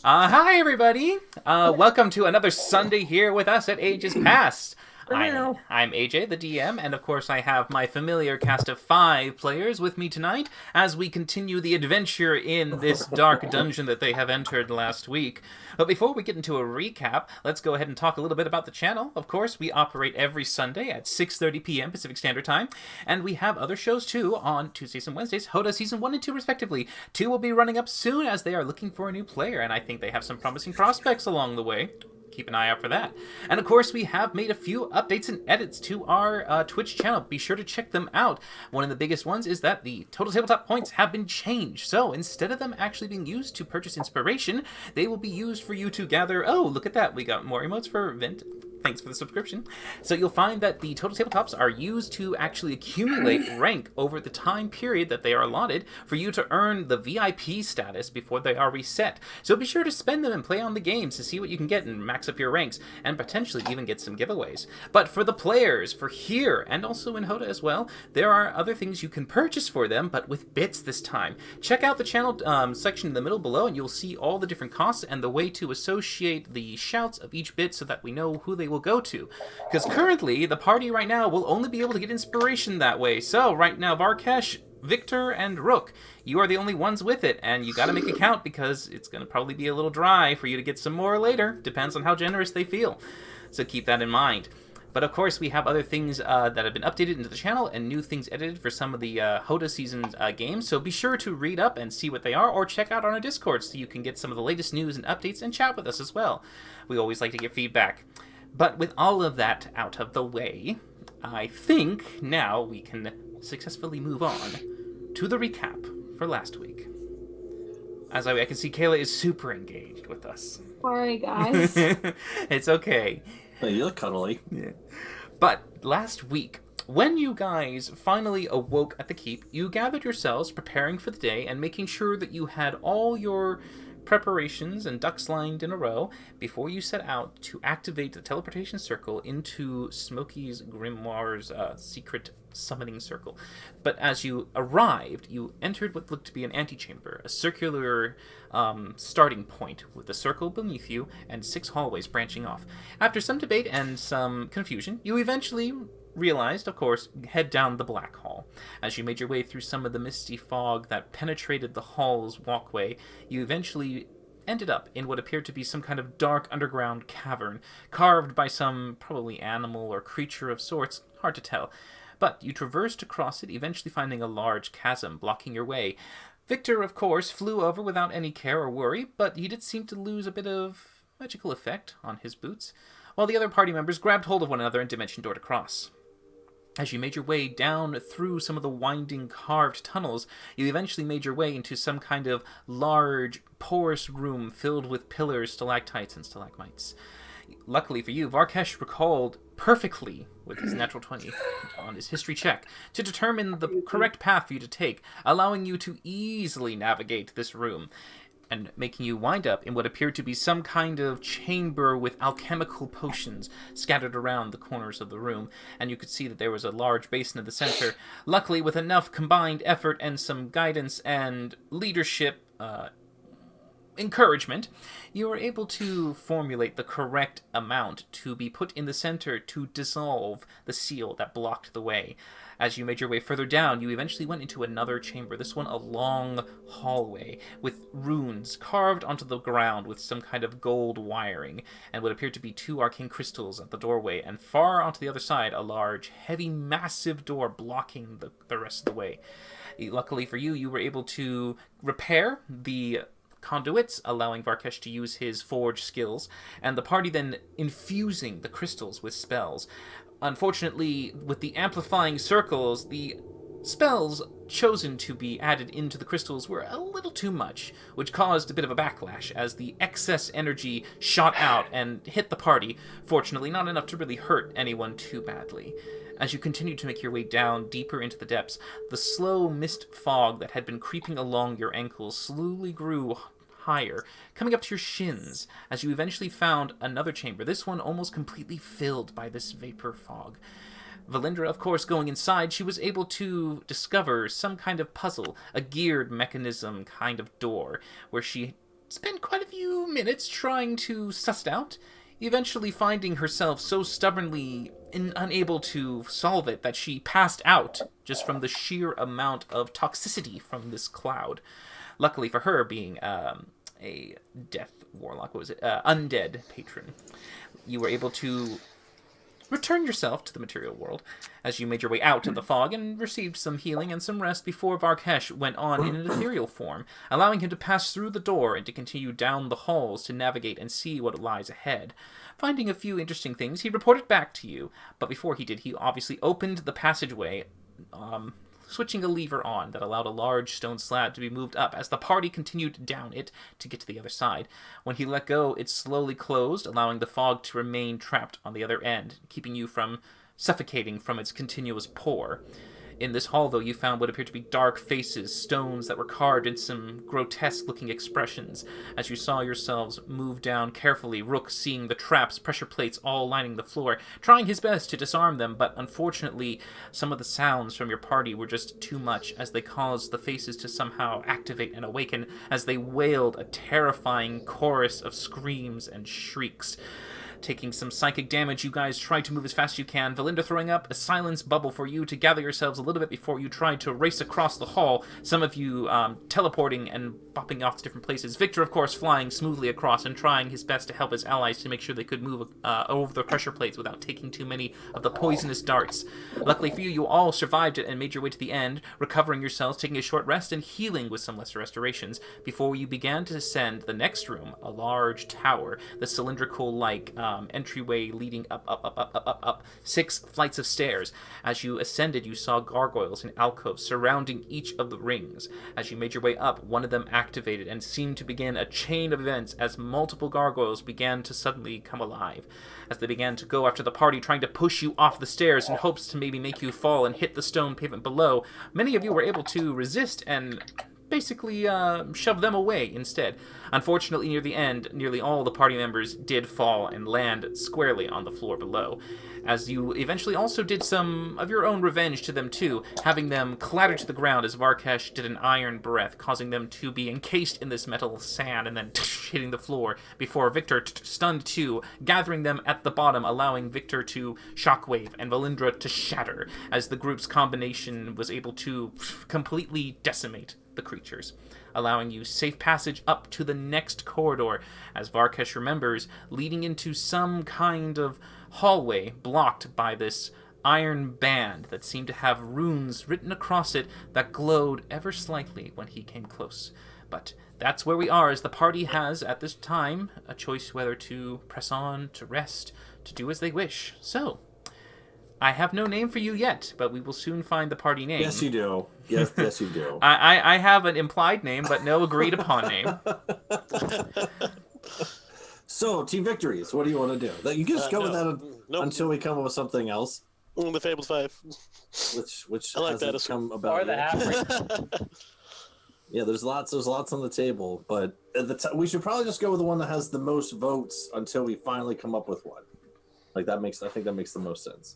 Hi, everybody. Welcome to another Sunday here with us at Ages Past. I'm AJ, the DM, and of course I have my familiar cast of 5 players with me tonight as we continue the adventure in this dark dungeon that they have entered last week. But before we get into a recap, let's go ahead and talk a little bit about the channel. Of course, we operate every Sunday at 6:30 p.m. Pacific Standard Time, and we have other shows too on Tuesdays and Wednesdays, Hoda Season 1 and 2 respectively. 2 will be running up soon as they are looking for a new player, and I think they have some promising prospects along the way. Keep an eye out for that. And of course, we have made a few updates and edits to our Twitch channel. Be sure to check them out. One of the biggest ones is that the Total Tabletop points have been changed. So instead of them actually being used to purchase inspiration, they will be used for you to gather... Oh, look at that. We got more emotes for Vint. Thanks for the subscription. So you'll find that the Total Tabletops are used to actually accumulate rank over the time period that they are allotted for you to earn the VIP status before they are reset. So be sure to spend them and play on the games to see what you can get and max up your ranks, and potentially even get some giveaways. But for the players, for here, and also in Hoda as well, there are other things you can purchase for them, but with bits this time. Check out the channel section in the middle below, and you'll see all the different costs and the way to associate the shouts of each bit so that we know who they will go to. Because currently, the party right now will only be able to get inspiration that way. So right now, Varkesh, Victor, and Rook, you are the only ones with it, and you gotta make it count because it's gonna probably be a little dry for you to get some more later. Depends on how generous they feel. So keep that in mind. But of course, we have other things that have been updated into the channel and new things edited for some of the Hoda season games. So be sure to read up and see what they are, or check out on our Discord so you can get some of the latest news and updates and chat with us as well. We always like to get feedback. But with all of that out of the way, I think now we can successfully move on to the recap for last week. As I can see, Kayla is super engaged with us. Sorry, guys. It's okay. Hey, you look cuddly. Yeah. But last week, when you guys finally awoke at the keep, you gathered yourselves preparing for the day and making sure that you had all your preparations and ducks lined in a row before you set out to activate the teleportation circle into Smokey's Grimoire's secret summoning circle. But as you arrived, you entered what looked to be an antechamber, a circular starting point with a circle beneath you and 6 hallways branching off. After some debate and some confusion, you eventually realized, of course, head down the Black Hall. As you made your way through some of the misty fog that penetrated the hall's walkway, you eventually ended up in what appeared to be some kind of dark underground cavern, carved by some probably animal or creature of sorts, hard to tell. But you traversed across it, eventually finding a large chasm blocking your way. Victor, of course, flew over without any care or worry, but he did seem to lose a bit of magical effect on his boots, while the other party members grabbed hold of one another and dimension-doored across. As you made your way down through some of the winding carved tunnels, you eventually made your way into some kind of large, porous room filled with pillars, stalactites, and stalagmites. Luckily for you, Varkesh recalled perfectly with his natural 20 on his history check to determine the correct path for you to take, allowing you to easily navigate this room, and making you wind up in what appeared to be some kind of chamber with alchemical potions scattered around the corners of the room, and you could see that there was a large basin in the center. Luckily, with enough combined effort and some guidance and leadership encouragement, you were able to formulate the correct amount to be put in the center to dissolve the seal that blocked the way. As you made your way further down, you eventually went into another chamber, this one a long hallway with runes carved onto the ground with some kind of gold wiring, and what appeared to be 2 arcane crystals at the doorway, and far onto the other side, a large, heavy, massive door blocking the rest of the way. Luckily for you, you were able to repair the conduits, allowing Varkesh to use his forge skills, and the party then infusing the crystals with spells. Unfortunately, with the amplifying circles, the spells chosen to be added into the crystals were a little too much, which caused a bit of a backlash as the excess energy shot out and hit the party, fortunately not enough to really hurt anyone too badly. As you continued to make your way down deeper into the depths, the slow mist fog that had been creeping along your ankles slowly grew higher, coming up to your shins, as you eventually found another chamber, this one almost completely filled by this vapor fog. Valindra, of course, going inside, she was able to discover some kind of puzzle, a geared mechanism kind of door, where she spent quite a few minutes trying to suss it out, eventually finding herself so stubbornly unable to solve it that she passed out just from the sheer amount of toxicity from this cloud. Luckily for her, being a death warlock, what was it? Undead patron, you were able to return yourself to the material world as you made your way out of the fog and received some healing and some rest before Varkesh went on in an ethereal form, allowing him to pass through the door and to continue down the halls to navigate and see what lies ahead. Finding a few interesting things, he reported back to you, but before he did, he obviously opened the passageway, switching a lever on that allowed a large stone slab to be moved up as the party continued down it to get to the other side. When he let go, it slowly closed, allowing the fog to remain trapped on the other end, keeping you from suffocating from its continuous pour. In this hall, though, you found what appeared to be dark faces, stones that were carved in some grotesque-looking expressions. As you saw yourselves move down carefully, Rook seeing the traps, pressure plates all lining the floor, trying his best to disarm them, but unfortunately, some of the sounds from your party were just too much as they caused the faces to somehow activate and awaken as they wailed a terrifying chorus of screams and shrieks. Taking some psychic damage, you guys try to move as fast as you can, Valinda throwing up a silence bubble for you to gather yourselves a little bit before you try to race across the hall, some of you teleporting and bopping off to different places. Victor, of course, flying smoothly across and trying his best to help his allies to make sure they could move over the pressure plates without taking too many of the poisonous darts. Luckily for you, you all survived it and made your way to the end, recovering yourselves, taking a short rest, and healing with some lesser restorations, before you began to ascend the next room, a large tower, the cylindrical-like entryway leading up, 6 flights of stairs. As you ascended, you saw gargoyles and alcoves surrounding each of the rings. As you made your way up, one of them activated and seemed to begin a chain of events as multiple gargoyles began to suddenly come alive. As they began to go after the party, trying to push you off the stairs in hopes to maybe make you fall and hit the stone pavement below, many of you were able to resist and basically shove them away instead. Unfortunately, near the end, nearly all the party members did fall and land squarely on the floor below, as you eventually also did some of your own revenge to them too, having them clatter to the ground as Varkesh did an iron breath, causing them to be encased in this metal sand and then hitting the floor, before Victor stunned too, gathering them at the bottom, allowing Victor to shockwave and Valindra to shatter, as the group's combination was able to completely decimate the creatures, allowing you safe passage up to the next corridor, as Varkesh remembers, leading into some kind of hallway blocked by this iron band that seemed to have runes written across it that glowed ever slightly when he came close. But that's where we are, as the party has, at this time, a choice whether to press on, to rest, to do as they wish. So, I have no name for you yet, but we will soon find the party name. Yes, you do. Yes, you do. I have an implied name, but no agreed upon name. So, Team Victories, what do you want to do? You can just go with that until we come up with something else. The Fabled 5. Which I like hasn't that come about or the yet. half. Yeah, there's lots on the table, but we should probably just go with the one that has the most votes until we finally come up with one. I think that makes the most sense.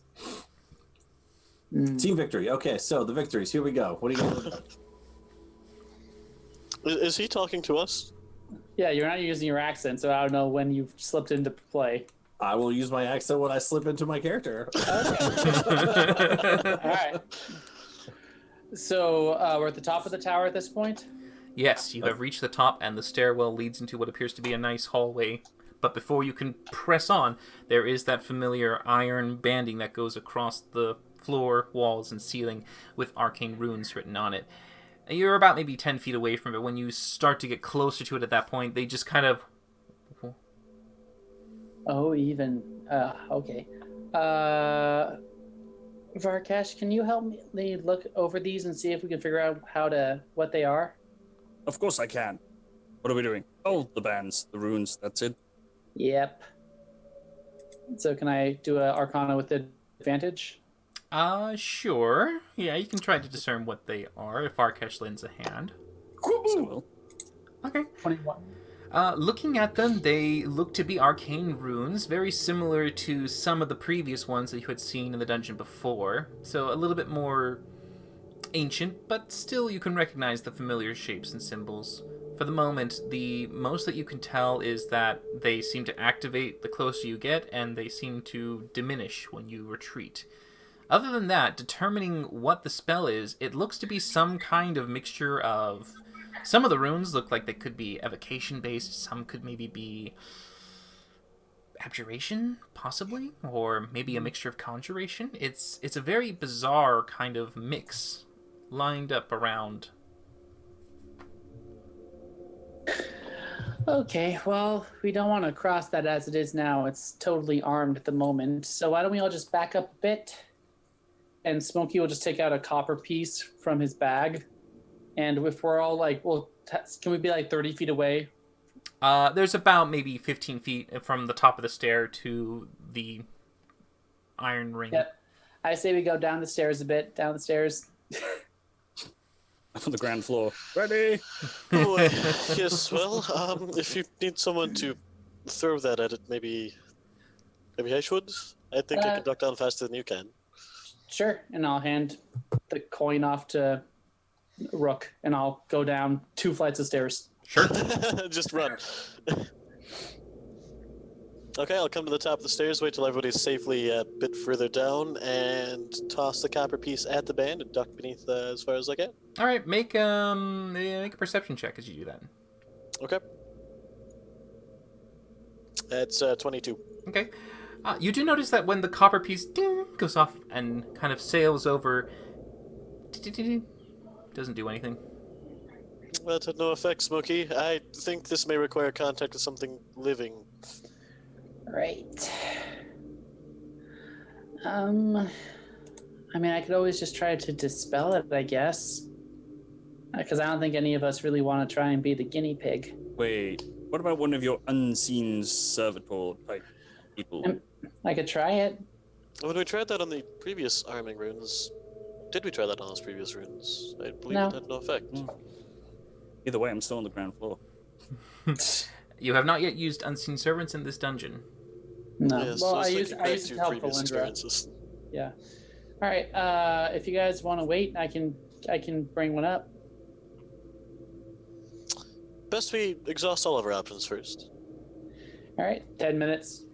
Team Victory. Okay, so the Victories. Here we go. What are you going to do? Is he talking to us? Yeah, you're not using your accent, so I don't know when you've slipped into play. I will use my accent when I slip into my character. Okay. All right. So we're at the top of the tower at this point? Yes, you have reached the top, and the stairwell leads into what appears to be a nice hallway. But before you can press on, there is that familiar iron banding that goes across the floor, walls, and ceiling with arcane runes written on it. And you're about maybe 10 feet away from it. When you start to get closer to it at that point, they just kind of... Oh, even. Okay. Varkesh, can you help me look over these and see if we can figure out what they are? Of course I can. What are we doing? Oh, the bands, the runes, that's it. Yep. So can I do an Arcana with advantage? Sure. Yeah, you can try to discern what they are if Varkesh lends a hand. So well. Okay. 21. Looking at them, they look to be arcane runes, very similar to some of the previous ones that you had seen in the dungeon before. So a little bit more ancient, but still you can recognize the familiar shapes and symbols for the moment, the most that you can tell is that they seem to activate the closer you get, and they seem to diminish when you retreat. Other than that, determining what the spell is, it looks to be some kind of mixture of... Some of the runes look like they could be evocation-based, some could maybe be abjuration, possibly, or maybe a mixture of conjuration. It's a very bizarre kind of mix lined up around. Okay, well, we don't want to cross that as it is now. It's totally armed at the moment. So why don't we all just back up a bit? And Smokey will just take out a copper piece from his bag. And if we're all like, well, can we be like 30 feet away? There's about maybe 15 feet from the top of the stair to the iron ring. Yep. I say we go down the stairs a bit, down the stairs. On the ground floor. Ready? Oh, yes, well, if you need someone to throw that at it, maybe I should. I think I can duck down faster than you can. Sure, and I'll hand the coin off to Rook, and I'll go down 2 flights of stairs. Sure. Just run. Okay, I'll come to the top of the stairs, wait till everybody's safely a bit further down, and toss the copper piece at the band and duck beneath as far as I can. All right, make a perception check as you do that. Okay. That's 22. Okay. You do notice that when the copper piece ding goes off and kind of sails over, doesn't do anything. That had no effect, Smokey. I think this may require contact with something living. Right. I mean, I could always just try to dispel it, I guess. Because I don't think any of us really want to try and be the guinea pig. Wait, what about one of your unseen servitor type people? I could try it. When we tried that on the previous arming runes, did we try that on those previous runes? I believe No. it had no effect. Either way, I'm still on the ground floor. You have not yet used Unseen Servants in this dungeon. No. Yes, Well, I was I thinking used back to help previous Valindra. experiences. Yeah. All right. If you guys want to wait, I can bring one up. Best we exhaust all of our options first. All right. 10 minutes.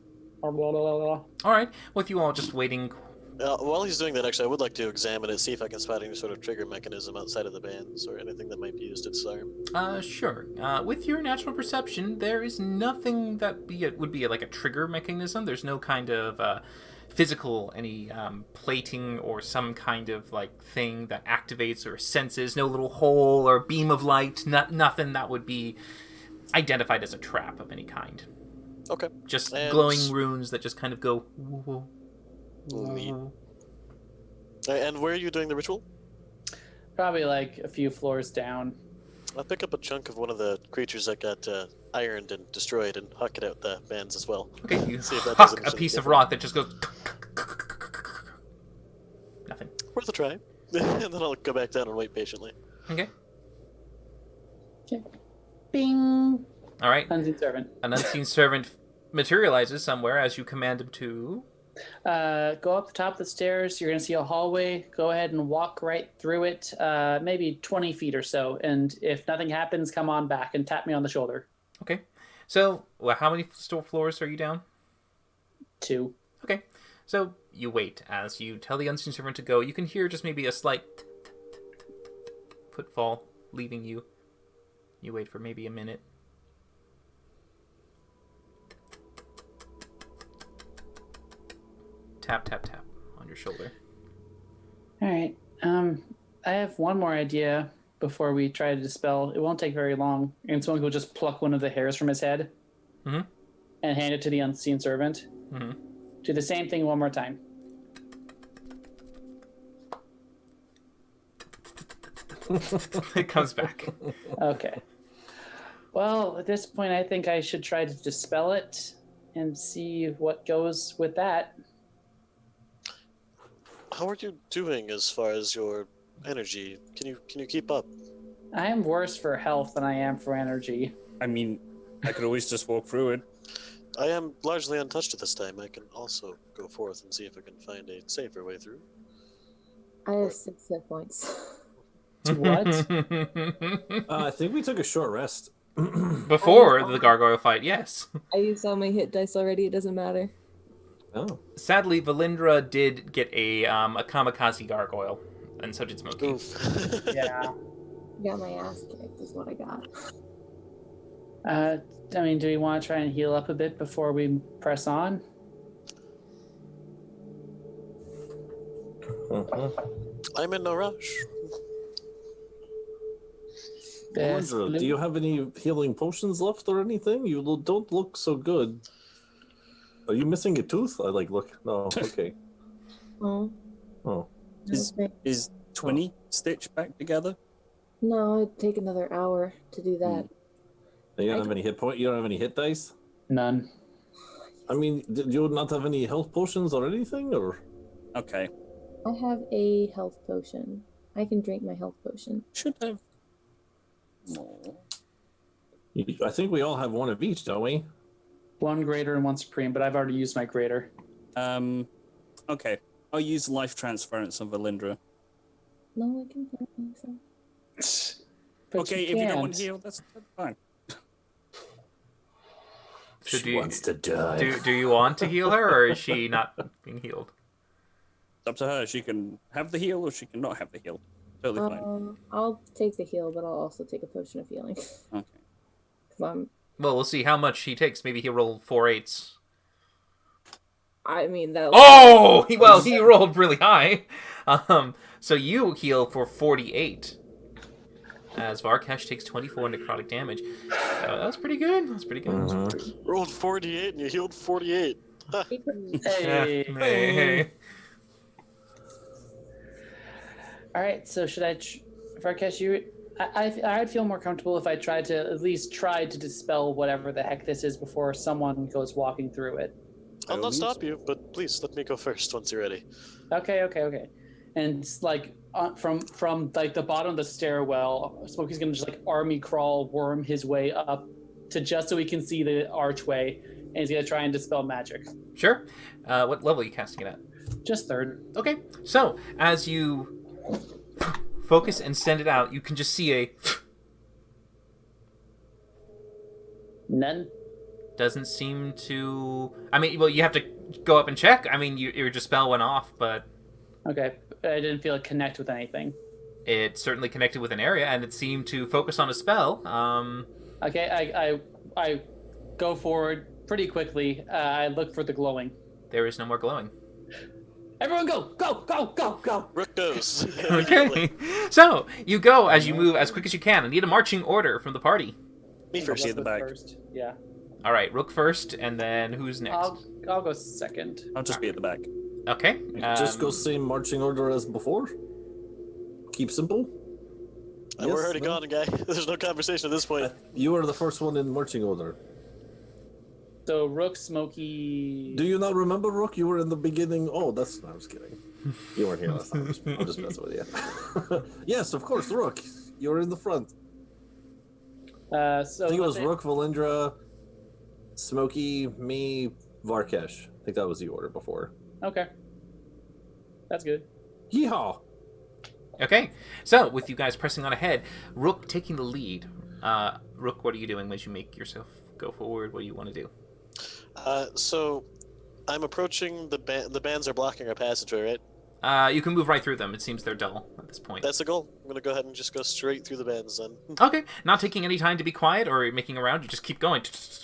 Or blah, blah, blah, blah. All right, with you all just waiting. While he's doing that, actually, I would like to examine it, see if I can spot any sort of trigger mechanism outside of the bands or anything that might be used to disarm. Sure. With your natural perception, there is nothing that would be like a trigger mechanism. There's no kind of physical, any plating or some kind of like thing that activates or senses. No little hole or beam of light. Nothing that would be identified as a trap of any kind. Okay. Just And- glowing runes that just kind of go. Woo, Neat. And where are you doing the ritual? Probably like a few floors down. I'll pick up a chunk of one of the creatures that got ironed and destroyed and huck it out the bands as well. Okay, you See if that does huck a anything piece of different. rock that just goes. Nothing. Worth a try. And then I'll go back down and wait patiently. Okay. Okay. Bing. All right. Unseen servant. An unseen servant materializes somewhere as you command him to. Go up the top of the stairs. You're going to see a hallway. Go ahead and walk right through it, maybe 20 feet or so. And if nothing happens, come on back and tap me on the shoulder. Okay. So, how many floors are you down? 2. Okay. So, you wait as you tell the unseen servant to go. You can hear just maybe a slight footfall leaving you. You wait for maybe a minute. Tap, tap, tap on your shoulder. All right. I have one more idea before we try to dispel. It won't take very long. And someone will just pluck one of the hairs from his head Mm-hmm. and hand it to the unseen servant. Mm-hmm. Do the same thing one more time. It comes back. Okay. Well, at this point, I think I should try to dispel it and see what goes with that. How are you doing as far as your energy? Can you keep up? I am worse for health than I am for energy. I mean, I could always just walk through it. I am largely untouched at this time. I can also go forth and see if I can find a safer way through. I have 6 hit points. What? I think we took a short rest Before the gargoyle fight, yes. I used all my hit dice already. It doesn't matter. Oh. Sadly, Valindra did get a kamikaze gargoyle, and so did Smokey. Oof. Yeah. Got my ass kicked is what I got. I mean, do we want to try and heal up a bit before we press on? I'm in no rush. Yes, Valindra, do you have any healing potions left or anything? You don't look so good. Are you missing a tooth? I look. No, okay. Oh. Oh. Is 20 stitched back together? No, it'd take another hour to do that. You don't have any hit point. You don't have any hit dice. None. I mean, did you not have any health potions or anything, or? Okay. I have a health potion. I can drink my health potion. Should have more. I think we all have one of each, don't we? One greater and one supreme, but I've already used my greater. Okay. I'll use life transference on Valindra. No, I can heal myself. But Okay, if you don't want can't. to heal, that's fine. So She wants to die. do you want to heal her, or is she not being healed? It's up to her. She can have the heal or she can not have the heal. Totally fine. I'll take the heal, but I'll also take a potion of healing. Okay. 'Cause Well, we'll see how much he takes. Maybe he'll roll 4 8s. I mean that. Oh, he rolled really high. So you heal for 48. As Varkesh takes 24 necrotic damage. That was pretty good. That's pretty good. Rolled 48 and you healed 48. Hey. Hey. All right. So should Varkesh, I'd feel more comfortable if I tried to at least try to dispel whatever the heck this is before someone goes walking through it. I'll not stop you, but please let me go first once you're ready. Okay. And it's like from like the bottom of the stairwell, Smokey's gonna just like army crawl, worm his way up to just so he can see the archway, and he's gonna try and dispel magic. Sure. What level are you casting it at? Just third. Okay. So, as you focus and send it out, you can just see a... None. Doesn't seem to... I mean, well, you have to go up and check. I mean, your spell went off, but... Okay. I didn't feel it connect with anything. It certainly connected with an area, and it seemed to focus on a spell. Okay, I go forward pretty quickly. I look for the glowing. There is no more glowing. Everyone go! Rook goes. Okay. So, you go as you move as quick as you can. I need a marching order from the party. Me first. Be at the back. First. Yeah. All right, Rook first, and then who's next? I'll go second. I'll just be at the back. Okay. Just go same marching order as before. Keep simple. We're already gone, guy. There's no conversation at this point. You are the first one in marching order. So Rook, Smokey. Do you not remember, Rook? You were in the beginning. Oh, that's. I was kidding. You weren't here last time. I'm just messing with you. Yes, of course, Rook. You were in the front. So I think it was let's say- Rook, Valindra, Smokey, me, Varkesh. I think that was the order before. Okay. That's good. Yeehaw! Okay. So, with you guys pressing on ahead, Rook taking the lead. Rook, what are you doing as you make yourself go forward? What do you want to do? So I'm approaching the bands are blocking our passageway, right? You can move right through them. It seems they're dull at this point. That's the goal. I'm gonna go ahead and just go straight through the bands then. Okay. Not taking any time to be quiet or making around. You just keep going,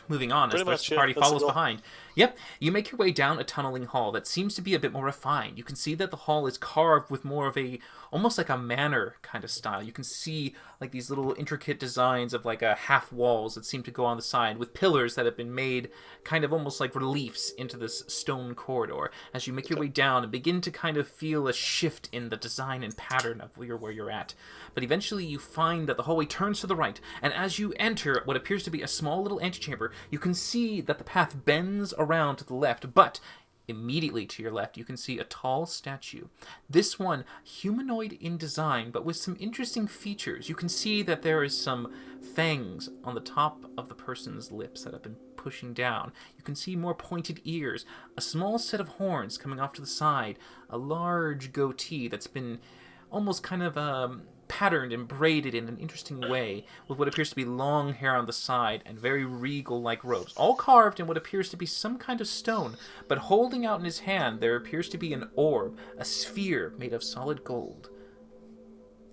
moving on as Pretty the rest much, of the yeah, party that's the follows goal. behind. Yep. You make your way down a tunneling hall that seems to be a bit more refined. You can see that the hall is carved with more of a, almost like a manor kind of style. You can see like these little intricate designs of like a half walls that seem to go on the side with pillars that have been made kind of almost like reliefs into this stone corridor. As you make your way down and begin to kind of feel a shift in the design and pattern of where you're at. But eventually you find that the hallway turns to the right, and as you enter what appears to be a small little antechamber, you can see that the path bends around to the left, but immediately to your left you can see a tall statue. This one humanoid in design, but with some interesting features. You can see that there is some fangs on the top of the person's lips that have been pushing down. You can see more pointed ears, a small set of horns coming off to the side, a large goatee that's been almost kind of patterned and braided in an interesting way, with what appears to be long hair on the side and very regal-like robes, all carved in what appears to be some kind of stone, but holding out in his hand there appears to be an orb, a sphere made of solid gold.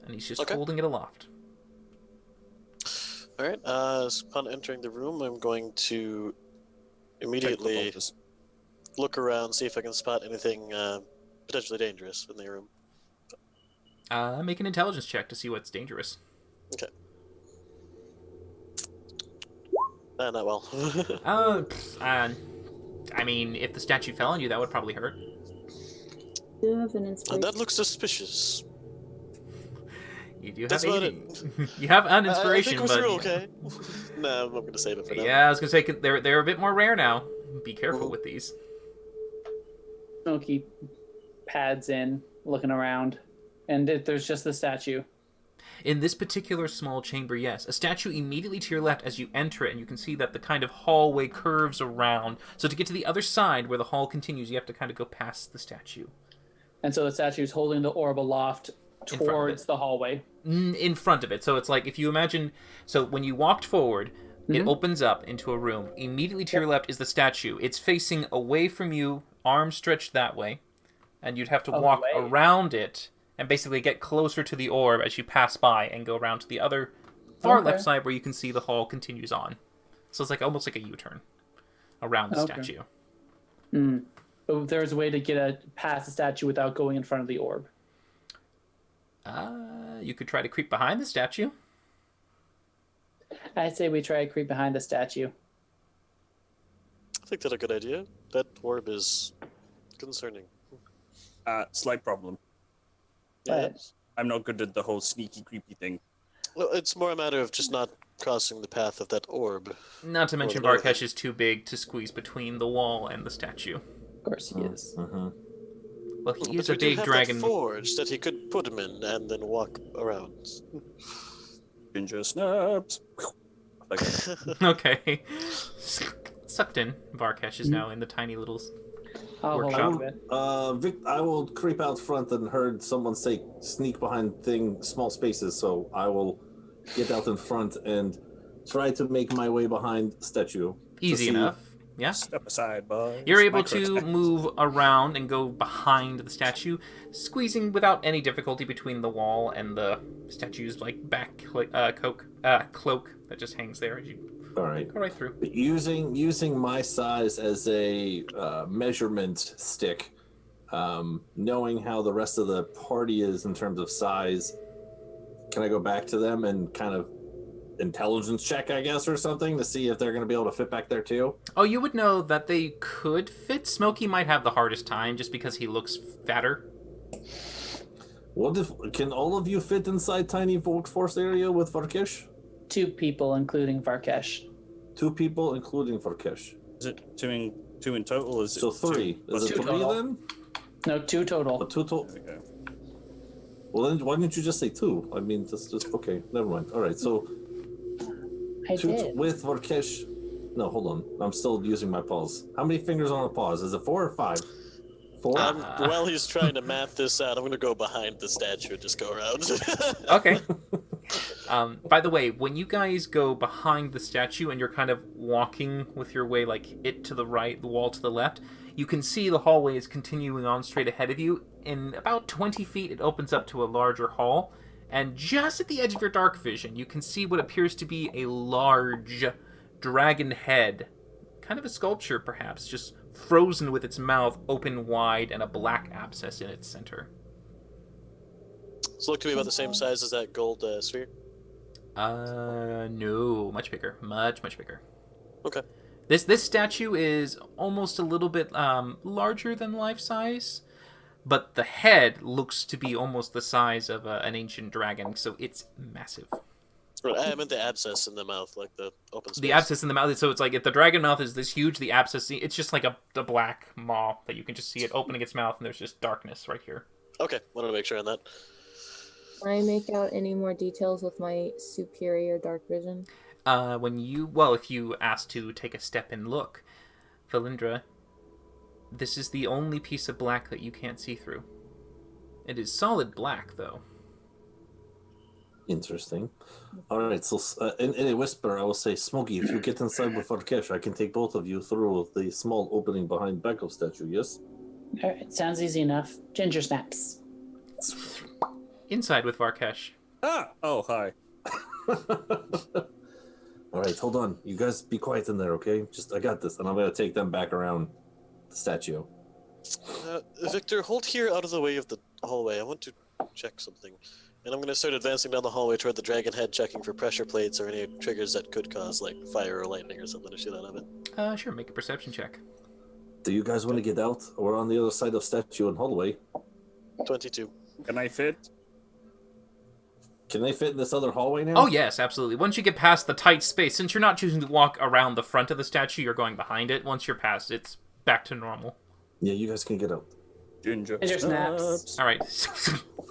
And he's just holding it aloft. Alright, upon entering the room, I'm going to immediately look around, see if I can spot anything potentially dangerous in the room. Make an intelligence check to see what's dangerous. Okay. Not well. I mean, if the statue fell on you, that would probably hurt. Do you have an inspiration? That looks suspicious. You do have That's about you have an inspiration, I think but we're okay. No, I'm not going to save it for now. yeah, I was gonna say they're a bit more rare now. Be careful with these. Smokey pads in, looking around, and there's just the statue. In this particular small chamber, yes. A statue immediately to your left as you enter it, and you can see that the kind of hallway curves around. So to get to the other side where the hall continues, you have to kind of go past the statue. And so the statue's holding the orb aloft towards the hallway. In front of it. So it's like, if you imagine... So when you walked forward, it opens up into a room. Immediately to your left is the statue. It's facing away from you, arms stretched that way. And you'd have to walk around it and basically get closer to the orb as you pass by and go around to the other far left side where you can see the hall continues on. So it's like almost like a U-turn around the statue. But there's a way to get past the statue without going in front of the orb. You could try to creep behind the statue. I say we try to creep behind the statue. I think that's a good idea. That orb is concerning. Slight problem. Yes. I'm not good at the whole sneaky, creepy thing. Well, it's more a matter of just not crossing the path of that orb. Not to mention Varkesh is too big to squeeze between the wall and the statue. Of course he is. Well, he is But a big have dragon. That forge that he could put him in and then walk around. Ginger snaps. Okay. Sucked in. Varkesh is now in the tiny little workshop. I will creep out front and heard someone say sneak behind small spaces, so I will get out in front and try to make my way behind statue. Easy enough. Yeah. Step aside, boys. You're able to move around and go behind the statue, squeezing without any difficulty between the wall and the statue's like back cloak that just hangs there as you All right. go right through. Using my size as a measurement stick, knowing how the rest of the party is in terms of size, can I go back to them and kind of intelligence check, I guess, or something to see if they're going to be able to fit back there too? Oh, you would know that they could fit. Smokey might have the hardest time just because he looks fatter. Can all of you fit inside tiny workforce area with Varkesh? 2 people, including Varkesh. 2 people, including Varkesh. Is it two in total? Is So it 3. Is it 3 total. then? No, 2 total. 2 total. Okay. Well, then why didn't you just say 2? I mean, just okay. Never mind. All right, so I 2 did. with Varkesh. No, hold on. I'm still using my paws. How many fingers on a pause? Is it 4 or 5? 4? While he's trying to map this out, I'm going to go behind the statue and just go around. Okay. By the way, when you guys go behind the statue and you're kind of walking with your way, like it to the right, the wall to the left, you can see the hallway is continuing on straight ahead of you. In about 20 feet, it opens up to a larger hall. And just at the edge of your dark vision, you can see what appears to be a large dragon head. Kind of a sculpture, perhaps, just frozen with its mouth open wide and a black abscess in its center. So look to be about the same size as that gold sphere. No, much bigger, much bigger. Okay. This statue is almost a little bit larger than life size, but the head looks to be almost the size of an ancient dragon, so it's massive. Right, I meant the abscess in the mouth, like the open space. The abscess in the mouth, so it's like if the dragon mouth is this huge, the abscess, it's just like a black maw that you can just see it opening its mouth, and there's just darkness right here. Okay, wanted to make sure on that. Can I make out any more details with my superior dark vision? If you ask to take a step and look, Valindra, this is the only piece of black that you can't see through. It is solid black, though. Interesting. All right, so in a whisper, I will say, Smokey, if you get inside with Varkesh, I can take both of you through the small opening behind Bekov statue, yes? All right, sounds easy enough. Ginger snaps. Inside with Varkesh. Ah! Oh, hi. All right, hold on. You guys be quiet in there, okay? I got this, and I'm going to take them back around the statue. Victor, hold here out of the way of the hallway. I want to check something. And I'm going to start advancing down the hallway toward the dragon head, checking for pressure plates or any triggers that could cause, like, fire or lightning or something to shoot out of it. Sure, make a perception check. Do you guys want to get out? We're on the other side of statue and hallway. 22. Can I fit? Can they fit in this other hallway now? Oh, yes, absolutely. Once you get past the tight space, since you're not choosing to walk around the front of the statue, you're going behind it. Once you're past, it's back to normal. Yeah, you guys can get out. Ginger snaps. All right,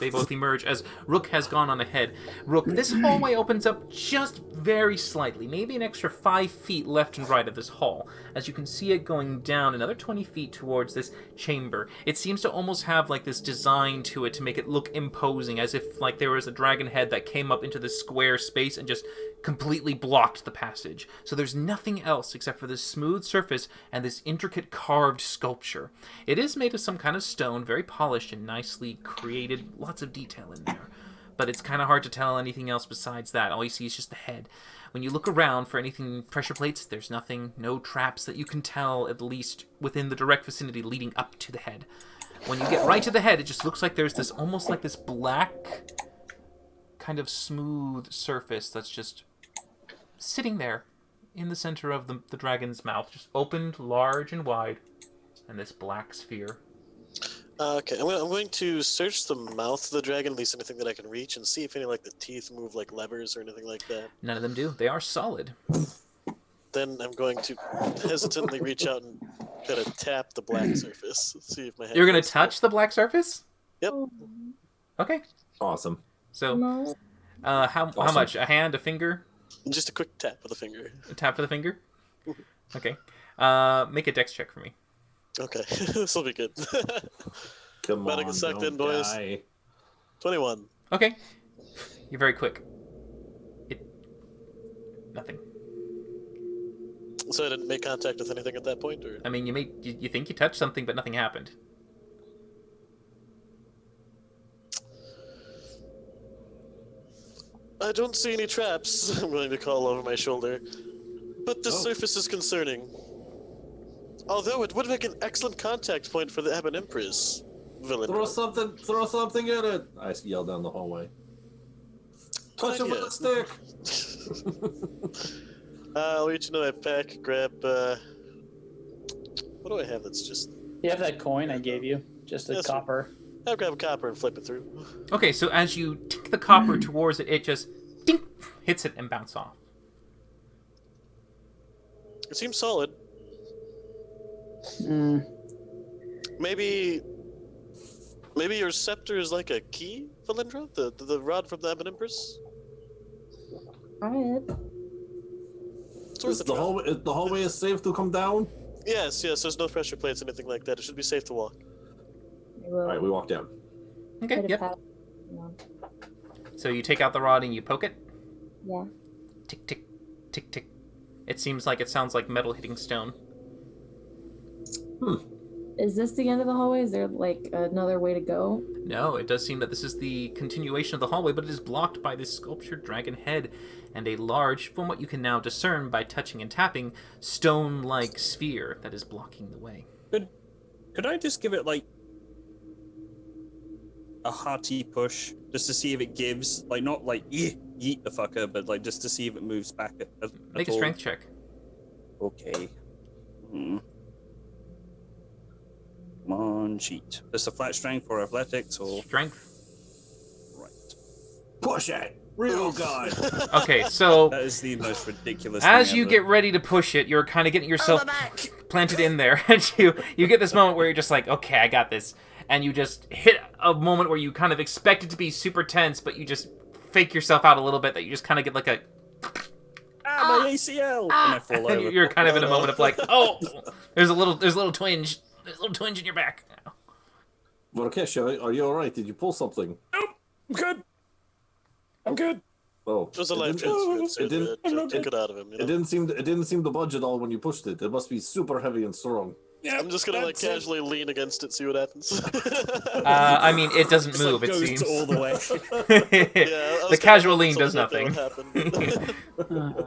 they both emerge as Rook has gone on ahead. Rook, this hallway opens up just very slightly, maybe an extra 5 feet left and right of this hall, as you can see it going down another 20 feet towards this chamber. It seems to almost have like this design to it to make it look imposing, as if like there was a dragon head that came up into this square space and just completely blocked the passage. So there's nothing else except for this smooth surface and this intricate carved sculpture. It is made of some kind of stone, very polished and nicely created, lots of detail in there. But it's kind of hard to tell anything else besides that. All you see is just the head. When you look around for anything pressure plates, there's nothing, no traps that you can tell, at least within the direct vicinity leading up to the head. When you get right to the head, it just looks like there's this, almost like this black, kind of smooth surface that's just sitting there in the center of the dragon's mouth, just opened large and wide, and this black sphere. Okay, I'm going to search the mouth of the dragon, at least anything that I can reach, and see if any like the teeth move like levers or anything like that. None of them do. They are solid. Then I'm going to hesitantly reach out and kind of tap the black surface, see if my hand. You're gonna goes touch the black surface? Yep. Okay. Awesome. So, No. how much? A hand, a finger? Just a quick tap with a finger. A tap with a finger? Okay. Make a dex check for me. Okay, this will be good. Come About on, a second, don't boys. die. 21. Okay. You're very quick. Nothing. So I didn't make contact with anything at that point, or? I mean, you think you touched something, but nothing happened. I don't see any traps. I'm going to call over my shoulder. But the surface is concerning. Although it would make an excellent contact point for the Ebon Empress villain. Throw something at it! I yell down the hallway. Touch him with a stick! I'll reach into my pack, grab, what do I have that's just... You have that coin I gave you, just a Yes, sir. copper. I'll grab a copper and flip it through. Okay, so as you tick the copper towards it, it just ding, hits it and bounces off. It seems solid. Mm. Maybe your scepter is like a key, Valindra? The rod from the Ebon Empress? Try it. It's worth Is a the try. hallway is safe to come down? Yes, there's no pressure plates, anything like that. It should be safe to walk. I will. Alright, we walk down. Okay, try to yep. pass on. So you take out the rod and you poke it. Yeah. Tick, tick, tick, tick. It sounds like metal hitting stone. Is this the end of the hallway? Is there like another way to go? No, it does seem that this is the continuation of the hallway, but it is blocked by this sculptured dragon head and a large, from what you can now discern by touching and tapping, stone-like sphere that is blocking the way. Could I just give it like a hearty push just to see if it gives, like not like yeet the fucker, but like just to see if it moves back at Make a all? strength check. Okay. Come on, cheat. Just a flat strength or athletics or Strength. right. Push it! Real good! Okay, so That is the most ridiculous. as thing you ever. get ready to push it, you're kind of getting yourself planted in there, and you get this moment where you're just like, okay, I got this, and you just hit a moment where you kind of expect it to be super tense, but you just fake yourself out a little bit, that you just kind of get like a, my ACL, and I fall and over. you're kind of in a moment of like, oh, there's a little twinge, in your back. Varkesh, are you alright? Did you pull something? I'm good. I'm good. No, It was a life it didn't- transfer. it didn't- It took it out of him. You know? It didn't seem to budge at all when you pushed it. It must be super heavy and strong. Yeah, I'm just gonna like that's it. casually lean against it, see what happens. I mean, it doesn't Just, like, move. It goes seems. all the way. Yeah, I was The kinda casual hoping lean does something nothing. like that would happen.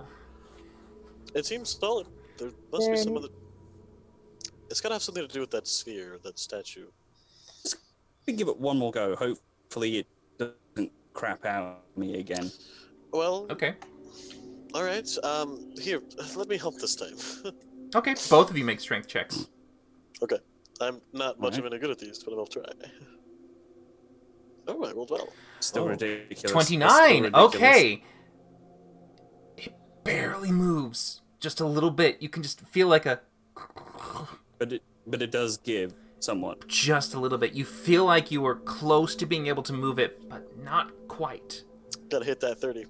It seems solid. There must be some other. It's gotta have something to do with that sphere, that statue. We give it one more go. Hopefully, it doesn't crap out me again. Well, Okay. all right. Here, let me help this time. Okay. Both of you make strength checks. Okay, I'm not much of Alright. any good at these, but I'll try. Oh, I rolled well. Still Oh. ridiculous. Still 29. ridiculous. Okay. It barely moves. Just a little bit. You can just feel like a. But it does give somewhat. Just a little bit. You feel like you were close to being able to move it, but not quite. Gotta hit that 30.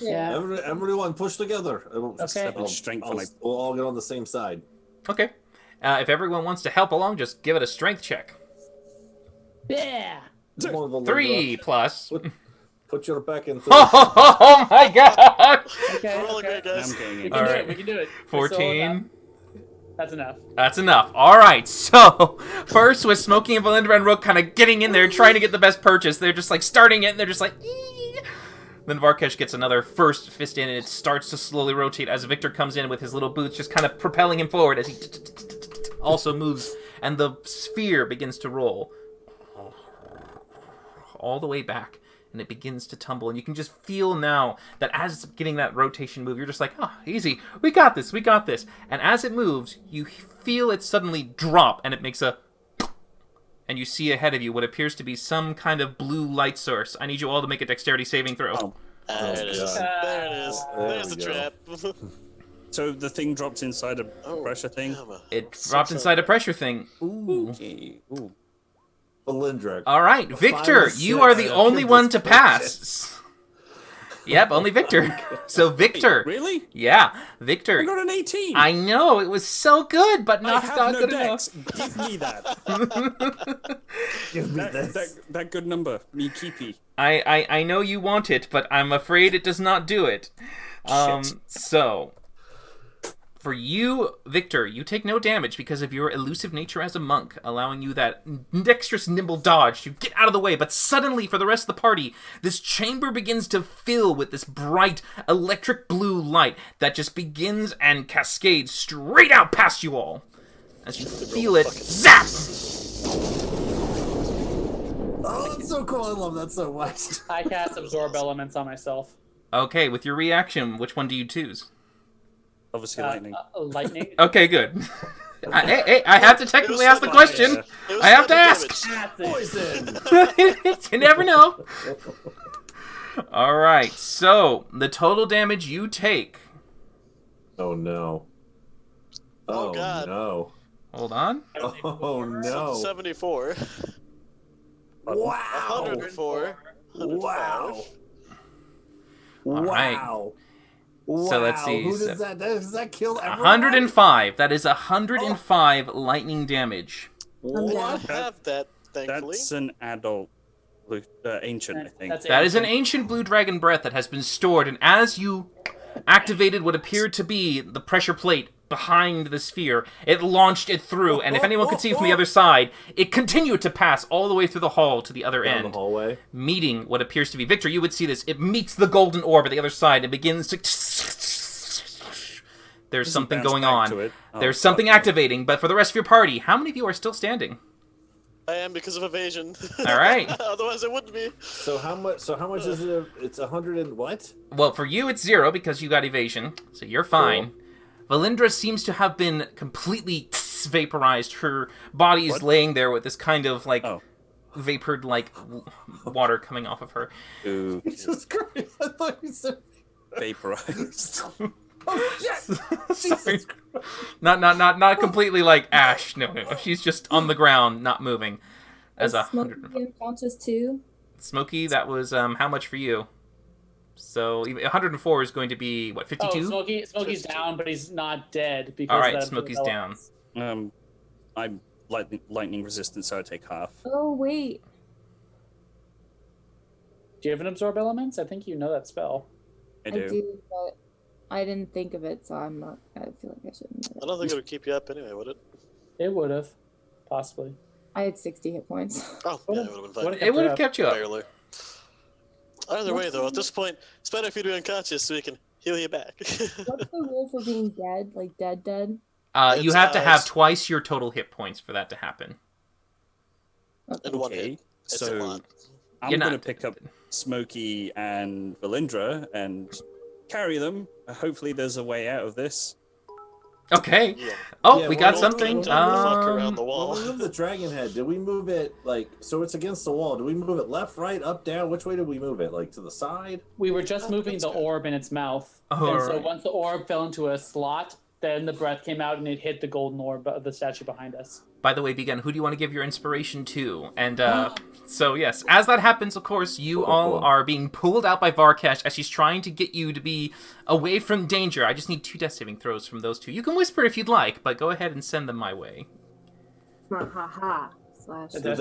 Yeah. Everyone push together. Okay. Strength I'll- when I- we'll all get on the same side. Okay. If everyone wants to help along, just give it a strength check. Yeah. Come on, Valinda. 3 plus. Put your back in. Oh my god! Okay. Roll okay. great, guys. I'm getting We it. can All do right. it. We can do it. We're still 14. enough. That's enough. That's enough. All right. So first with Smokey and Valindra and Rook kind of getting in there, trying to get the best purchase. They're just like starting it, and they're just like. Ee! Then Varkesh gets another first fist in, and it starts to slowly rotate as Victor comes in with his little boots, just kind of propelling him forward as he also moves, and the sphere begins to roll all the way back. And it begins to tumble, and you can just feel now that as it's getting that rotation move, you're just like, oh, easy, we got this, we got this. And as it moves, you feel it suddenly drop, and it makes a... And you see ahead of you what appears to be some kind of blue light source. I need you all to make a dexterity saving throw. Oh, There it is. God. There it is. There There's we the go. trap. so the thing dropped inside a Oh, pressure thing. damn it. It Six dropped on inside a that. pressure thing. Ooh. Okay. Ooh. Valindra. All right, Victor, Five, you are six. the only Goodness one to gracious. pass. Yep, only Victor. So Victor. Really? Yeah, I Victor. got an 18. I know, it was so good, but I not, have not no good dex. enough. Give me that. Give me that good number. Me keepy. I know you want it, but I'm afraid it does not do it. Shit. So, for you, Victor, you take no damage because of your elusive nature as a monk, allowing you that dexterous, nimble dodge to get out of the way. But suddenly, for the rest of the party, this chamber begins to fill with this bright, electric blue light that just begins and cascades straight out past you all. As you feel it, zap! Oh, that's so cool. I love that so much. I cast absorb elements on myself. Okay, with your reaction, which one do you choose? Obviously, lightning. Lightning. Okay, good. I have to technically It was ask the so question. Yeah. It was I have to slightly ask. damaged. That's it. Poison. You never know. All right, so the total damage you take. Oh no. Oh, God. no. Hold on. Oh no. 74. Wow. 104. Wow. All right. Wow. So let's Wow. see, Who so- does that kill everyone? 105. That is 105 lightning damage. I'm I down. have that, thankfully. That's an adult ancient, I think. That's That is an ancient. ancient blue dragon breath that has been stored, and as you activated what appeared to be the pressure plate behind the sphere, it launched it through, and if anyone could see from the other side, it continued to pass all the way through the hall to the other Down the end, hallway. meeting what appears to be Victor. You would see this. It meets the golden orb at the other side and begins to... There's something bounce going back on. to it. Oh, There's something fuck no. activating, but for the rest of your party, how many of you are still standing? I am because of evasion. All right. Otherwise, I wouldn't be. So how much? So how much is it? It's 100 and what? Well, for you, it's 0 because you got evasion, so you're fine. Valindra seems to have been completely vaporized. Her body is What? laying there with this kind of, like, Oh. vapored, like, water coming off of her. Ooh, Jesus Christ! I thought you said. vaporized. Oh shit! Sorry. Not completely, like, ash. No. She's just on the ground, not moving. As Is 100. Smokey unconscious too? Smokey, that was, how much for you? So, 104 is going to be, what, 52? Oh, Smokey's 52. down, but he's not dead because. All right, of Smokey's the down. elements. I'm lightning resistant, so I take half. Oh wait. Do you have an absorb elements? I think you know that spell. I I do. do, but I didn't think of it, so I'm not. I feel like I shouldn't. I don't think it would keep you up anyway, would it? It would have, possibly. I had 60 hit points. Oh, yeah, it would have been fine. It would have kept you up. Barely. Either way, though, at this point, it's better if you do unconscious so we can heal you back. What's the rule for being dead? Like dead? You It's, have to have it's- twice your total hit points for that to happen. In one Okay, hit. It's a so lot. I'm You're going to not- pick up Smokey and Valindra and carry them. Hopefully, there's a way out of this. Okay. Yeah. Oh, Yeah, we we're got all something. Don't fuck around the Well, wall. we moved the dragon head. Did we move it like so? It's against the wall. Do we move it left, right, up, down? Which way did we move it? Like to the side? We were just Oh, moving that's the good. orb in its mouth. Oh, and so alright. once the orb fell into a slot, then the breath came out and it hit the golden orb of the statue behind us. By the way, Begin, who do you want to give your inspiration to? And so, yes, as that happens, of course, you all are being pulled out by Varkesh as she's trying to get you to be away from danger. I just need 2 death saving throws from those two. You can whisper if you'd like, but go ahead and send them my way. Ha ha ha. Slash. That's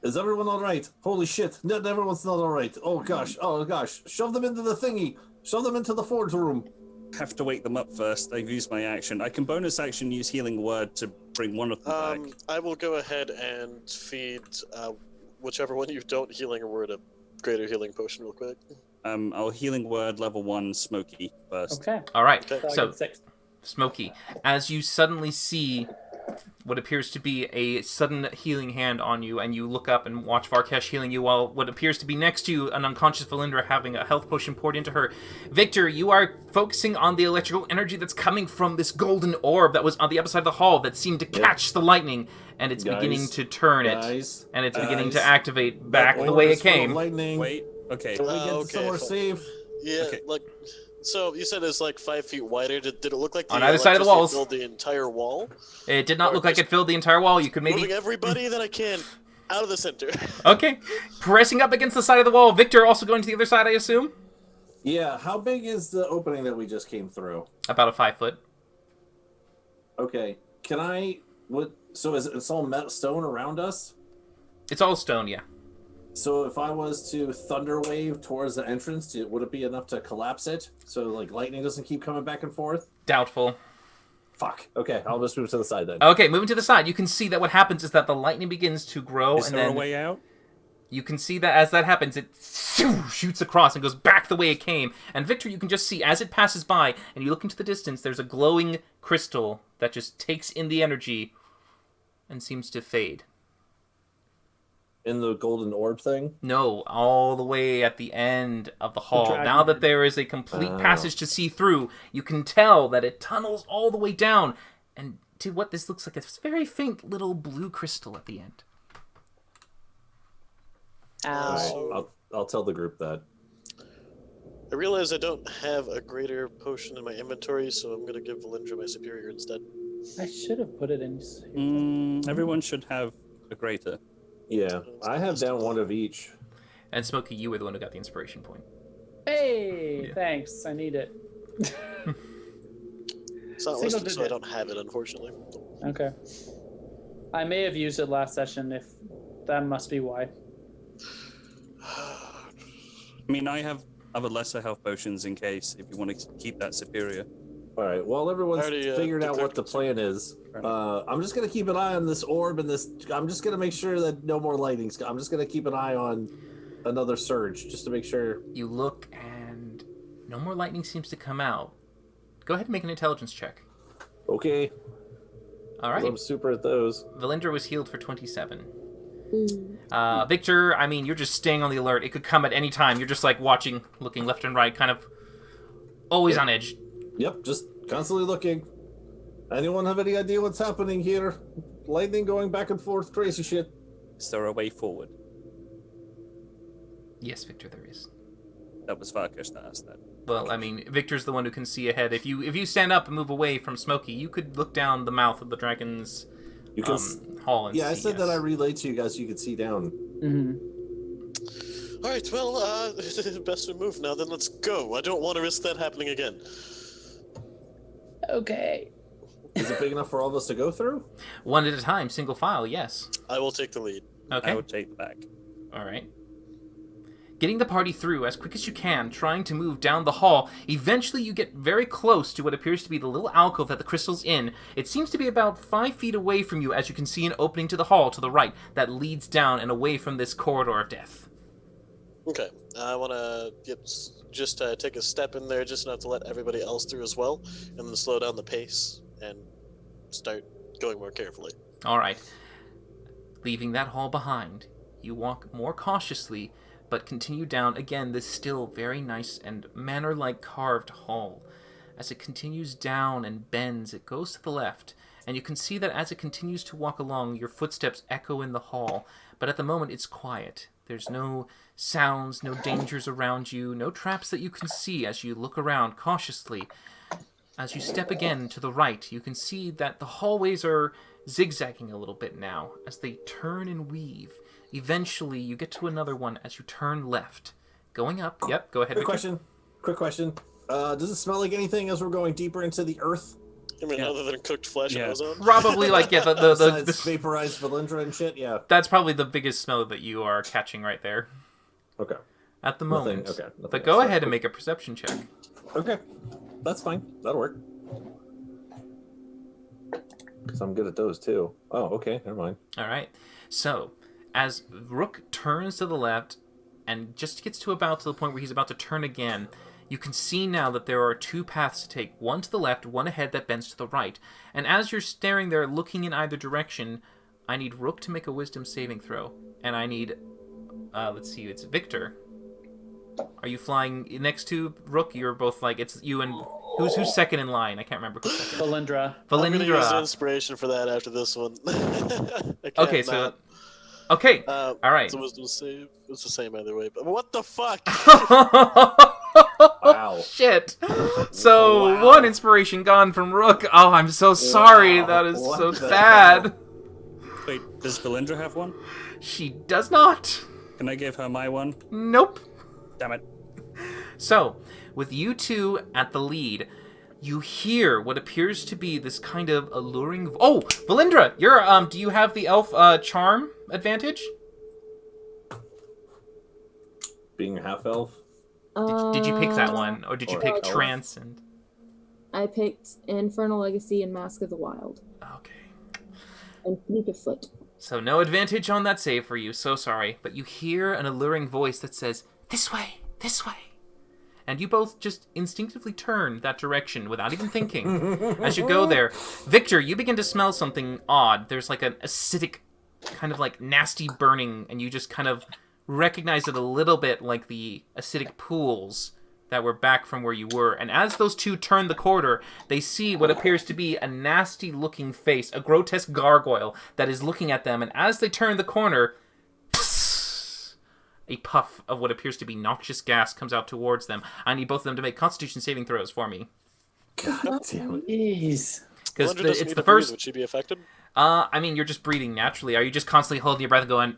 Is everyone all right? Holy shit! Not everyone's not all right. Oh gosh! Oh gosh! Shove them into the thingy. Shove them into the forge room. Have to wake them up first. I've used my action. I can bonus action use healing word to bring one of them back. I will go ahead and feed whichever one you don't healing word a greater healing potion real quick. I'll healing word level 1 Smokey first. Okay. All right, Okay. So, I so get 6. Smokey, as you suddenly see what appears to be a sudden healing hand on you, and you look up and watch Varkesh healing you while what appears to be next to you, an unconscious Valindra having a health potion poured into her. Victor, you are focusing on the electrical energy that's coming from this golden orb that was on the other side of the hall that seemed to catch the lightning, and it's Guys, beginning to turn it, Guys, and it's beginning to guys, activate back that the orb way it is full of came. Lightning. Wait, okay. Can we get Okay, somewhere fine. safe? Yeah, Okay. like so you said it's like 5 feet wider. Did it look like the On either side of the electricity walls. filled the entire wall? It did not Or look like just it filled the entire wall. You could maybe... Moving everybody that I can out of the center. Okay. Pressing up against the side of the wall. Victor also going to the other side, I assume? Yeah. How big is the opening that we just came through? About a 5 foot. Okay. Can I? What? So is it's all stone around us? It's all stone, yeah. So if I was to thunder wave towards the entrance, would it be enough to collapse it? So like lightning doesn't keep coming back and forth? Doubtful. Fuck. Okay, I'll just move to the side then. Okay, moving to the side, you can see that what happens is that the lightning begins to grow, Is and there a then way out? you can see that as that happens, it shoots across and goes back the way it came. And Victor, you can just see as it passes by, and you look into the distance, there's a glowing crystal that just takes in the energy and seems to fade. In the golden orb thing? No, all the way at the end of the hall. dragon Now that head. there is a complete Oh. passage to see through, you can tell that it tunnels all the way down, and to what this looks like a very faint little blue crystal at the end. Ow. I'll tell the group that. I realize I don't have a greater potion in my inventory, so I'm gonna give Valindra my superior instead. I should have put it in. Everyone should have a greater. Yeah, I have down one of each. And Smokey, you were the one who got the inspiration point. Hey, Yeah. thanks. I need it. It's not Single listed, so I digit. don't have it, unfortunately. Okay. I may have used it last session. If that must be why. I mean, I have other lesser health potions in case if you want to keep that superior. All right. While everyone's Already, figured out what the declared plan is, Fair I'm just gonna keep an eye on this orb and this. I'm just gonna make sure that no more lightning's. I'm just gonna keep an eye on another surge just to make sure. You look, and no more lightning seems to come out. Go ahead and make an intelligence check. Okay. All right. I'm super at those. Valindra was healed for 27. Ooh. Victor, I mean, you're just staying on the alert. It could come at any time. You're just like watching, looking left and right, kind of always on edge. Yep, just constantly looking. Anyone have any idea what's happening here? Lightning going back and forth, crazy shit. Is there a way forward? Yes, Victor, there is. That was Varkesh that asked that. Well, I mean, Victor's the one who can see ahead. If you stand up and move away from Smokey, you could look down the mouth of the dragon's You can. hall and Yeah, I see, said that I yes. relayed to you guys so you could see down. Mm-hmm. Alright, well, best we move now, then let's go. I don't want to risk that happening again. Okay. Is it big enough for all of us to go through? One at a time, single file, yes. I will take the lead. Okay. I would take the back. All right. getting the party through as quick as you can, trying to move down the hall. Eventually, you get very close to what appears to be the little alcove that the crystal's in. It seems to be about 5 feet away from you, as you can see an opening to the hall to the right that leads down and away from this corridor of death. Okay, I want to just take a step in there just enough to let everybody else through as well, and then slow down the pace and start going more carefully. All right. Leaving that hall behind, you walk more cautiously, but continue down, again, this still very nice and manor-like carved hall. As it continues down and bends, it goes to the left, and you can see that as it continues to walk along, your footsteps echo in the hall, but at the moment it's quiet. There's no sounds, no dangers around you, no traps that you can see as you look around cautiously. As you step again to the right, you can see that the hallways are zigzagging a little bit now, as they turn and weave. Eventually, you get to another one as you turn left. Going up. Yep, go ahead. Quick question. Does it smell like anything as we're going deeper into the earth? I mean, other than cooked flesh and ozone? Probably like, yeah, the vaporized Valindra and shit, yeah. That's probably the biggest smell that you are catching right there. Okay. At the moment. Nothing But go else. ahead and make a perception check. Okay. That's fine. That'll work. Because I'm good at those too. Oh, okay. Never mind. All right. So, as Rook turns to the left and just gets to the point where he's about to turn again, you can see now that there are 2 paths to take. One to the left, one ahead that bends to the right. And as you're staring there, looking in either direction, I need Rook to make a wisdom saving throw. And I need, let's see, it's Victor. Are you flying next to Rook? You're both like, it's you and... Who's second in line? I can't remember who's second. Valindra. I'm going to use inspiration for that after this one. Okay, so... Okay, all right. It's a wisdom save. It's the same either way. But what the fuck? Wow. Shit. So, Wow. 1 inspiration gone from Rook. Oh, I'm so sorry. Wow. That is What so the bad. hell? Wait, does Valindra have one? She does not. Can I give her my one? Nope. Damn it. So, with you two at the lead, you hear what appears to be this kind of alluring... Oh, Valindra, you're, do you have the elf, charm advantage? Being a half elf? Did you pick that one? Or did you Or pick elf. Trance and... I picked Infernal Legacy and Mask of the Wild. Okay. And Fleet of Foot. So no advantage on that save for you, so sorry. But you hear an alluring voice that says, "This way, this way." And you both just instinctively turn that direction without even thinking. As you go there, Victor, you begin to smell something odd. There's like an acidic, kind of like nasty burning, and you just kind of recognize it a little bit like the acidic pools that were back from where you were. And as those two turn the corridor, they see what appears to be a nasty-looking face, a grotesque gargoyle that is looking at them. And as they turn the corner, a puff of what appears to be noxious gas comes out towards them. I need both of them to make Constitution saving throws for me. God damn it. Jeez. Because Valindra doesn't it's need the to breathe. first... Would she be affected? I mean, you're just breathing naturally. Are you just constantly holding your breath and going...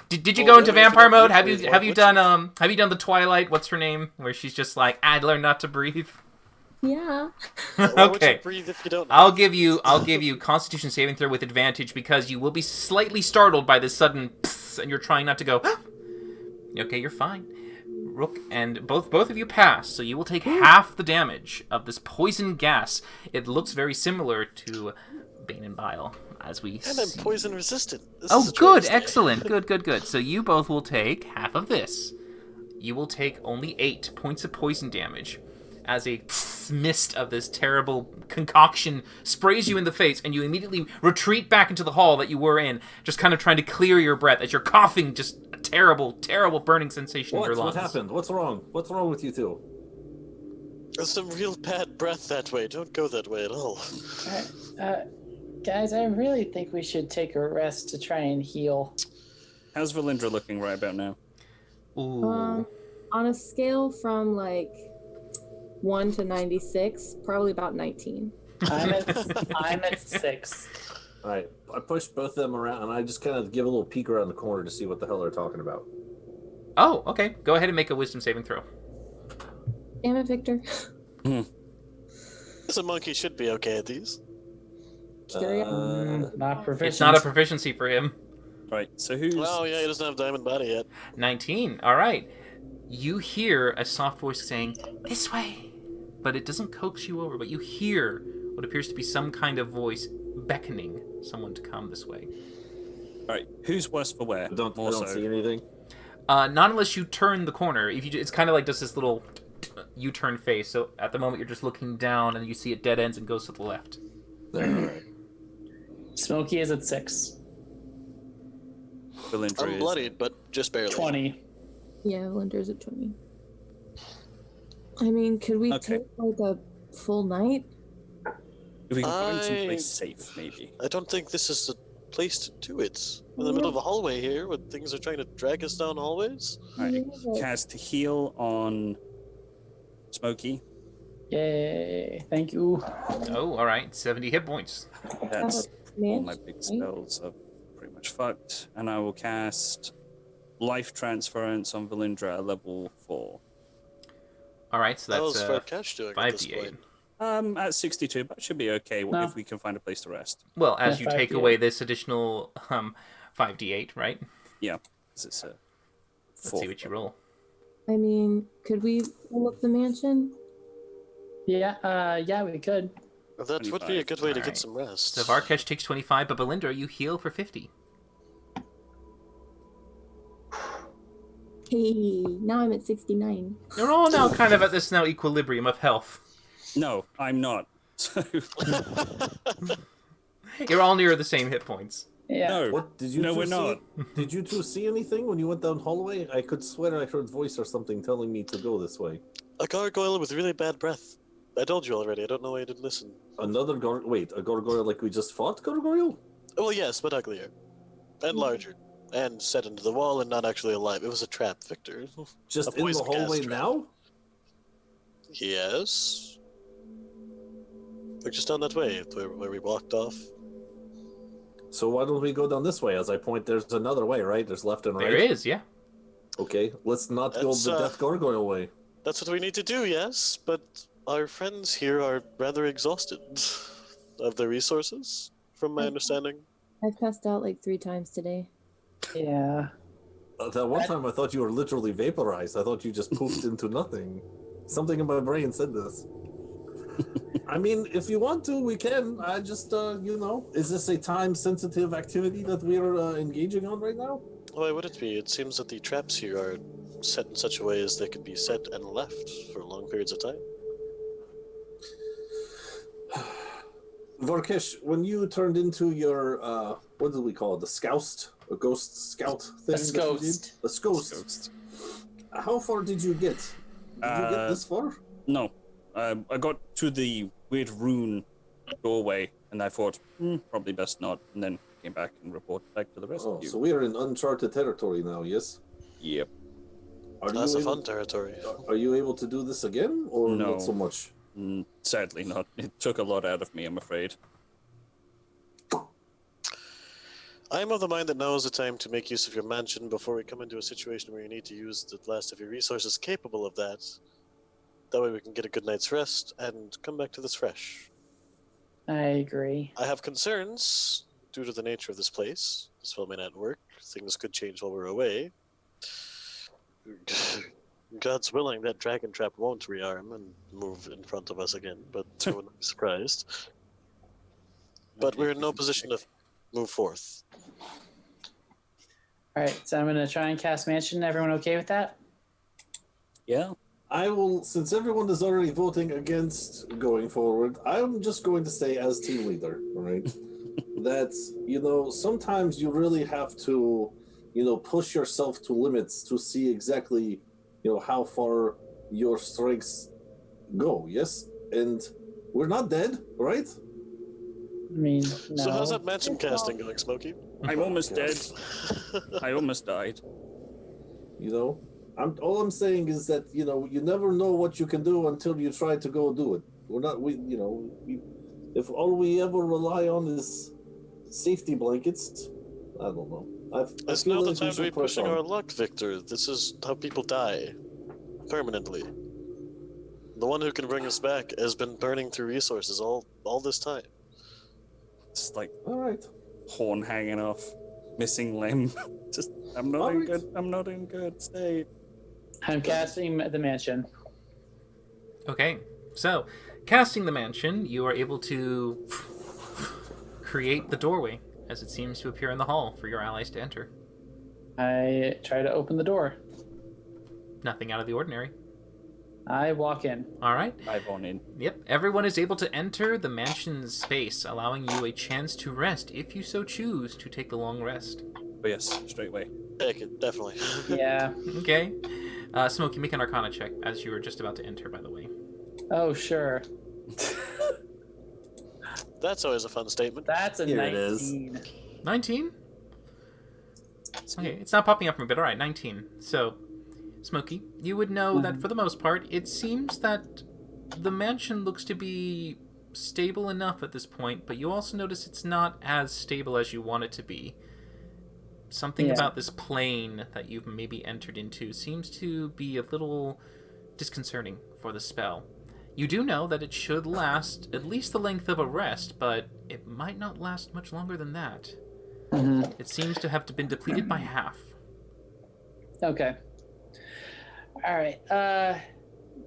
Did you Well, go into that means you vampire don't mode? need Have to you breathe. have you What's done the Twilight? What's her name? Where she's just like, I'd learn not to breathe. Yeah. Why would you Okay, breathe if you don't? I'll give you Constitution saving throw with advantage because you will be slightly startled by this sudden, pss, and you're trying not to go. Okay, you're fine. Rook and both of you pass, so you will take half the damage of this poison gas. It looks very similar to Bane and Bile, as we And I'm see. poison resistant. This is Oh, a good, choice. excellent, good. So you both will take half of this. You will take only 8 points of poison damage as a mist of this terrible concoction sprays you in the face, and you immediately retreat back into the hall that you were in, just kind of trying to clear your breath as you're coughing just a terrible, terrible burning sensation in your lungs. What happened? What's wrong? What's wrong with you two? There's some real bad breath that way. Don't go that way at all. Guys, I really think we should take a rest to try and heal. How's Valindra looking right about now? Ooh. On a scale from like 1 to 96, probably about 19. I'm at 6. All right, I push both of them around, and I just kind of give a little peek around the corner to see what the hell they're talking about. Oh, okay. Go ahead and make a wisdom saving throw. Damn it, Victor. This monkey should be okay at these. Curious. Not proficient. It's not a proficiency for him. Right, so who's... Oh yeah, he doesn't have diamond body yet. 19. All right. you hear a soft voice saying, "This way," but it doesn't coax you over, but you hear what appears to be some kind of voice beckoning someone to come this way. All right, who's worse for wear? I don't More see anything. Not unless you turn the corner. If you, it's kind of like just this little U-turn face. So at the moment, you're just looking down, and you see it dead ends and goes to the left. All right. Smokey is at 6. Valindra I'm is- bloodied, but just barely. 20. Yeah, Linder's at 20. I mean, could we Okay. take like a full night? If we can find I- someplace safe, maybe. I don't think this is the place to do it. In the middle of a hallway here, where things are trying to drag us down hallways. All right, Yeah, but- cast heal on Smokey. Yay! Thank you. Oh, all right. 70 hit points. That's all my Mansion, big right? spells are pretty much fucked. And I will cast Life Transference on Valindra at level 4. All right, so How's that's Fred Cash doing at this 5d8. point? At 62, but should be okay No. if we can find a place to rest. Well, as Yeah, you take 5d8. away this additional 5d8, right? Yeah, 'cause it's a Let's 4. see what you roll. I mean, could we fill up the mansion? Yeah, we could. That would be a 25. good way to Alright. get some rest. So Varkesh takes 25, but Belinda, you heal for 50. Hey, now I'm at 69. You're all now kind of at this now equilibrium of health. No, I'm not. So, You're all near the same hit points. Yeah. no. What did you? No, two we're see? not. Did you two see anything when you went down hallway? I could swear I heard voice or something telling me to go this way. A gargoyle with really bad breath. I told you already. I don't know why you didn't listen. Another a gargoyle like we just fought gargoyle? Well, yes, but uglier. And larger. And set into the wall and not actually alive. It was a trap, Victor. Just A in the poison gas hallway trap. now? Yes. We're just down that way, where we walked off. So why don't we go down this way? As I point, there's another way, right? There's left and right. There is, yeah. Okay, let's not go That's, the Death Gargoyle way. That's what we need to do, yes, but our friends here are rather exhausted of their resources, from my understanding. I've passed out like 3 times today. Yeah. That one time I thought you were literally vaporized. I thought you just poofed into nothing. Something in my brain said this. I mean, if you want to, we can. I just, is this a time-sensitive activity that we are engaging on right now? Why would it be? It seems that the traps here are set in such a way as they could be set and left for long periods of time. Varkesh, when you turned into your, what do we call it? The scoust? A ghost scout thing? A that you did? scoust. A scoust. Ghost. How far did you get? Did you get this far? No. I got to the weird rune doorway, and I thought, probably best not, and then came back and reported back to the rest Oh, of you. so we are in uncharted territory now, yes? Yep. Are That's you a able, fun territory. Are you able to do this again, or No. not so much? Sadly not. It took a lot out of me, I'm afraid. I am of the mind that now is the time to make use of your mansion before we come into a situation where you need to use the last of your resources capable of that. That way we can get a good night's rest and come back to this fresh. I agree. I have concerns due to the nature of this place. This spell may not work. Things could change while we're away. God's willing, that dragon trap won't rearm and move in front of us again, but I wouldn't be surprised. But we're in no position to move forth. Alright, so I'm gonna try and cast Mansion. Everyone okay with that? Yeah. I will, since everyone is already voting against going forward, I'm just going to say as team leader, all right? That, sometimes you really have to, push yourself to limits to see exactly, how far your strengths go, yes? And we're not dead, right? I mean, no. So how's that mansion casting going, Smokey? I'm almost dead. I almost died. All I'm saying is that, you never know what you can do until you try to go do it. If all we ever rely on is safety blankets, I don't know. I It's feel now the like we time to be should push pushing on. our luck, Victor. This is how people die. Permanently. The one who can bring us back has been burning through resources all this time. It's like All right. horn hanging off, missing limb. I'm not in Alright. good. I'm not in good state. I'm casting the mansion. Okay, so casting the mansion, you are able to create the doorway as it seems to appear in the hall for your allies to enter. I try to open the door. Nothing out of the ordinary. I walk in. All right. Dive on in. Yep, everyone is able to enter the mansion's space, allowing you a chance to rest if you so choose to take the long rest. Oh yes, straight away. Take it, definitely. Yeah. Okay. Smokey, make an Arcana check as you were just about to enter, by the way. Oh, sure. That's always a fun statement. That's a Here it is. 19. 19? Okay, it's not popping up from a bit. All right, 19. So, Smokey, you would know that for the most part, it seems that the mansion looks to be stable enough at this point, but you also notice it's not as stable as you want it to be. Something about this plane that you've maybe entered into seems to be a little disconcerting for the spell. You do know that it should last at least the length of a rest, but it might not last much longer than that. Mm-hmm. It seems to have been depleted by half. Okay. All right.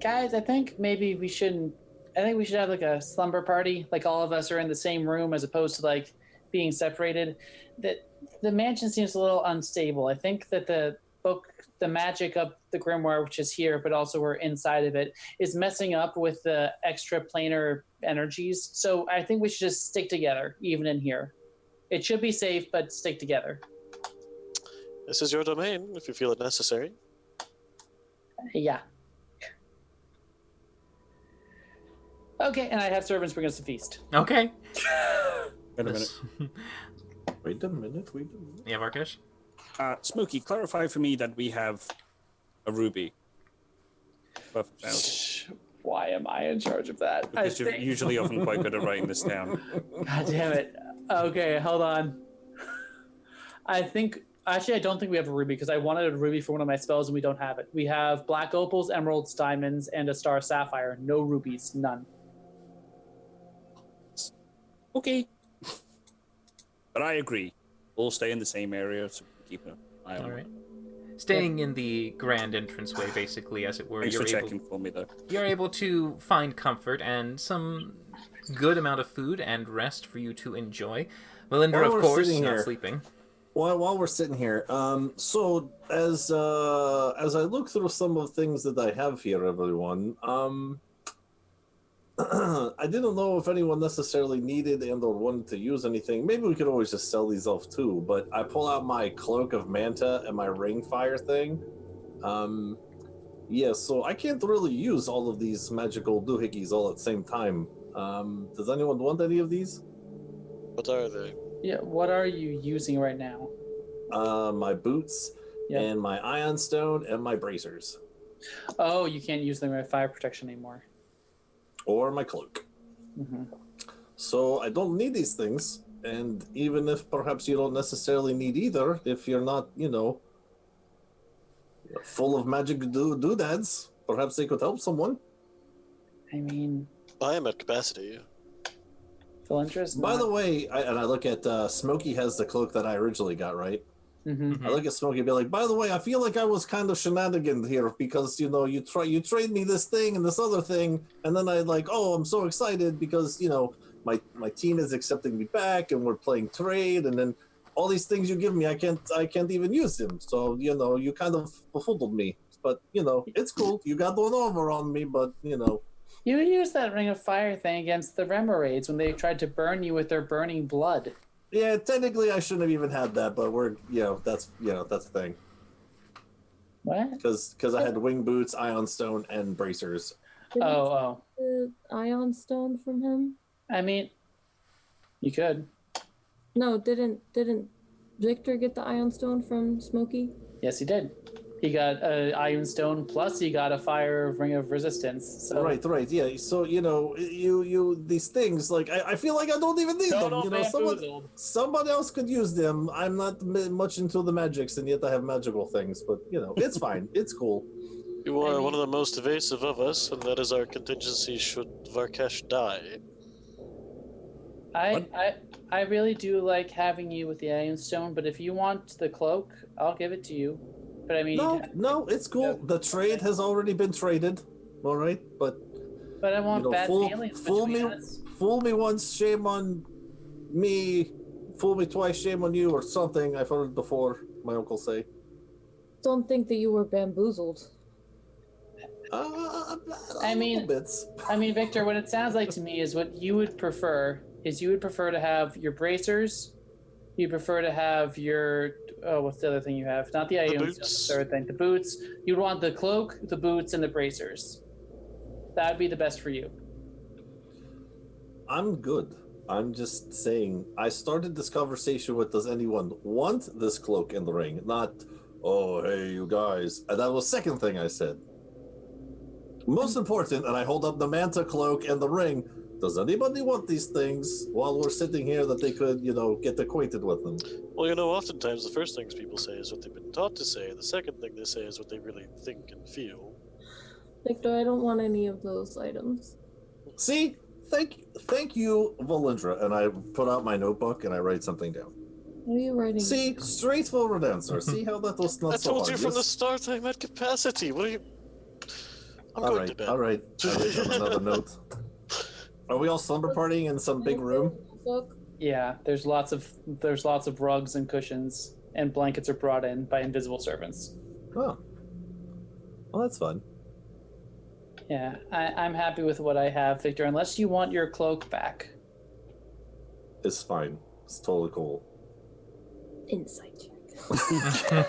Guys, I think maybe we shouldn't. I think we should have like a slumber party. Like all of us are in the same room as opposed to like being separated. That the mansion seems a little unstable. I think that the book, the magic of the grimoire, which is here, but also we're inside of it, is messing up with the extra planar energies. So I think we should just stick together, even in here. It should be safe, but stick together. This is your domain, if you feel it necessary. Yeah. Okay, and I have servants bring us a feast. Okay. Wait a minute. Wait a minute. Yeah, Varkesh? Smokey, clarify for me that we have a ruby. Perfect. Now. Why am I in charge of that? Because you're usually often quite good at writing this down. God damn it. Okay, hold on. I don't think we have a ruby because I wanted a ruby for one of my spells and we don't have it. We have black opals, emeralds, diamonds, and a star sapphire. No rubies, none. Okay. But I agree. We'll stay in the same area so we can keep an eye on All it. right. Staying in the grand entranceway, basically, as it were, Thanks for checking for me, though. you're able to find comfort and some good amount of food and rest for you to enjoy. Melinda, While of we're course, sitting not here- sleeping. While we're sitting here, so as I look through some of the things that I have here, everyone, I didn't know if anyone necessarily needed and or wanted to use anything. Maybe we could always just sell these off too. But I pull out my cloak of manta and my ring fire thing. Yeah, so I can't really use all of these magical doohickeys all at the same time. Does anyone want any of these? What are they? Yeah, what are you using right now? My boots Yeah. and my ion stone and my bracers. Oh, you can't use them with fire protection anymore. Or my cloak. Mm-hmm. So I don't need these things, and even if perhaps you don't necessarily need either, if you're not, full of magic doodads, perhaps they could help someone. I mean, I am at capacity. Philandra's not... By the way, I look at Smokey has the cloak that I originally got, right? Mm-hmm. I look at Smokey and be like, by the way, I feel like I was kind of shenanigan here because, you trade me this thing and this other thing, and then I I'm so excited because, my team is accepting me back and we're playing trade, and then all these things you give me, I can't even use them. So, you kind of befuddled me. But, it's cool. You got one over on me, but, You used that ring of fire thing against the Remoraids when they tried to burn you with their burning blood. Yeah, technically I shouldn't have even had that, but that's the thing. What? Because I had wing boots, ion stone, and bracers. Didn't Oh. the ion stone from him? I mean, you could. No, didn't Victor get the ion stone from Smokey? Yes, he did. He got an iron stone, plus he got a fire ring of resistance. So Right, yeah. So you these things I feel like I don't even need them. Someone else could use them. I'm not much into the magics, and yet I have magical things. But it's fine. It's cool. You are one of the most evasive of us, and that is our contingency should Varkesh die. I really do like having you with the iron stone, but if you want the cloak, I'll give it to you. But I mean, No, it's cool. The trade has already been traded. All right, but I want bad feelings between us. fool me once, shame on me. Fool me twice, shame on you, or something. I've heard it before. My uncle say. Don't think that you were bamboozled. I mean, bits. Victor, what it sounds like to me is what you would prefer to have your bracers. You prefer to have your what's the other thing you have? Not the items, boots. the third thing. The boots. You'd want the cloak, the boots, and the bracers. That would be the best for you. I'm good. I'm just saying. I started this conversation with, does anyone want this cloak in the ring? Not, oh, hey, you guys. And that was the second thing I said. Most important, and I hold up the manta cloak and the ring. Does anybody want these things while we're sitting here that they could, get acquainted with them? Well, oftentimes the first things people say is what they've been taught to say. The second thing they say is what they really think and feel. Victor, I don't want any of those items. See? Thank you, Valindra. And I put out my notebook and I write something down. What are you writing? See? Straightforward answer. See how that was not I so told you hard. from the Yes? start I'm at capacity. What are you... I'm All going right, to bed. all right. I wrote down another note. Are we all slumber partying in some big room? Look, Yeah, there's lots of rugs and cushions, and blankets are brought in by invisible servants. Oh. Well, that's fun. Yeah, I'm happy with what I have, Victor. Unless you want your cloak back. It's fine. It's totally cool. insight check.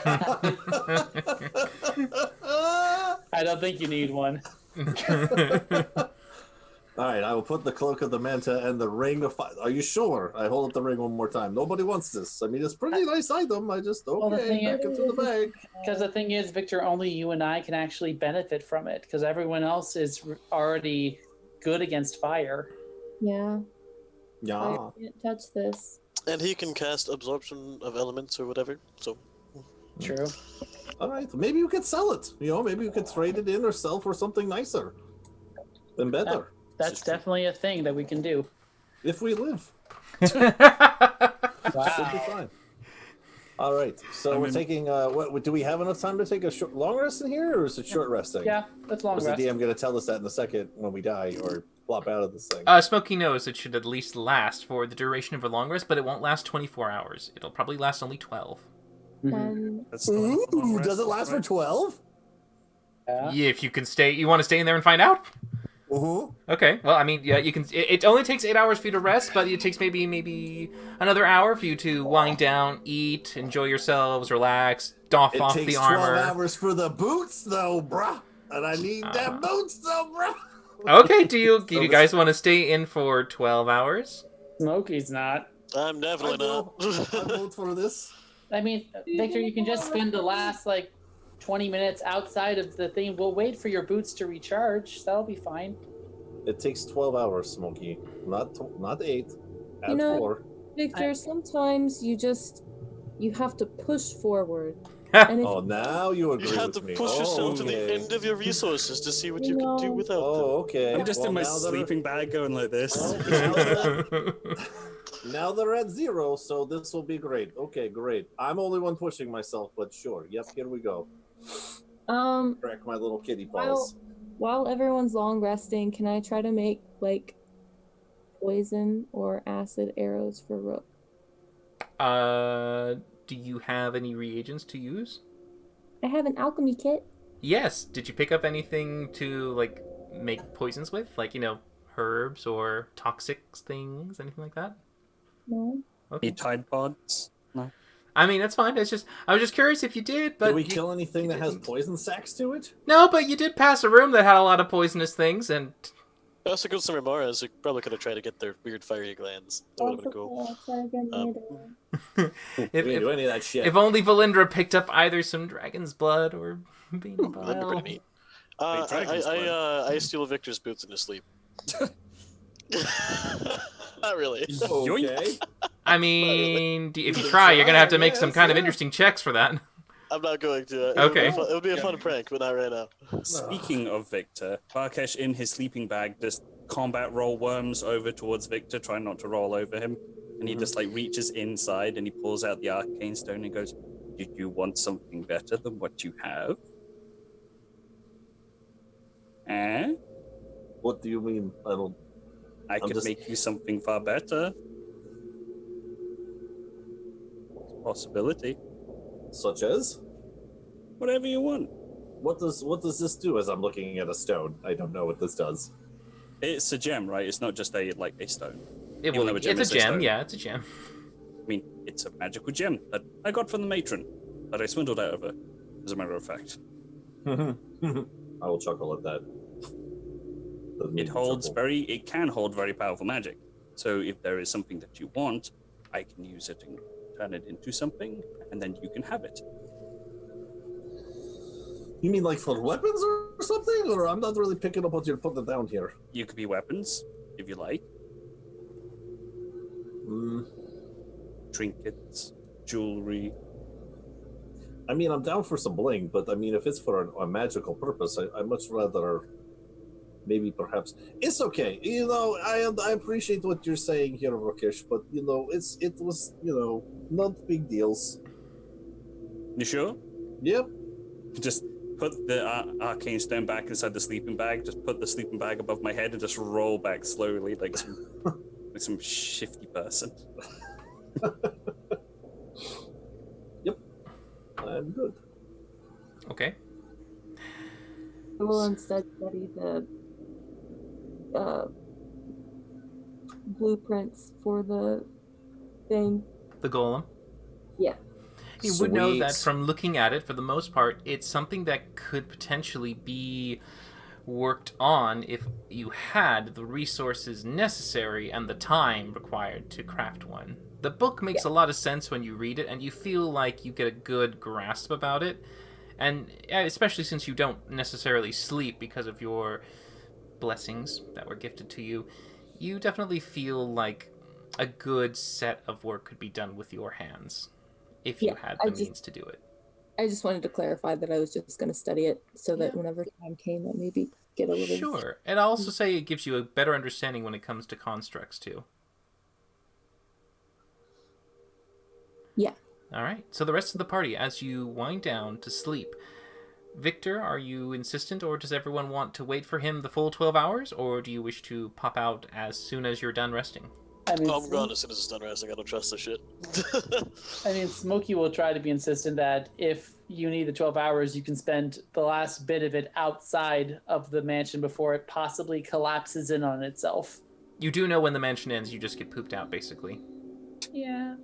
I don't think you need one. All right, I will put the cloak of the manta and the ring of fire. Are you sure? I hold up the ring one more time. Nobody wants this. I mean, it's a pretty nice item. I just, Well, the thing back is- into the bag. Because the thing is, Victor, only you and I can actually benefit from it. Because everyone else is already good against fire. Yeah, Yeah. I can't touch this. And he can cast absorption of elements or whatever. So True. All right, maybe you could sell it. Maybe you could trade it in or sell for something nicer and better. That's definitely a thing that we can do. If we live, should be Wow. fine. All right, so we're taking. What do we have enough time to take a long rest in here, or is it short resting? Yeah, that's long Or is the rest. DM going to tell us that in a second when we die or plop out of this thing? Smokey knows it should at least last for the duration of a long rest, but it won't last 24 hours. It'll probably last only 12. Mhm. And That's not a long Ooh, rest, does it last for right? 12? Yeah. Yeah, if you can stay, you want to stay in there and find out? Uh-huh. Okay, well, I mean, yeah, you can. It only takes 8 hours for you to rest, but it takes maybe another hour for you to wind down, eat, enjoy yourselves, relax, doff It off takes the 12 armor. hours for the boots, though, bruh. And I need them boots, though, bruh. Okay, do you guys want to stay in for 12 hours? Smokey's not. I'm definitely I not. vote for this. I mean, Victor, you can just spend the last 20 minutes outside of the thing. We'll wait for your boots to recharge. That'll be fine. It takes 12 hours, Smokey. Not 8. Add 4. Victor, sometimes you have to push forward. And if Oh, now you agree You have with to me. push yourself to the Okay. end of your resources to see what you can do No. without them. Oh, okay. I'm just Well, in my now they're- sleeping bag going like this. Now they're at 0, so this will be great. Okay, great. I'm only one pushing myself, but sure. Yep, here we go. Crack my little kitty paws. while everyone's long resting, can I try to make poison or acid arrows for Rook? Do you have any reagents to use? I have an alchemy kit. Yes. Did you pick up anything to make poisons with, herbs or toxic things, anything like that? No. Okay. Any Tide Pods? No. I mean, that's fine. I was just curious if you did, but Did we you- kill anything you that has didn't. poison sacks to it? No, but you did pass a room that had a lot of poisonous things, and I also killed some Remaras who probably could have tried to get their weird fiery glands. That would have been cool. I'll try again Um, later. We didn't do any of that shit. if only Valindra picked up either some dragon's blood or bean That'd be pretty bile. neat. Wait, dragon's blood. I steal Victor's boots in his sleep. Not really. Okay. I mean, if you can try, you're gonna have to try, make some yes, kind of yeah. interesting checks for that. I'm not going to. Okay. It would be a fun prank, but not right now. Speaking of Victor, Barkesh in his sleeping bag just combat roll worms over towards Victor, trying not to roll over him. And he just reaches inside and he pulls out the arcane stone and goes, Did you want something better than what you have? Eh? What do you mean? I don't. I could just- make you something far better. It's a possibility. Such as? Whatever you want. What does this do? As I'm looking at a stone, I don't know what this does. It's a gem, right? It's not just a stone. It Even will, though a it's gem a is a gem, stone. yeah, it's a gem. I mean, it's a magical gem that I got from the matron, that I swindled out of her, as a matter of fact. I will chuckle at that. Doesn't make It me holds chuckle. it can hold very powerful magic. So if there is something that you want, I can use it and turn it into something, and then you can have it. You mean like for weapons or something? Or I'm not really picking up what you're putting down here. You could be weapons, if you like, Mm, trinkets, jewelry. I mean, I'm down for some bling, but I mean, if it's for a magical purpose, I much rather maybe perhaps it's okay. You know, I appreciate what you're saying here, Rakesh, but you know, it was not big deals. You sure? Yep. Just put the arcane stone back inside the sleeping bag. Just put the sleeping bag above my head and just roll back slowly, like some shifty person. I'm good. Okay. I will instead study the blueprints for the thing. The golem. Yeah. You would know that Sweet. from looking at it, for the most part, it's something that could potentially be worked on if you had the resources necessary and the time required to craft one. The book makes a lot of sense when you read it, and you feel like you get a good grasp about it. And especially since you don't necessarily sleep because of your blessings that were gifted to you, you definitely feel like a good set of work could be done with your hands if you had the means to do it. I just wanted to clarify that I was just going to study it so that whenever time came, I maybe get a little. Sure. And I'll also say it gives you a better understanding when it comes to constructs, too. Yeah. All right. So the rest of the party, as you wind down to sleep, Victor, are you insistent, or does everyone want to wait for him the full 12 hours, or do you wish to pop out as soon as you're done resting? I mean, I'm gone as soon as it's done resting. I don't trust this shit. I mean, Smokey will try to be insistent that if you need the 12 hours, you can spend the last bit of it outside of the mansion before it possibly collapses in on itself. You do know when the mansion ends, you just get pooped out, basically. Yeah.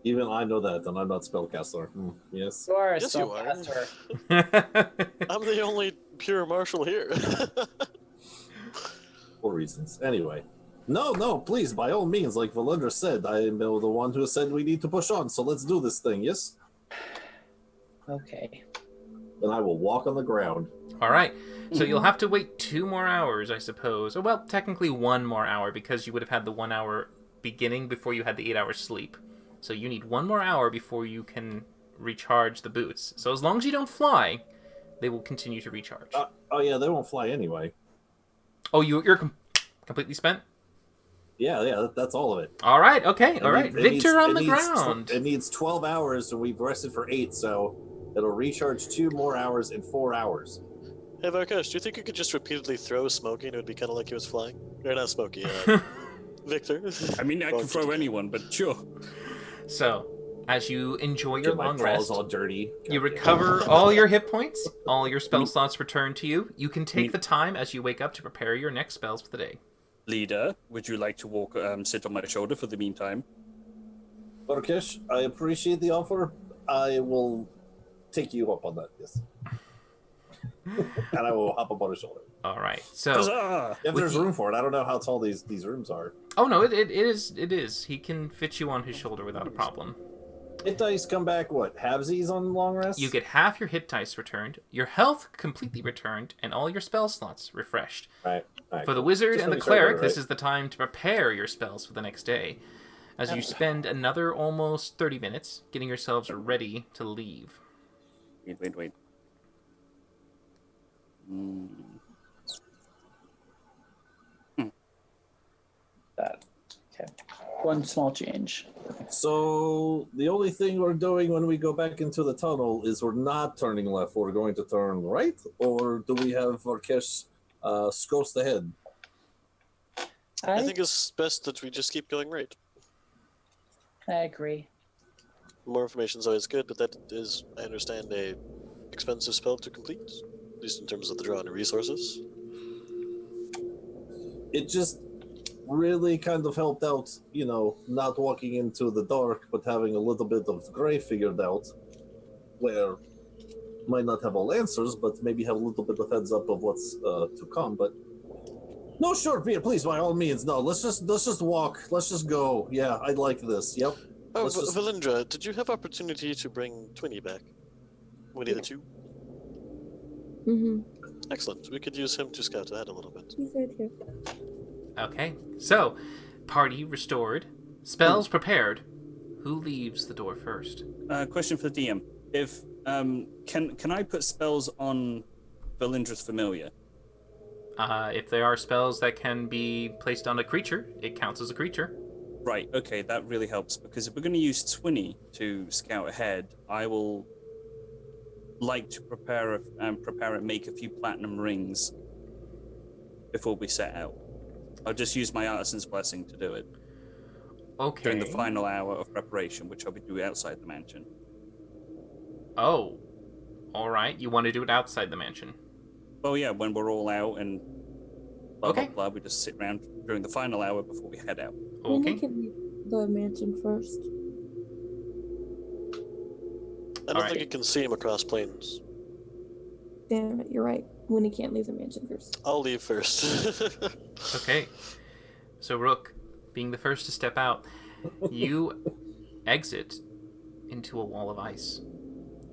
Even I know that, and I'm not spellcaster. Yes. You are a Yes, you are. spellcaster. I'm the only pure marshal here. For reasons. Anyway. No, please, by all means, like Valendra said, I am the one who said we need to push on, so let's do this thing, yes? Okay. Then I will walk on the ground. All right. So you'll have to wait 2 more hours, I suppose. Or, well, technically 1 more hour, because you would have had the 1 hour beginning before you had the 8 hours sleep. So you need 1 more hour before you can recharge the boots. So as long as you don't fly, they will continue to recharge. Oh yeah, they won't fly anyway. Oh, you're completely spent? Yeah, that's all of it. All right, okay, all It right. needs- it Victor needs- on it the needs ground. It needs 12 hours, and we've rested for 8, so it'll recharge 2 more hours in 4 hours. Hey, Varkash, do you think you could just repeatedly throw Smokey and it would be kind of like he was flying? Or not Smokey, Victor. I mean, I can throw anyone, but sure. So, as you enjoy your Get my long paws rest, all dirty. you God damn it. recover all your hit points, all your spell slots return to you. You can take the time as you wake up to prepare your next spells for the day. Leader, would you like to walk, sit on my shoulder for the meantime? Barkesh, I appreciate the offer. I will take you up on that, yes. And I will hop up on his shoulder. All right. So, Huzzah! If With there's the- room for it. I don't know how tall these rooms are. oh no, it is. He can fit you on his shoulder without a problem. Hit dice come back, what, halvesies on long rest? You get half your hit dice returned, your health completely returned, and all your spell slots refreshed. Right. For the wizard Just and the making sure I got it cleric, this right. is the time to prepare your spells for the next day, as you spend another almost 30 minutes getting yourselves ready to leave. Wait. That. Okay. one small change. So the only thing we're doing when we go back into the tunnel is we're not turning left. We're going to turn right, or do we have Varkesh scopes ahead? I think it's best that we just keep going right. I agree. More information is always good, but that is, I understand, a expensive spell to complete, at least in terms of the draw and resources. It just really kind of helped out, not walking into the dark, but having a little bit of the gray figured out, where might not have all answers, but maybe have a little bit of heads up of what's to come. But no, sure, Peter, please, by all means, no. Let's just walk. Let's just go. Yeah, I'd like this. Yep. Oh, Valindra, did you have opportunity to bring Twinny back? Winnie the Two? Mm-hmm. Excellent. We could use him to scout ahead a little bit. He's right here. Okay, so party restored, spells prepared. Who leaves the door first? Question for the DM: If can I put spells on Valindra's familiar? If there are spells that can be placed on a creature, it counts as a creature. Right. Okay, that really helps because if we're going to use Twinny to scout ahead, I will like to prepare and make a few platinum rings before we set out. I'll just use my artisan's blessing to do it. Okay. During the final hour of preparation, which I'll be doing outside the mansion. Oh. Alright, you want to do it outside the mansion. Well, yeah, when we're all out and blah, Okay. blah, blah, we just sit around during the final hour before we head out. Okay. We can leave the mansion first. I don't Alright. think you can see him across plains. Damn it, you're right. Winnie can't leave the mansion first. I'll leave first. Okay. So, Rook, being the first to step out, you exit into a wall of ice.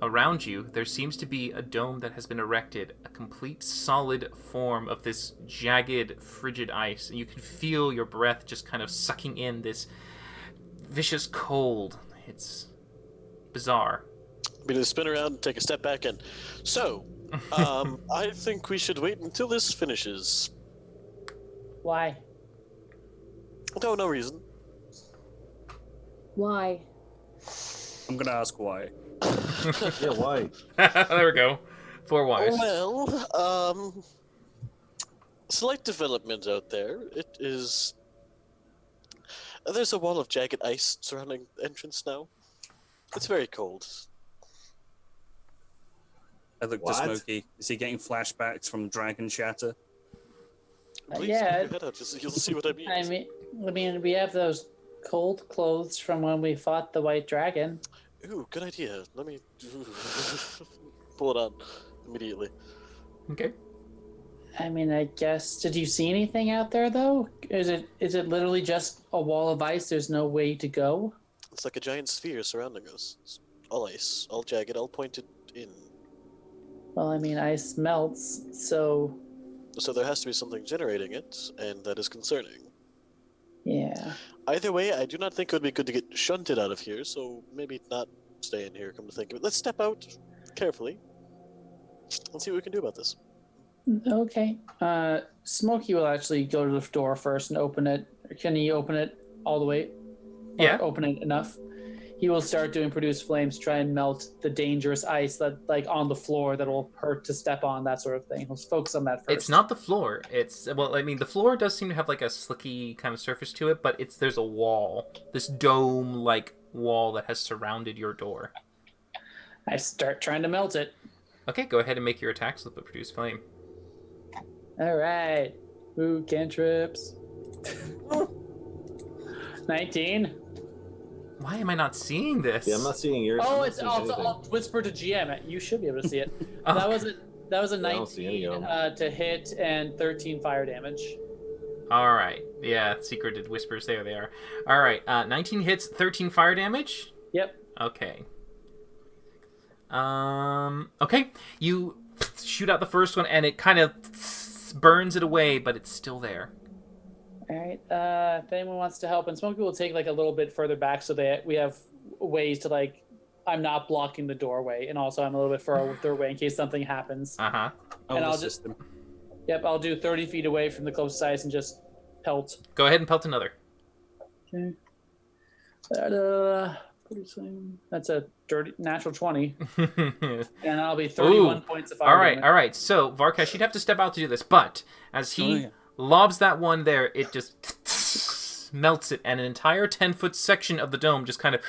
Around you, there seems to be a dome that has been erected, a complete solid form of this jagged, frigid ice. And you can feel your breath just kind of sucking in this vicious cold. It's bizarre. I'm going to spin around and take a step back and... So, I think we should wait until this finishes. Why? No reason. Why? I'm going to ask why. Yeah, why? There we go. 4 wise. Well, slight development out there. It is... There's a wall of jagged ice surrounding the entrance now. It's very cold. I look to What? Smokey. Is he getting flashbacks from Dragon Shatter? Please yeah. keep your head out, you'll see what I mean. I mean, we have those cold clothes from when we fought the White Dragon. Ooh, good idea. Let me pull it on immediately. Okay. I mean, I guess. Did you see anything out there though? Is it literally just a wall of ice? There's no way to go. It's like a giant sphere surrounding us. It's all ice, all jagged, all pointed in. Well, I mean, ice melts, so So there has to be something generating it, and that is concerning. yeah. Either way, I do not think it would be good to get shunted out of here, so maybe not stay in here, come to think of it. Let's step out carefully and see what we can do about this. Okay. Smokey will actually go to the door first and open it. Can he open it all the way? Or Yeah. Open it enough. He will start doing produce flames, try and melt the dangerous ice that on the floor that will hurt to step on, that sort of thing. He'll focus on that first. It's not the floor. The floor does seem to have like a slicky kind of surface to it, but there's a wall, this dome-like wall that has surrounded your door. I start trying to melt it. Okay, go ahead and make your attack slip of produce flame. All right. Ooh, cantrips. 19. Why am I not seeing this? Yeah, I'm not seeing yours. I'm Oh, not it's seeing also anything. I'll whisper to GM. You should be able to see it. Oh, That was a I don't see any 19 of to hit and 13 fire damage. all right. Yeah, secreted whispers. There they are. All right. 19 hits, 13 fire damage. Yep. Okay. Okay. You shoot out the first one, and it kind of burns it away, but it's still there. All right. If anyone wants to help, and Smokey will take like a little bit further back so that we have ways to I'm not blocking the doorway, and also I'm a little bit further away in case something happens. Uh-huh. And I'll assist him. Yep, I'll do 30 feet away from the closest ice and just pelt. Go ahead and pelt another. Okay. That's a dirty natural 20, and I'll be 31 points of fire all right, damage. all right. So Varkesh, you'd have to step out to do this, but as he Oh, yeah. lobs that one there, it just melts it, and an entire 10-foot section of the dome just kind of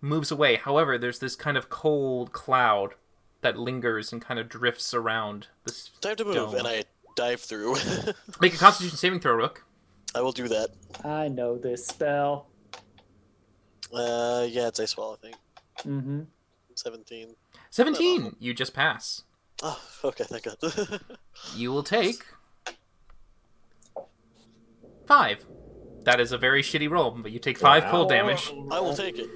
moves away. However, there's this kind of cold cloud that lingers and kind of drifts around this Time to move, dome. and I dive through. Make a Constitution saving throw, Rook. I will do that. I know this spell. Yeah, it's Ice Wall, I think. Mm-hmm. 17. 17. You just pass. Oh, okay, thank God. You will take 5. That is a very shitty roll, but you take 5 cold damage. I will take it.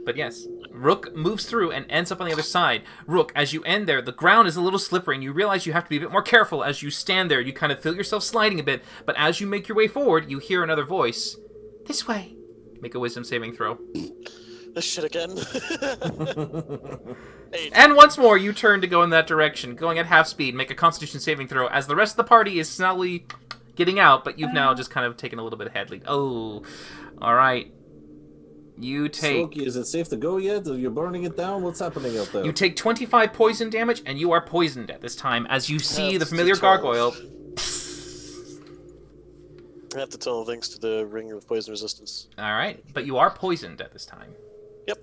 But yes, Rook moves through and ends up on the other side. Rook, as you end there, the ground is a little slippery, and you realize you have to be a bit more careful as you stand there. You kind of feel yourself sliding a bit, but as you make your way forward, you hear another voice. This way. Make a wisdom saving throw. This shit again. 8. And once more, you turn to go in that direction, going at half speed. Make a Constitution saving throw as the rest of the party is slowly getting out, but you've now just kind of taken a little bit of head lead. Oh, all right. You take... Smokey, is it safe to go yet? Are you burning it down? What's happening out there? You take 25 poison damage, and you are poisoned at this time as you see the That's familiar 12. gargoyle. I have to tell thanks to the ring of poison resistance. All right, but you are poisoned at this time. Yep.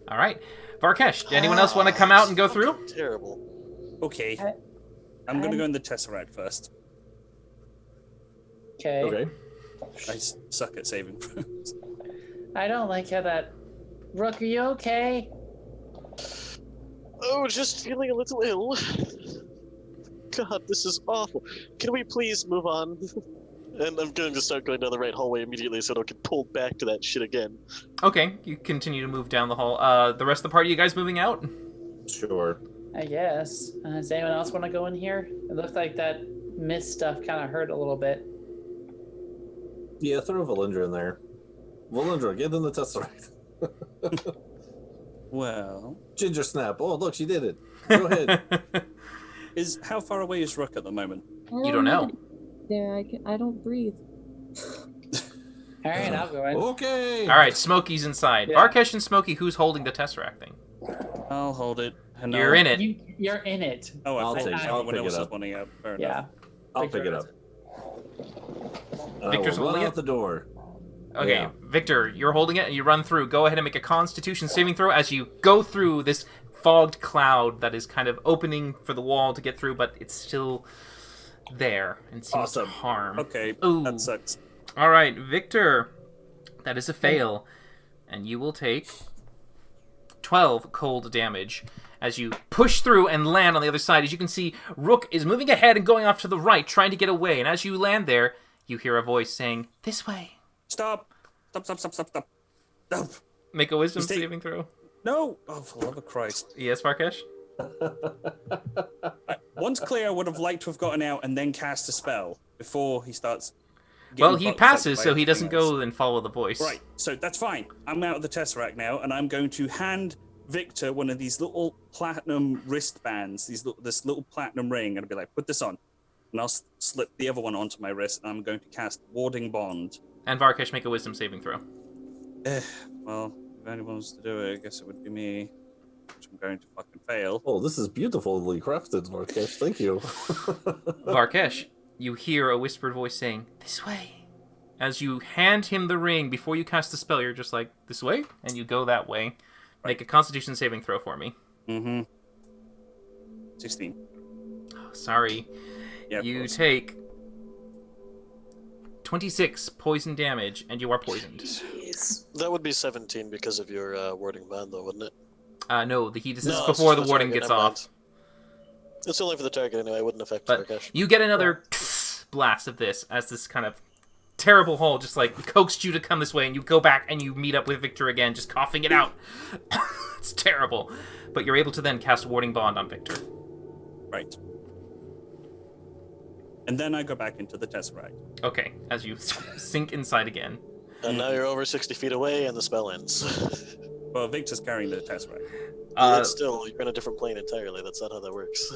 All right, Varkesh, does anyone else want to come out and go through? Terrible. Okay. I'm going to go in the Tesseract first. Okay. Okay. I suck at saving throws. I don't like how that. Rook, are you okay? Oh, just feeling a little ill. God, this is awful. Can we please move on? And I'm going to start going down the right hallway immediately so I don't get pulled back to that shit again. Okay, you continue to move down the hall. The rest of the party, you guys moving out? Sure. I guess. Does anyone else want to go in here? It looked like that mist stuff kind of hurt a little bit. Yeah, throw Valindra in there. Valindra, get in the Tesseract. Well, Ginger snap. Oh, look, she did it. Go ahead. how far away is Rook at the moment? You don't know. There, I don't breathe. All right, I'll go in. Okay. All right, Smokey's inside. Yeah. Varkesh and Smokey, who's holding the Tesseract thing? I'll hold it. And You're in it. You're in it. Oh, I'll I thought take it. everyone I'll pick else it is up. wanting out. Fair Yeah. enough. I'll pick it up. And Victor's I will run holding it? out the door. Okay, Yeah. Victor, you're holding it and you run through. Go ahead and make a Constitution saving throw as you go through this fogged cloud that is kind of opening for the wall to get through, but it's still there and seems Awesome. to harm. Okay, Ooh. that sucks. All right, Victor, that is a fail, and you will take 12 cold damage as you push through and land on the other side. As you can see, Rook is moving ahead and going off to the right, trying to get away, and as you land there, you hear a voice saying, "This way." Stop! Stop! Make a wisdom Mistake. saving throw. No! Oh, for the love of Christ. Yes, Varkesh? Once clear, I would have liked to have gotten out and then cast a spell before he starts. Well, getting he fucked up passes, by so he everything doesn't else. go and follow the voice. Right, so that's fine. I'm out of the Tesseract now, and I'm going to hand Victor one of these little platinum wristbands, this little platinum ring, and I'll be like, put this on. And I'll slip the other one onto my wrist, and I'm going to cast Warding Bond. And Varkesh, make a wisdom saving throw. Well, if anyone wants to do it, I guess it would be me, which I'm going to fucking fail. Oh, this is beautifully crafted, Markesh. Thank you. Varkesh, you hear a whispered voice saying, "This way." As you hand him the ring, before you cast the spell, you're just like, "This way?" And you go that way. Make a Constitution saving throw for me. Mm-hmm. 16. Oh, sorry. Yeah, of You course. take 26 poison damage, and you are poisoned. That would be 17 because of your warding bond, though, wouldn't it? No, this is No, it's before the just warding target, gets never off. mind. It's only for the target anyway, it wouldn't affect But Varkesh. you get another blast of this as this kind of terrible hole just like coaxed you to come this way, and you go back and you meet up with Victor again, just coughing it out. It's terrible. But you're able to then cast Warding Bond on Victor. Right. And then I go back into the Tesseract. Okay, as you sink inside again. And now you're over 60 feet away and the spell ends. Well, Victor's carrying the Tesseract. It's still, you're in a different plane entirely. That's not how that works.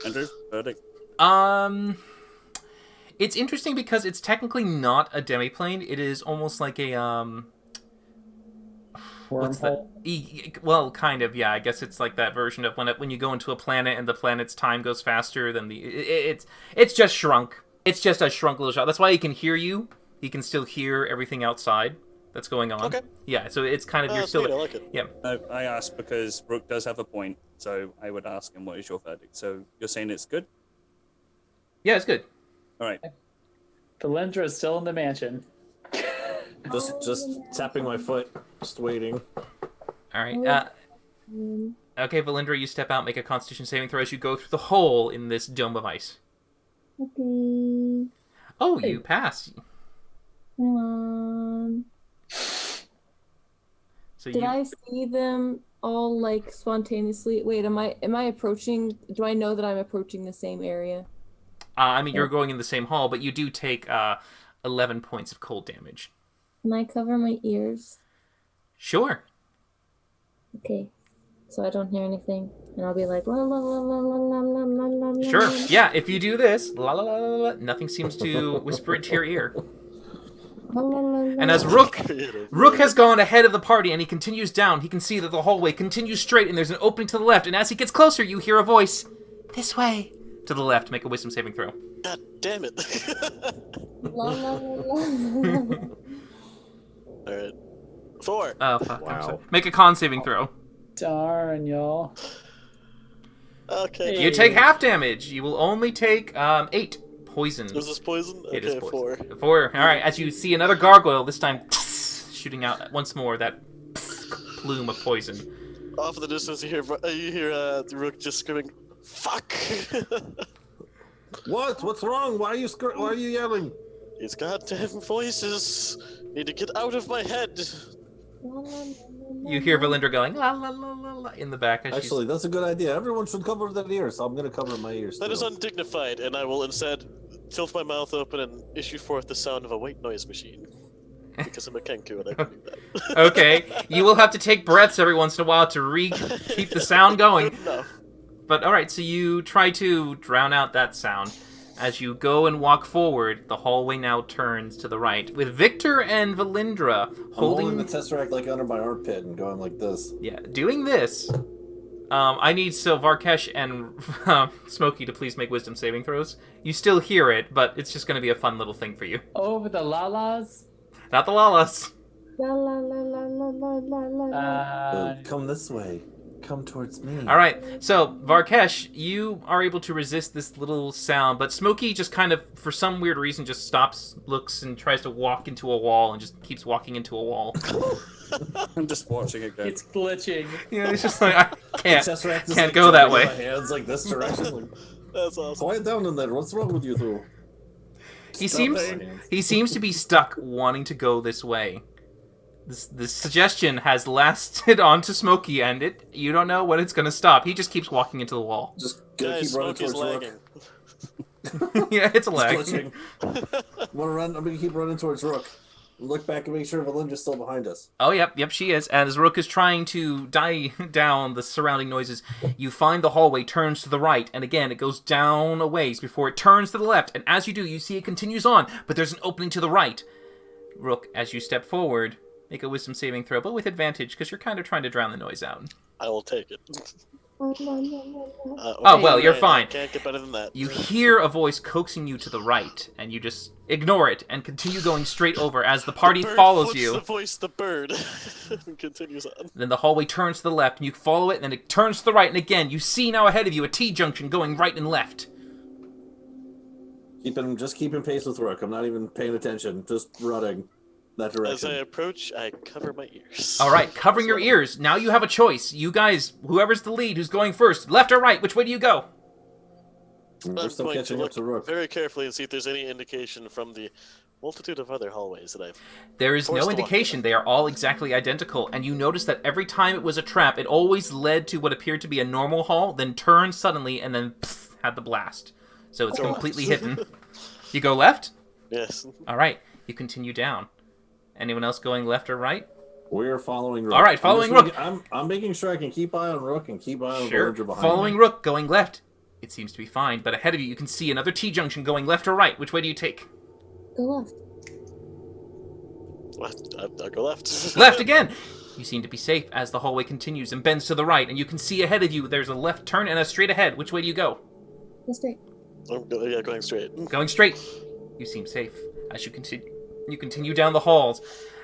Andrew, verdict? It's interesting because it's technically not a demiplane. It is almost like a what's that? Well, kind of, yeah. I guess it's like that version of when you go into a planet and the planet's time goes faster than it's just shrunk. It's just a shrunk little shot. That's why he can hear you. He can still hear everything outside that's going on. Okay. Yeah, so it's kind of you're Sweet, still. I like it. Yeah. I asked because Rook does have a point, so I would ask him, what is your verdict? So you're saying it's good? Yeah, it's good. All right. Valindra is still in the mansion. Just tapping my foot, just waiting. All right. Okay, Valindra, you step out, make a Constitution saving throw as you go through the hole in this dome of ice. Okay. Oh, you pass. So Did I see them all like spontaneously? Wait, am I approaching? Do I know that I'm approaching the same area? I mean, you're going in the same hall, but you do take 11 points of cold damage. Can I cover my ears? Sure. Okay. So I don't hear anything. And I'll be like, la la la la la la la la la la. Sure. Yeah, if you do this, la la la la la, nothing seems to whisper into your ear. La, la, la, la. And as Rook has gone ahead of the party and he continues down, he can see that the hallway continues straight and there's an opening to the left. And as he gets closer, you hear a voice, "This way." To the left, make a wisdom saving throw. God damn it. La, la, la, la. Alright. 4. Oh, fuck. I'm Wow. sorry. Make a con saving throw. Darn, y'all. Okay. You take half damage. You will only take 8 poison. Was this poison? Okay, It is poison. 4. 4. All right. As you see another gargoyle, this time shooting out once more that plume of poison. Off in the distance, you hear the Rook just screaming, "Fuck!" What? What's wrong? Why are you yelling? These goddamn voices need to get out of my head. La, la, la, la, You hear Valindra going la la la la la in the back. As she's- Actually, that's a good idea. Everyone should cover their ears, so I'm going to cover my ears. That is too. undignified, and I will instead tilt my mouth open and issue forth the sound of a white noise machine. Because I'm a Kenku and I can do that. Okay, you will have to take breaths every once in a while to keep the sound going. Good enough. But alright, so you try to drown out that sound. As you go and walk forward, the hallway now turns to the right, with Victor and Valindra I'm holding holding the Tesseract like under my armpit and going like this. Yeah, doing this. I need Varkesh and Smokey to please make wisdom saving throws. You still hear it, but it's just going to be a fun little thing for you. Over the lalas. Not the Lalas. la, la, la, la, la, la, la, la. Come this way. Come towards me. All right, so Varkesh, you are able to resist this little sound, but Smokey just kind of, for some weird reason, just stops, looks, and tries to walk into a wall, and just keeps walking into a wall. I'm just watching it go. It's glitching. Yeah, it's just like, I can't. Tesseract is, Can't like, go that jumping way. with my hands like this direction. Like, That's awesome. quiet down in there. What's wrong with you two? He Stop seems it. he seems to be stuck wanting to go this way. This suggestion has lasted on to Smokey, and you don't know when it's going to stop. He just keeps walking into the wall. Just gonna Guys, keep running Smokey's towards lagging. Rook. Yeah, it's a It's lag. glitching. I'm gonna keep running towards Rook. Look back and make sure Valindra's still behind us. Oh, yep, she is. As Rook is trying to die down the surrounding noises, you find the hallway turns to the right, and again, it goes down a ways before it turns to the left, and as you do, you see it continues on, but there's an opening to the right. Rook, as you step forward, make a wisdom saving throw, but with advantage, because you're kind of trying to drown the noise out. I will take it. La, la, la, la, la. Oh, well, you're Right, fine. I can't get better than that. You hear a voice coaxing you to the right, and you just ignore it and continue going straight over as the party Bird follows flips you. the voice, the bird, and continues on. Then the hallway turns to the left, and you follow it, and then it turns to the right, and again, you see now ahead of you a T-junction going right and left. Just keeping pace with Rook. I'm not even paying attention. Just running that As direction. I approach, I cover my ears. All right, covering your ears. Now you have a choice. You guys, whoever's the lead, who's going first, left or right, which way do you go? We're I'm still going catching to up look to Rook. very carefully and see if there's any indication from the multitude of other hallways that I've... There is Forced no to walk indication. They are all exactly identical, and you notice that every time it was a trap, it always led to what appeared to be a normal hall, then turned suddenly, and then had the blast. So it's Go completely left. hidden. You go left? Yes. All right, you continue down. Anyone else going left or right? We're following Rook. All right, following Rook. I'm making sure I can keep eye on Rook and keep eye on Sure. Valindra's behind Following me. Rook, going left. It seems to be fine, but ahead of you, you can see another T-junction going left or right. Which way do you take? Go left. I'll go left. Left again! You seem to be safe as the hallway continues and bends to the right, and you can see ahead of you there's a left turn and a straight ahead. Which way do you go? Go straight. Yeah, going straight. Going straight. You seem safe as you continue down the halls.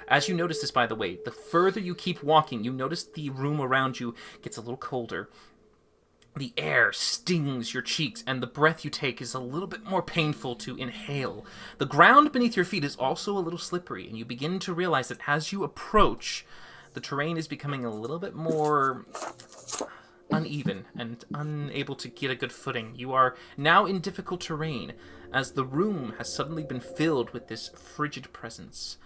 As you notice this, by the way, the further you keep walking, you notice the room around you gets a little colder. The air stings your cheeks, and the breath you take is a little bit more painful to inhale. The ground beneath your feet is also a little slippery, and you begin to realize that as you approach, the terrain is becoming a little bit more uneven and unable to get a good footing. You are now in difficult terrain, as the room has suddenly been filled with this frigid presence.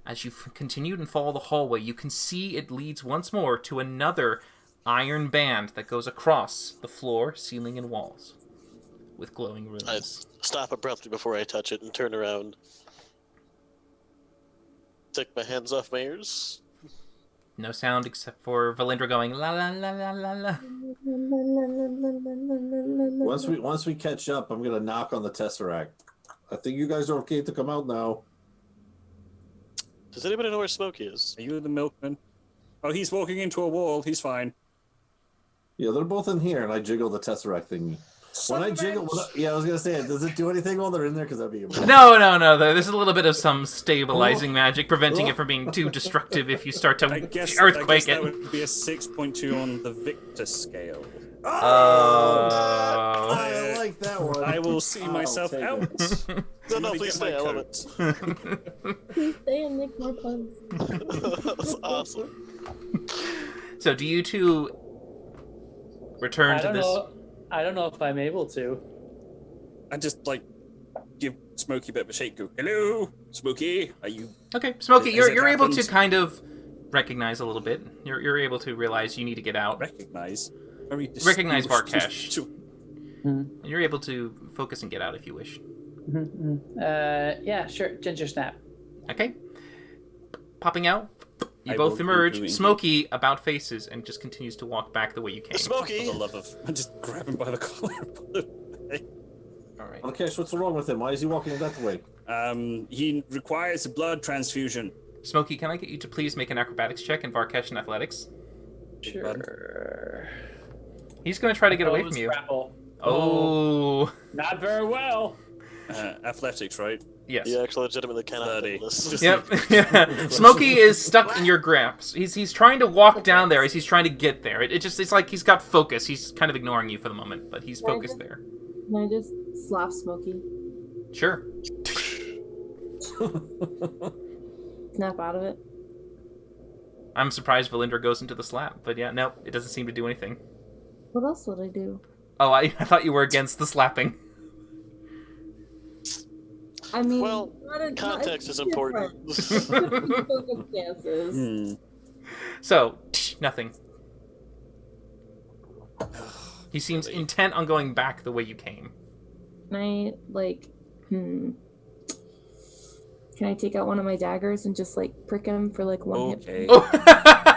As you continue and follow the hallway, you can see it leads once more to another iron band that goes across the floor, ceiling, and walls with glowing runes. I stop abruptly before I touch it and turn around. Take my hands off my ears. No sound except for Valindra going la la la la la la. Once we catch up, I'm gonna knock on the Tesseract. I think you guys are okay to come out now. Does anybody know where Smokey is? Are you the milkman? Oh, he's walking into a wall. He's fine. Yeah, they're both in here, and I jiggle the Tesseract thingy. When I jiggle, I was gonna say, does it do anything while they're in there? Because that'd be amazing. No. There's a little bit of some stabilizing magic, preventing it from being too destructive if you start to earthquake that it. would be a 6.2 on the Victor scale. I like that one. I will see myself take out. it. No, please stay. I love it. Please stay and make more puns. That's awesome. So do you two return to this? I don't know if I'm able to. I just give Smokey a bit of a shake. Go, hello, Smokey. Are you? Okay, Smokey, Has it you're able to happened? kind of recognize a little bit. You're able to realize you need to get out. Recognize? Recognize Varkesh. Hmm. And you're able to focus and get out if you wish. Yeah, sure. Ginger snap. Okay. Popping out. You I both will be emerge. doing- Smokey about faces and just continues to walk back the way you came. For Smokey! the love of, I just grab him by the collar and pull him away. All right. Okay, so what's wrong with him? Why is he walking that way? He requires a blood transfusion. Smokey, can I get you to please make an acrobatics check and Varkesh an athletics? Sure. He's going to try to get away from you. Grapple. Oh. Not very well. Athletics, right? Yes. You actually legitimately cannot 30. fit this. Just Yep. Yeah. Smokey is stuck in your grasp. He's trying to walk down there as he's trying to get there. It's like he's got focus. He's kind of ignoring you for the moment, but he's focused there. Can I just slap Smokey? Sure. Snap out of it? I'm surprised Valindra goes into the slap, but yeah, nope, it doesn't seem to do anything. What else would I do? Oh, I thought you were against the slapping. I mean, Well, context is important. circumstances. So, nothing. He seems Really? intent on going back the way you came. Can I, Can I take out one of my daggers and just, prick him for, one hit? Okay.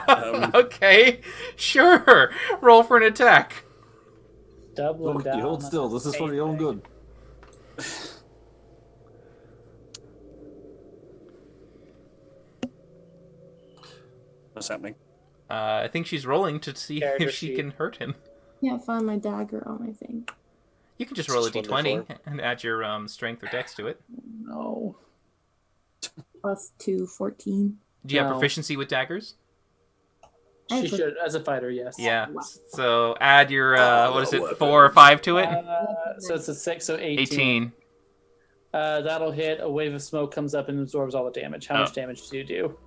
Oh. Okay, sure. Roll for an attack. Doubling Look, down. you hold still. This is for your own good. What's happening? I think she's rolling to see Character if she sheet. can hurt him. Can't find my dagger on my thing. You can just roll a Just d20 and add your strength or dex to it. No. Plus 2, 14. Do you have No. proficiency with daggers? I She have should, as a fighter, yes. Yeah. Wow. So add your, 4 or 5 to it? So it's a 6, so 18. 18. That'll hit. A wave of smoke comes up and absorbs all the damage. How Oh. much damage do you do?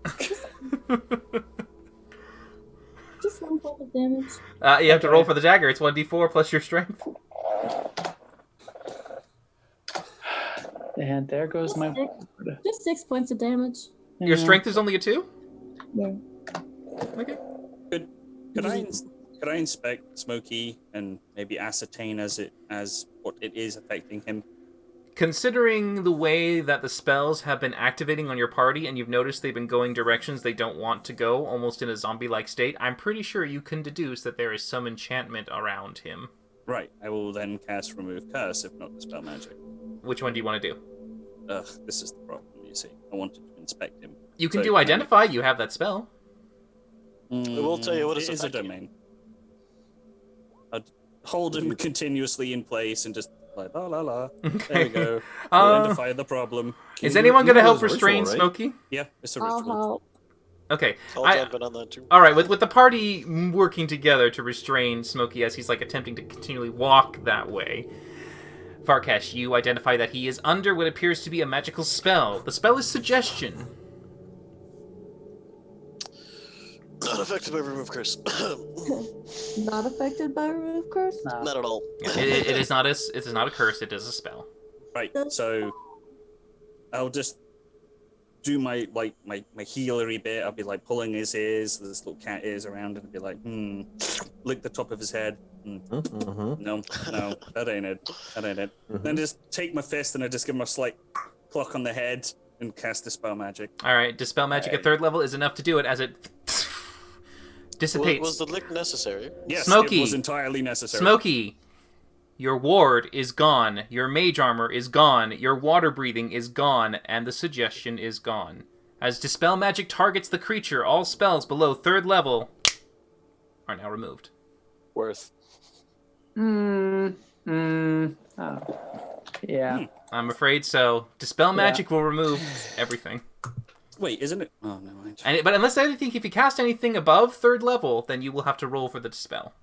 Just 1 point of damage. You have to roll for the dagger. It's 1d4 plus your strength. And there goes my word. Just 6 points of damage. Your strength is only a 2? Yeah. Okay. Could I inspect Smokey and maybe ascertain as what it is affecting him? Considering the way that the spells have been activating on your party and you've noticed they've been going directions they don't want to go, almost in a zombie-like state, I'm pretty sure you can deduce that there is some enchantment around him. Right. I will then cast Remove Curse, if not Dispel Magic. Which one do you want to do? Ugh, this is the problem, you see. I wanted to inspect him. You can So, do Identify. You have that spell. I will tell you what it it's is a attacking. domain. I'd hold him continuously in place and just like, la la la. There we go. Identify the problem. Is anyone going to help ritual, restrain right? Smokey? Yeah, it's a I'll ritual. help. Okay. I'll I- jump in on that too. All right, with the party working together to restrain Smokey as he's like attempting to continually walk that way, Farkesh, you identify that he is under what appears to be a magical spell. The spell is Suggestion. Not affected by remove curse. Not affected by Remove Curse? No. Not at all. It is not a curse. It is a spell. Right, so I'll just do my healery bit. I'll be like pulling his ears, there's little cat ears around, and be like, lick the top of his head. Mm-hmm. No, that ain't it. Then just take my fist and I just give him a slight clock on the head and cast Dispel Magic. All right, Dispel Magic at 3rd level is enough to do it as it dissipates. Was the lick necessary? Yes, Smokey. it was entirely necessary. Smokey, your ward is gone, your mage armor is gone, your water breathing is gone, and the Suggestion is gone. As Dispel Magic targets the creature, all spells below 3rd level are now removed. Worth. Oh. Yeah. I'm afraid so. Dispel Magic will remove everything. Wait, isn't it? Oh, no. But unless I think if you cast anything above 3rd level, then you will have to roll for the Dispel.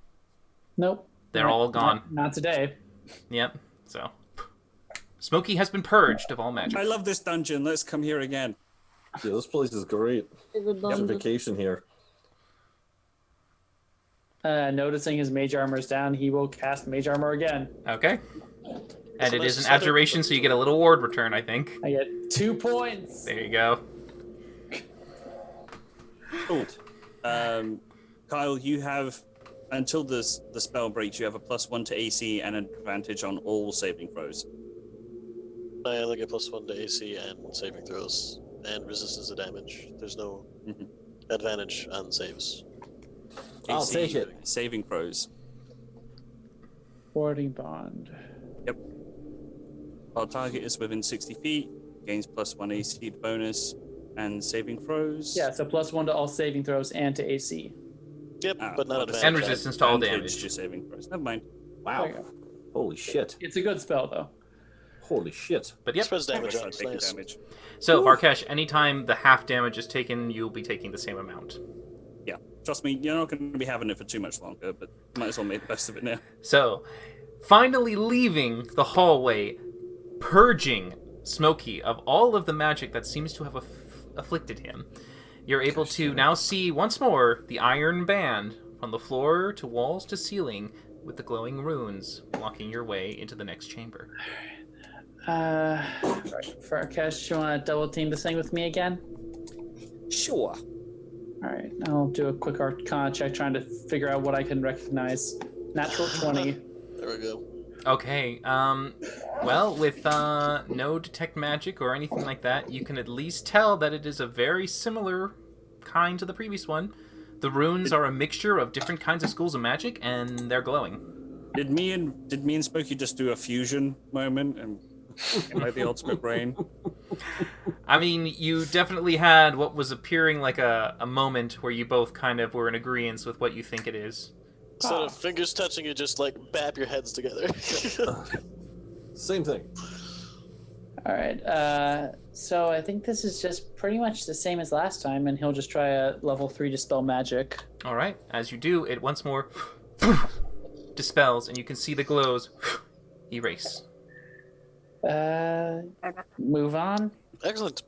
Nope. They're all gone. Not today. Yep, so. Smokey has been purged of all magic. I love this dungeon. Let's come here again. Yeah, this place is great. Is it It's a done? vacation here. Noticing his mage armor is down, he will cast mage armor again. Okay. And So it is an let's set it- abjuration, so you get a little ward return, I think. I get 2 points. There you go. Cool. Kyle, you have until the spell breaks. You have a +1 to AC and an advantage on all saving throws. I only get +1 to AC and saving throws and resistance to damage. There's no advantage on saves. I'll AC, take it. Saving throws. Warding bond. Yep. While target is within 60 feet, gains +1 AC bonus, and saving throws. Yeah, so +1 to all saving throws and to AC. Yep, but not well, advantage. And resistance to all advantage damage. to saving throws. Never mind. Wow. There you go. Holy shit. It's a good spell, though. Holy shit. But yep. Spreads damage Start out. It's taking nice. damage. So, Varkesh, anytime the half damage is taken, you'll be taking the same amount. Yeah. Trust me, you're not going to be having it for too much longer, but might as well make the best of it now. So, finally leaving the hallway, purging Smokey of all of the magic that seems to have afflicted him, you're able to now see once more the iron band from the floor to walls to ceiling with the glowing runes blocking your way into the next chamber. Right. Farkesh, you want to double team this thing with me again? Sure. All right, I'll do a quick Arcana check trying to figure out what I can recognize. Natural 20. There we go. Okay, well, with no detect magic or anything like that, you can at least tell that it is a very similar kind to the previous one. The runes are a mixture of different kinds of schools of magic, and they're glowing. Did me and Smokey just do a fusion moment and like the ultimate brain? I mean, you definitely had what was appearing like a moment where you both kind of were in agreement with what you think it is. Instead of fingers touching, you just like bap your heads together. Same thing. All right, so I think this is just pretty much the same as last time, and he'll just try a level 3 Dispel Magic. All right, as you do, it once more dispels, and you can see the glows erase. Move on. Excellent.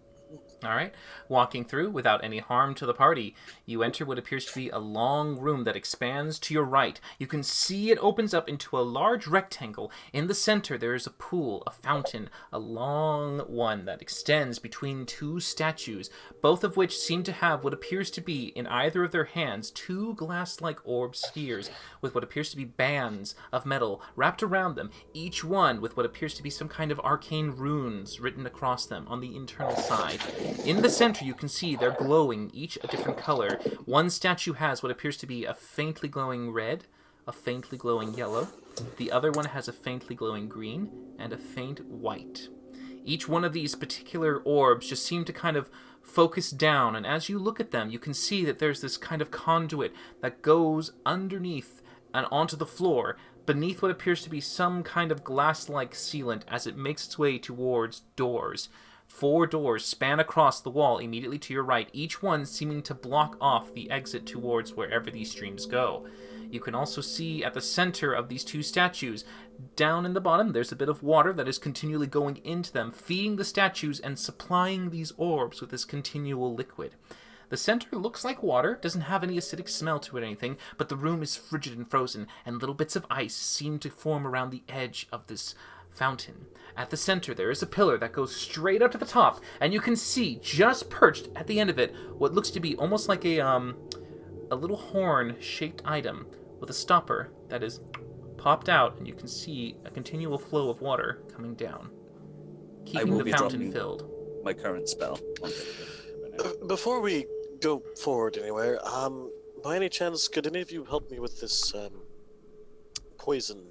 All right. Walking through without any harm to the party, you enter what appears to be a long room that expands to your right. You can see it opens up into a large rectangle. In the center, there is a pool, a fountain, a long one that extends between two statues, both of which seem to have what appears to be, in either of their hands, two glass-like orb spheres with what appears to be bands of metal wrapped around them, each one with what appears to be some kind of arcane runes written across them on the internal side. In the center, you can see they're glowing, each a different color. One statue has what appears to be a faintly glowing red, a faintly glowing yellow, The other one has a faintly glowing green and a faint white. Each one of these particular orbs just seem to kind of focus down, and as you look at them, you can see that there's this kind of conduit that goes underneath and onto the floor, beneath what appears to be some kind of glass-like sealant as it makes its way towards doors. 4 doors span across the wall immediately to your right, each one seeming to block off the exit towards wherever these streams go. You can also see at the center of these 2 statues, down in the bottom, there's a bit of water that is continually going into them, feeding the statues and supplying these orbs with this continual liquid. The center looks like water, doesn't have any acidic smell to it or anything, but the room is frigid and frozen, and little bits of ice seem to form around the edge of this fountain. At the center, there is a pillar that goes straight up to the top, and you can see, just perched at the end of it, what looks to be almost like a little horn-shaped item with a stopper that is popped out, and you can see a continual flow of water coming down, keeping the fountain filled. My current spell. Before we go forward anywhere, by any chance, could any of you help me with this poison?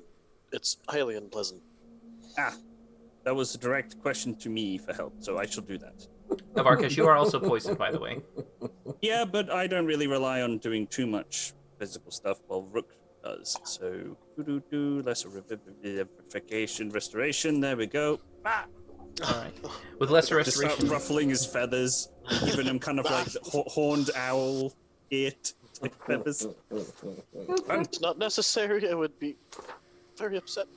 It's highly unpleasant. That was a direct question to me for help, so I shall do that. Avarkash, you are also poisoned, by the way. Yeah, but I don't really rely on doing too much physical stuff while Rook does. So, lesser revivification, restoration, there we go. Alright. With lesser Just start restoration... ruffling his feathers, giving him kind of like horned owl feathers. It's not necessary. I would be very upset.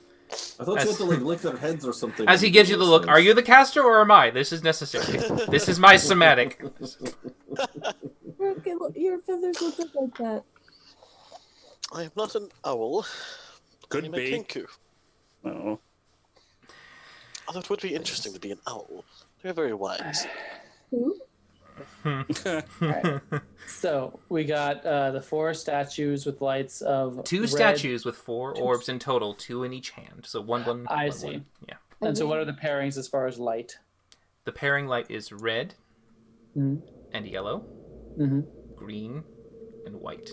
I thought you had to like lick their heads or something. As he gives you the look, are you the caster or am I? This is necessary. This is my somatic. Okay, your feathers look like that. I am not an owl. Could I'm be. a kinku. Oh. Although it would be interesting to be an owl. They're very wise. Who? Alright. So we got the 4 statues with lights of 2 red. statues with 4 orbs in total, 2 in each hand. So one. I see. One. Yeah. And so what are the pairings as far as light? The pairing light is red Mhm. and yellow, Mm-hmm. green and white.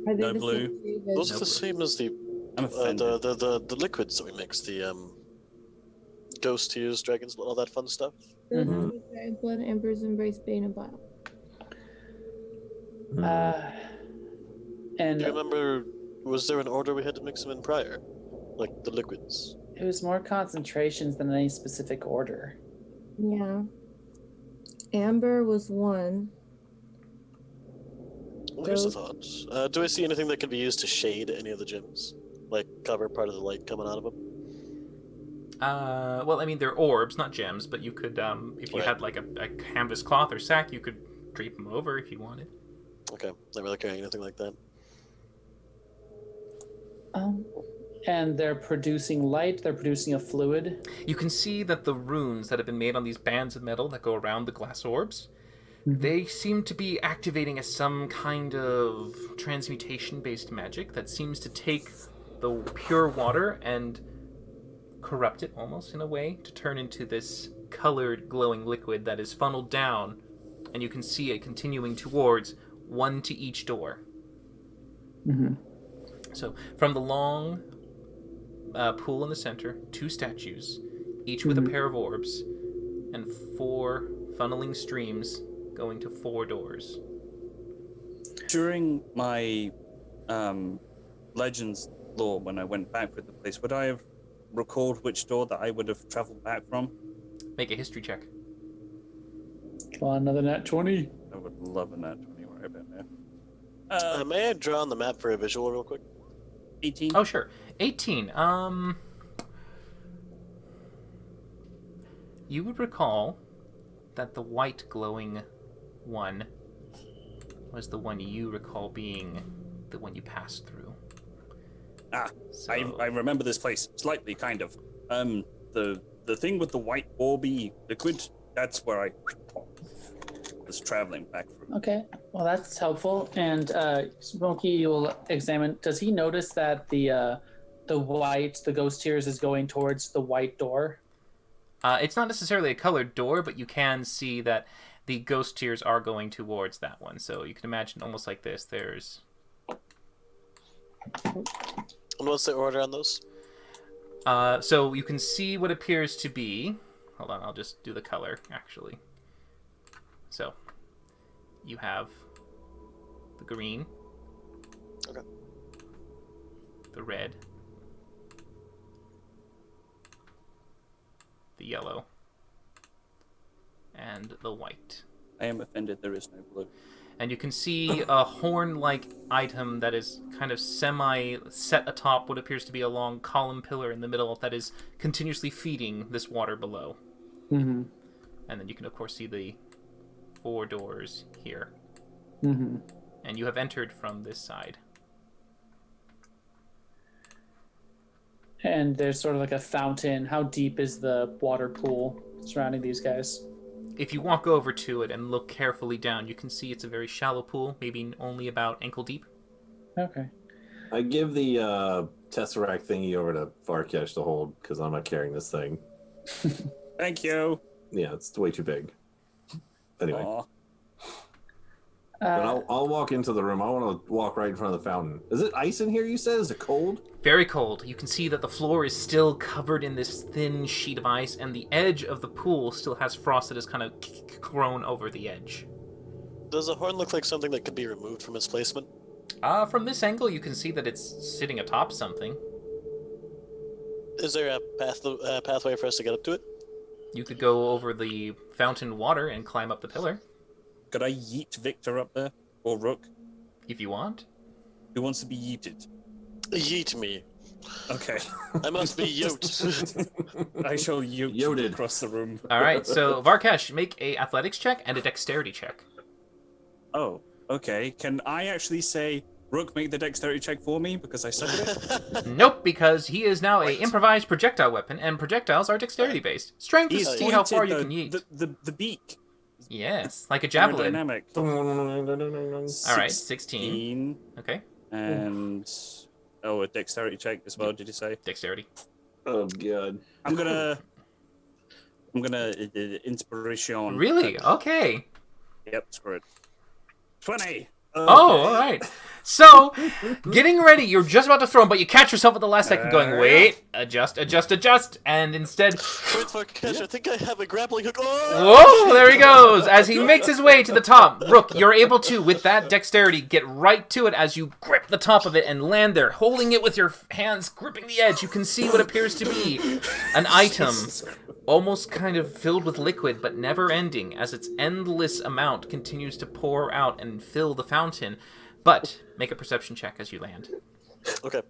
Are they No the blue. same shade as- Those are the same as the I'm offended. the liquids that we mix. The ghost tears, dragons, all that fun stuff. the blood, embers, embrace, bane, and bile. And Do you remember? Was there an order we had to mix them in prior, like the liquids? it was more concentrations than any specific order. Yeah. Amber was 1. Well, here's the thought. Do I see anything that could be used to shade any of the gems, like cover part of the light coming out of them? Well, I mean, they're orbs, not gems, but you could, if you Right. had like a canvas cloth or sack, you could drape them over if you wanted. Okay, not really carrying anything like that. And they're producing light. They're producing a fluid. You can see that the runes that have been made on these bands of metal that go around the glass orbs, they seem to be activating as some kind of transmutation-based magic that seems to take the pure water and corrupt it almost in a way to turn into this colored glowing liquid that is funneled down, and you can see it continuing towards 1 to each door. Mm-hmm. So from the long pool in the center, 2 statues, each with a pair of orbs, and 4 funneling streams going to 4 doors. During my Legends lore, when I went back with the place, would I have recalled which door that I would have traveled back from? Make a history check. Come on, another nat 20. I would love a nat 20 right about now. May I draw on the map for a visual real quick? 18. Oh, sure. 18. You would recall that the white glowing one was the one you recall being the one you passed through. So, I remember this place slightly, kind of. The thing with the white orby liquid, that's where I was traveling back from. Okay, well that's helpful. And Smokey will examine. Does he notice that the ghost tears is going towards the white door? it's not necessarily a colored door, but you can see that the ghost tears are going towards that one. So you can imagine almost like this. There's And what's the order on those? So you can see what appears to be... Hold on, I'll just do the color, actually. So, you have the green. Okay. The red. The yellow. And the white. I am offended there is no blue. And you can see a horn-like item that is kind of semi-set atop what appears to be a long column pillar in the middle that is continuously feeding this water below. Mm-hmm. And then you can, of course, see the 4 doors here. Mm-hmm. And you have entered from this side. And there's sort of like a fountain. How deep is the water pool surrounding these guys? If you walk over to it and look carefully down, you can see it's a very shallow pool, maybe only about ankle deep. Okay. I give the Tesseract thingy over to Varkesh to hold, because I'm not carrying this thing. Thank you. Yeah, it's way too big. Anyway. Aw. But I'll walk into the room. I want to walk right in front of the fountain. Is it ice in here, you said? Is it cold? Very cold. You can see that the floor is still covered in this thin sheet of ice, and the edge of the pool still has frost that has kind of grown over the edge. Does the horn look like something that could be removed from its placement? From this angle, you can see that it's sitting atop something. Is there a pathway for us to get up to it? You could go over the fountain water and climb up the pillar, Could I yeet Victor up there? Or Rook? if you want. Who wants to be yeeted? Yeet me. Okay. I must be yoked. I shall yote you Yoted. across the room. All right, so Varkesh, make a athletics check and a dexterity check. Oh, okay. Can I actually say, Rook, make the dexterity check for me because I suck at it? Nope, because he is now a improvised projectile weapon, and projectiles are dexterity based. Strength is He's to see how far pointed, you can yeet. The beak. Yes, like a javelin. Aerodynamic. All right, 16. Okay, And a dexterity check as well. Did you say? dexterity. Oh, God. I'm gonna inspiration. Really? Okay. Yep, screw it. 20. Oh, all right. So, getting ready, you're just about to throw him, but you catch yourself at the last second going, wait, adjust, and instead, Wait for catch. I think I have a grappling hook. Oh! whoa, there he goes. As he makes his way to the top, Rook, you're able to, with that dexterity, get right to it as you grip the top of it and land there, holding it with your hands, gripping the edge. You can see what appears to be an item, almost kind of filled with liquid, but never ending, as its endless amount continues to pour out and fill the fountain. But make a perception check as you land. Okay.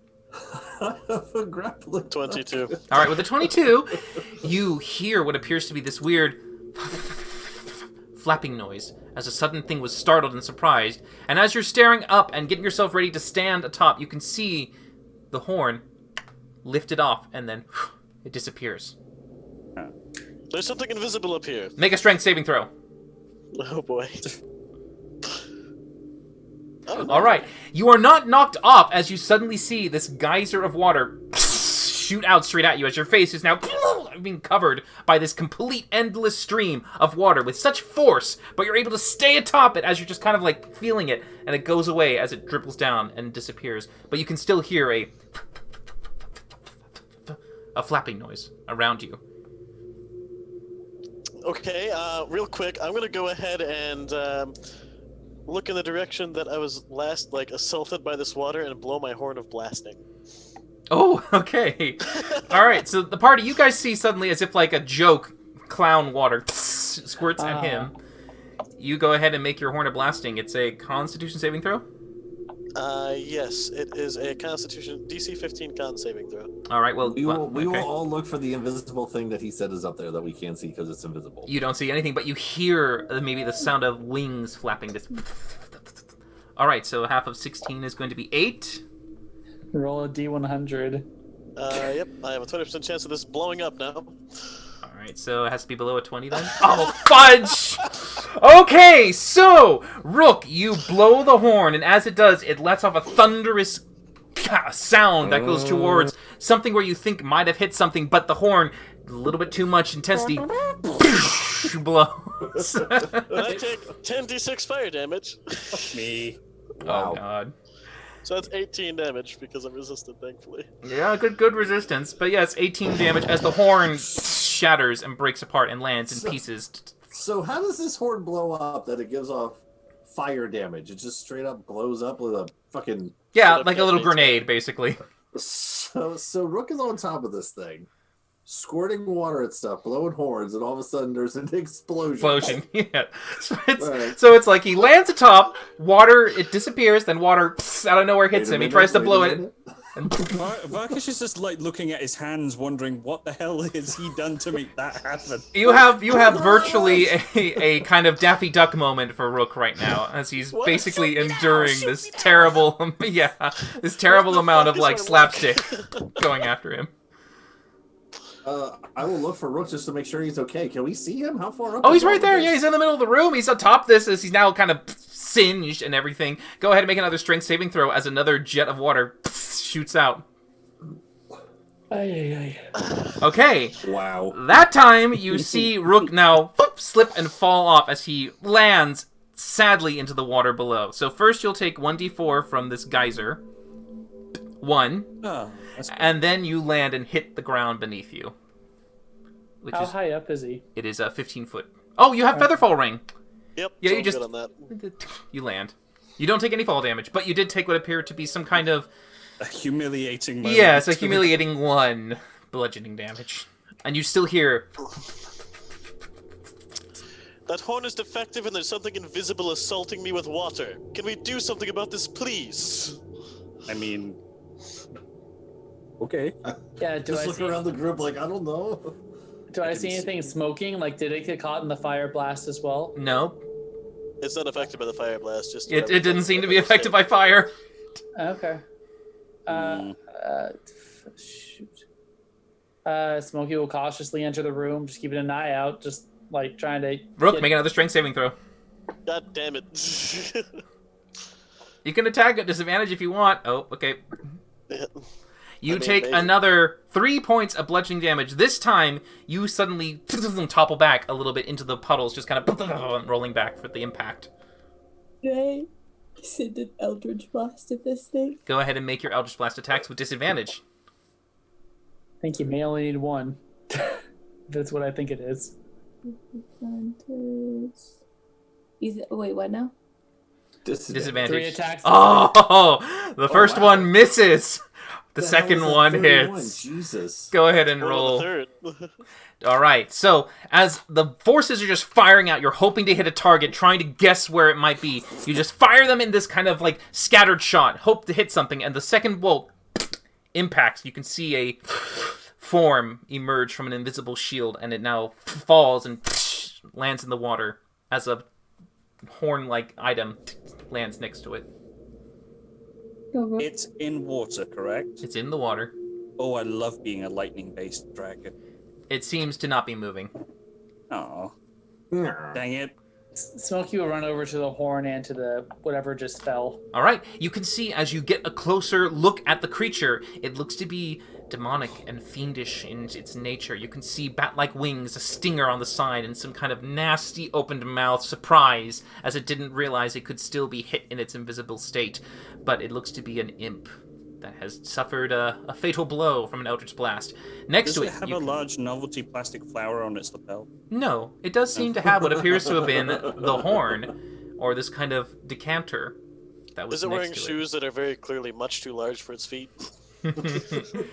Grappling. 22. All right, with a 22, you hear what appears to be this weird flapping noise as a sudden thing was startled and surprised. And as you're staring up and getting yourself ready to stand atop, you can see the horn lifted off and then it disappears. There's something invisible up here. Make a strength saving throw. Oh boy. All right, you are not knocked off as you suddenly see this geyser of water shoot out straight at you as your face is now being covered by this complete endless stream of water with such force, but you're able to stay atop it as you're just kind of like feeling it, and it goes away as it dribbles down and disappears. But you can still hear a flapping noise around you. Okay, real quick, I'm gonna go ahead and look in the direction that I was last, assaulted by this water and blow my horn of blasting. Oh, okay. All right, so the party, you guys see suddenly as if like a joke, clown water squirts at him. You go ahead and make your horn of blasting. It's a Constitution saving throw? Yes, it is a Constitution DC 15 con saving throw. All right, well, We will okay. all look for the invisible thing that he said is up there that we can't see because it's invisible. You don't see anything, but you hear maybe the sound of wings flapping. This. All right, so half of 16 is going to be 8. Roll a D100. Yep, I have a 20% chance of this blowing up now. All right, so it has to be below a 20 then. Oh, fudge! Okay, so Rook, you blow the horn, and as it does, it lets off a thunderous sound that goes towards something where you think might have hit something, but the horn, a little bit too much intensity, blows. And I take 10d6 fire damage. Me. Wow. Oh, God. So that's 18 damage because I'm resistant, thankfully. Yeah, good resistance. But yes, 18 damage as the horn shatters and breaks apart and lands in pieces. So how does this horn blow up that it gives off fire damage? It just straight up blows up with a fucking... Yeah, like a little grenade, basically. So Rook is on top of this thing, squirting water at stuff, blowing horns, and all of a sudden there's an explosion. Yeah. So it's like he lands atop, water, it disappears, then water out of nowhere hits him. He tries to blow it. Varkish is just like looking at his hands, wondering what the hell has he done to make that happen. You have virtually a kind of Daffy Duck moment for Rook right now, as he's basically enduring this terrible, amount of like slapstick going after him. I will look for Rook just to make sure he's okay. Can we see him? How far up? Oh, he's right there. Yeah, he's in the middle of the room. He's atop this as he's now kind of singed and everything. Go ahead and make another strength saving throw as another jet of water shoots out. Okay. Wow. That time you see Rook now slip and fall off as he lands sadly into the water below. So first you'll take 1d4 from this geyser. 1. Oh, that's And then you land and hit the ground beneath you. How high up is he? It is a 15-foot. Oh, you have Featherfall Ring. Yep. Yeah, so you I'm just good on that. you land. You don't take any fall damage, but you did take what appeared to be some kind of a humiliating moment. yeah, it's a humiliating 1 bludgeoning damage, and you still hear. That horn is defective and there's something invisible assaulting me with water. Can we do something about this, please? I mean, okay. Yeah, Just look around the group like, I don't know. Do I see anything smoking? Like, did it get caught in the fire blast as well? No, It's not affected by the fire blast. Just it didn't seem to be affected by fire. Okay. Shoot. Smokey will cautiously enter the room, just keeping an eye out, just like trying to. Rook, make another strength saving throw. God damn it. You can attack at disadvantage if you want. Oh, okay. Yeah. You take another 3 points of bludgeoning damage. This time, you suddenly topple back a little bit into the puddles, just kind of rolling back for the impact. Did I send an Eldritch Blast at this thing? Go ahead and make your Eldritch Blast attacks with disadvantage. I think you may only need 1. That's what I think it is. Wait, what now? Disadvantage. 3 attacks. Oh, the first one misses. The second hell is one that 31? hits. Jesus. Go ahead and Roll roll. the third. All right. So as the forces are just firing out, you're hoping to hit a target, trying to guess where it might be. You just fire them in this kind of like scattered shot, hope to hit something, and the second bolt impacts. You can see a form emerge from an invisible shield, and it now falls and lands in the water as a horn-like item lands next to it. It's in water, correct? It's in the water. Oh, I love being a lightning-based dragon. It seems to not be moving. Oh, Nah. dang it. Smokey will run over to the horn and to the whatever just fell. All right, you can see as you get a closer look at the creature, it looks to be demonic and fiendish in its nature. You can see bat-like wings, a stinger on the side, and some kind of nasty opened mouth surprise as it didn't realize it could still be hit in its invisible state. But it looks to be an imp that has suffered a fatal blow from an Eldritch Blast. Next Does to it it, have you a can- large novelty plastic flower on its lapel? No, it does seem to have what appears to have been the horn, or this kind of decanter that was Is it next wearing to shoes that are very clearly much too large for its feet?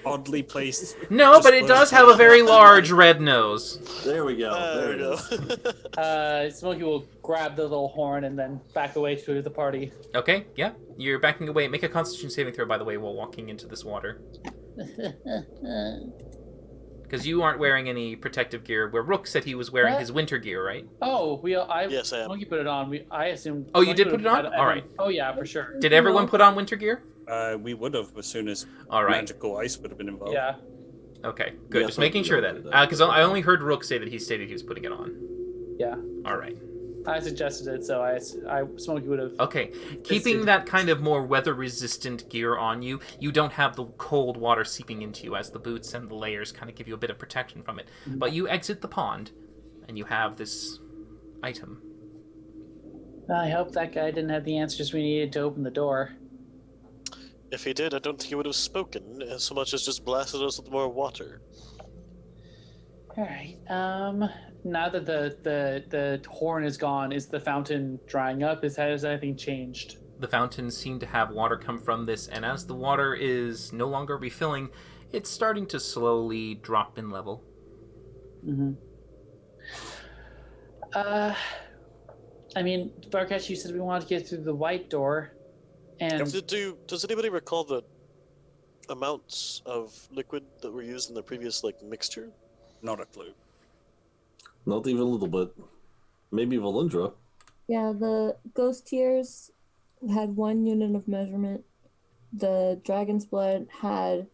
Oddly placed. No, but it does have a very large red nose. There we go. There it we is. Smokey will grab the little horn and then back away to the party. Okay, yeah. You're backing away. Make a Constitution saving throw, by the way, while walking into this water. Because you aren't wearing any protective gear, where Rook said he was wearing What? his winter gear, right? Oh, Yes, I am. Smokey put it on. I assumed. Oh, you Smokey did put it on? All right. Oh yeah, for sure. Did everyone put on winter gear? We would have as soon as All right. magical ice would have been involved. Yeah. Okay, good. Yeah, Just making so- sure then. Because I only heard Rook say that he stated he was putting it on. Yeah. All right. I suggested it, so Smokey would have. Okay. Keeping that kind of more weather-resistant gear on you, you don't have the cold water seeping into you as the boots and the layers kind of give you a bit of protection from it. But you exit the pond, and you have this item. I hope that guy didn't have the answers we needed to open the door. If he did, I don't think he would have spoken so much as just blasted us with more water. All right. Now that the horn is gone, is the fountain drying up? Has anything changed? The fountains seem to have water come from this, and as the water is no longer refilling, it's starting to slowly drop in level. Mm-hmm. I mean, Barkesh, you said we wanted to get through the white door, and Does anybody recall the amounts of liquid that were used in the previous mixture? Not a clue. Not even a little bit. Maybe Valindra. Yeah, the ghost tears had 1 unit of measurement. The dragon's blood had.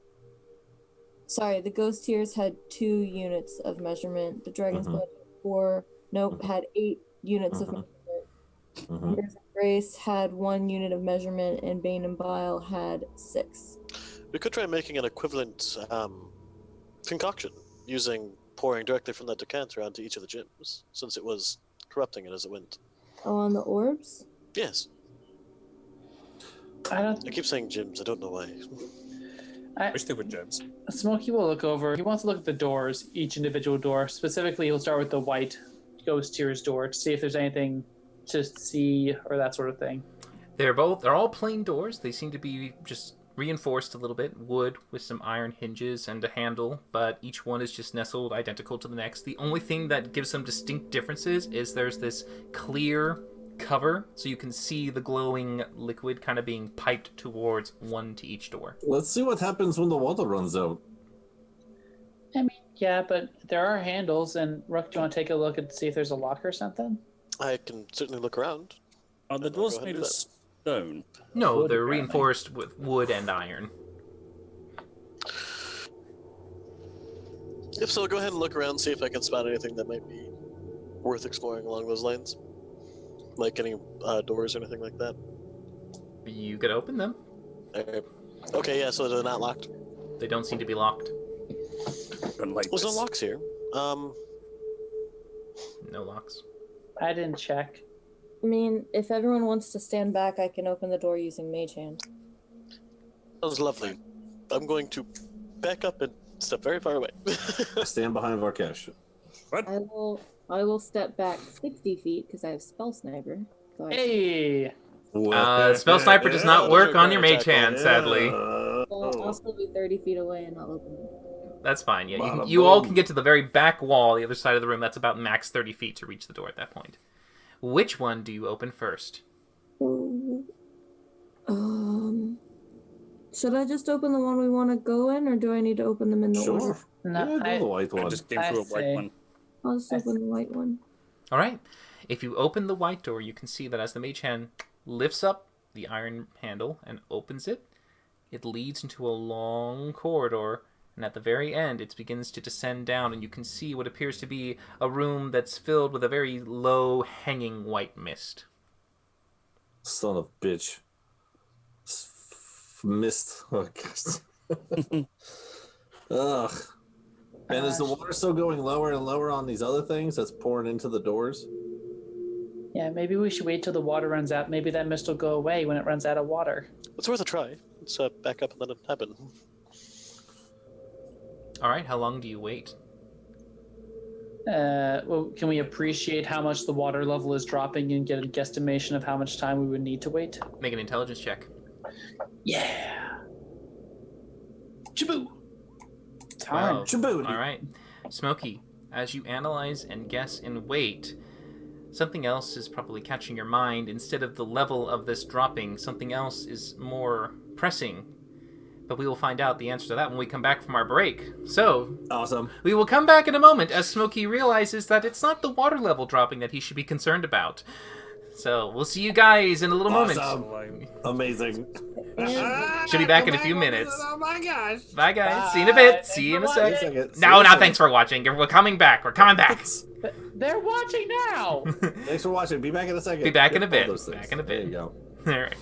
Sorry, the ghost tears had 2 units of measurement. The dragon's blood had 4. Nope, had 8 units of measurement. Tears of Grace had 1 unit of measurement, and Bane and Bile had 6. We could try making an equivalent concoction using pouring directly from that decanter onto each of the gyms, since it was corrupting it as it went. Oh, on the orbs? Yes. I keep saying gyms, I don't know why. Wish they were gems. Smokey will look over. He wants to look at the doors, each individual door. Specifically, he'll start with the white ghost tears door to see if there's anything to see or that sort of thing. They're all plain doors. They seem to be just reinforced a little bit, wood with some iron hinges and a handle, but each one is just nestled identical to the next. The only thing that gives them distinct differences is there's this clear cover, so you can see the glowing liquid kind of being piped towards one to each door. Let's see what happens when the water runs out. I mean, yeah, but there are handles, and Rook, do you want to take a look and see if there's a lock or something? I can certainly look around. Are the doors made of stone? No, Wood, they're apparently. reinforced with wood and iron. If so, go ahead and look around, see if I can spot anything that might be worth exploring along those lines. Like any doors or anything like that. You could open them. Okay, yeah, so they're not locked. They don't seem to be locked. Like There's no this. locks here. No locks. I didn't check. I mean, if everyone wants to stand back, I can open the door using Mage Hand. Sounds lovely. I'm going to back up and step very far away. Stand behind Varkesh. I will step back 60 feet because I have Spell Sniper. So Hey! Spell Sniper does not work on your mage hand, Yeah. sadly. I'll also be 30 feet away and I'll open it. That's fine, yeah. Bada You all boom. can get to the very back wall, the other side of the room. That's about max 30 feet to reach the door at that point. Which one do you open first? Should I just open the one we want to go in, or do I need to open them in the order? Sure. No, Yeah, do the white I one. just came I through a white say- one. I'll just open the white one. All right. If you open the white door, you can see that as the mage hand lifts up the iron handle and opens it, it leads into a long corridor, and at the very end, it begins to descend down, and you can see what appears to be a room that's filled with a very low, hanging white mist. Son of a bitch. Mist. Oh, gosh. Ugh. And is the water still going lower and lower on these other things that's pouring into the doors? Yeah, maybe we should wait till the water runs out. Maybe that mist will go away when it runs out of water. It's worth a try. Let's back up and let it happen. All right, how long do you wait? Well, can we appreciate how much the water level is dropping and get a guesstimation of how much time we would need to wait? Make an intelligence check. Yeah. Chaboo. Wow. Djibouti. All right. Smokey, as you analyze and guess and wait, something else is probably catching your mind. Instead of the level of this dropping, something else is more pressing. But we will find out the answer to that when we come back from our break. So, Awesome. we will come back in a moment as Smokey realizes that it's not the water level dropping that he should be concerned about. So, we'll see you guys in a little moment. Awesome. Amazing. Should be back in a few minutes. Oh my gosh. Bye, guys. See you in a bit. See you in a Wait a sec. second. No, thanks for watching. We're coming back. We're coming back. They're watching now! Thanks for watching. Be back in a second. Be back in a All bit. those things. Back in a bit. There you go. All right.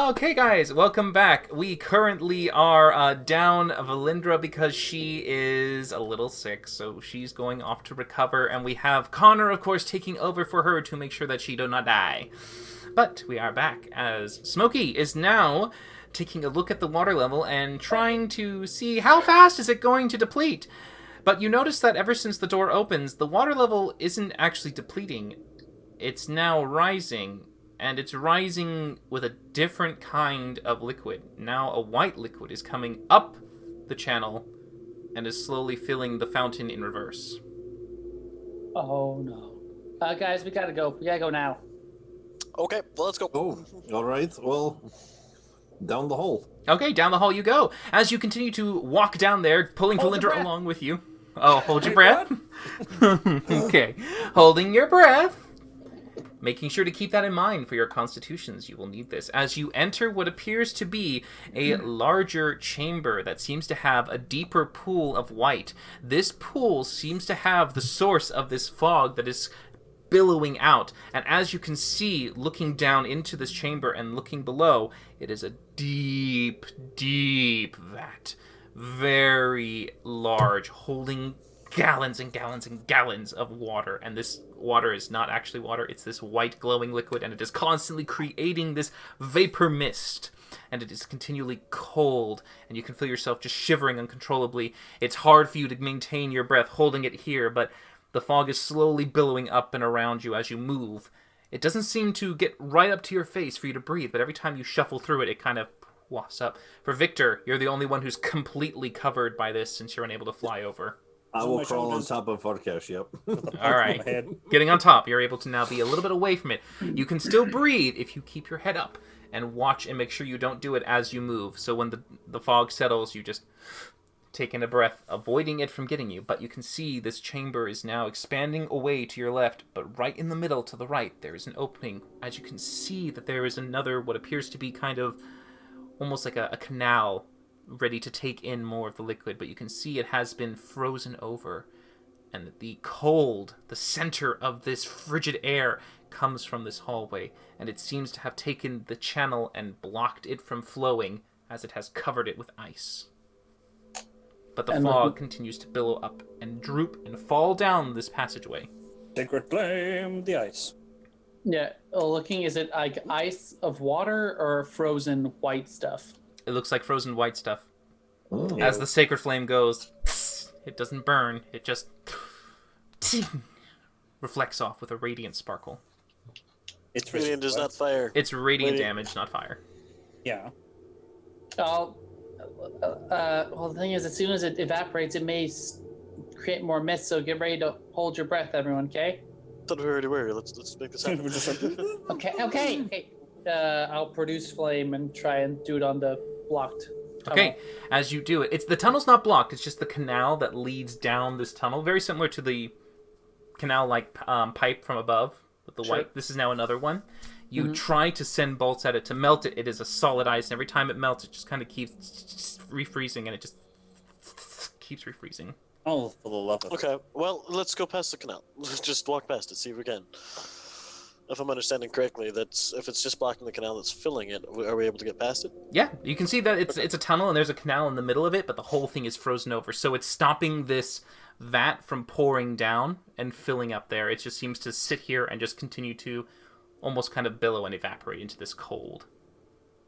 Okay, guys, welcome back. We currently are down Valindra because she is a little sick, so she's going off to recover, and we have Connor, of course, taking over for her to make sure that she do not die. But we are back as Smokey is now taking a look at the water level and trying to see how fast is it going to deplete. But you notice that ever since the door opens, the water level isn't actually depleting. It's now rising. And it's rising with a different kind of liquid. Now a white liquid is coming up the channel and is slowly filling the fountain in reverse. Oh no. Guys, we gotta go. We gotta go now. Okay, well, let's go. Oh, all right. Well, down the hole. Okay, down the hall you go. As you continue to walk down there, pulling Hold your Valindra breath. along with you. Oh, hold your breath. Okay, holding your breath. Making sure to keep that in mind for your constitutions. You will need this. As you enter what appears to be a larger chamber that seems to have a deeper pool of white. This pool seems to have the source of this fog that is billowing out. And as you can see, looking down into this chamber and looking below, it is a deep, deep vat. Very large, holding gallons and gallons and gallons of water, and this water is not actually water, it's this white glowing liquid, and it is constantly creating this vapor mist, and it is continually cold, and you can feel yourself just shivering uncontrollably. It's hard for you to maintain your breath holding it here, but the fog is slowly billowing up and around you as you move. It doesn't seem to get right up to your face for you to breathe, but every time you shuffle through it, it kind of wafts up. For Victor, you're the only one who's completely covered by this since you're unable to fly over. I On will my crawl on shoulders. top of Farkash, yep. All right. Getting on top, you're able to now be a little bit away from it. You can still breathe if you keep your head up and watch and make sure you don't do it as you move. So when the fog settles, you just take in a breath, avoiding it from getting you. But you can see this chamber is now expanding away to your left, but right in the middle to the right, there is an opening. As you can see that there is another, what appears to be kind of almost like a canal ready to take in more of the liquid, but you can see it has been frozen over, and the cold, the center of this frigid air, comes from this hallway, and it seems to have taken the channel and blocked it from flowing as it has covered it with ice. But the And fog continues to billow up and droop and fall down this passageway. Sacred flame, the ice. Yeah, looking, is it like ice of water or frozen white stuff? It looks like frozen white stuff. Mm. As the sacred flame goes, it doesn't burn, it just reflects off with a radiant sparkle. It's Radiant is not fire. It's radiant Radiant. damage, not fire. Yeah. Oh, well, the thing is, as soon as it evaporates, it may create more mist. So get ready to hold your breath, everyone. Okay? Thought we already were. Let's make this happen. We're just like, Okay. I'll produce flame and try and do it on the blocked tunnel. Okay, as you do it, the tunnel's not blocked. It's just the canal that leads down this tunnel, very similar to the canal-like pipe from above with the Sure. white. This is now another one. You try to send bolts at it to melt it. It is a solid ice, and every time it melts, it just kind of keeps refreezing, and it just keeps refreezing. oh, for the love of Okay, well, let's go past the canal. Let's just walk past it, see if we can. If I'm understanding correctly, if it's just blocking the canal that's filling it, are we able to get past it? Yeah, you can see that it's a tunnel, and there's a canal in the middle of it, but the whole thing is frozen over. So it's stopping this vat from pouring down and filling up there. It just seems to sit here and just continue to almost kind of billow and evaporate into this cold.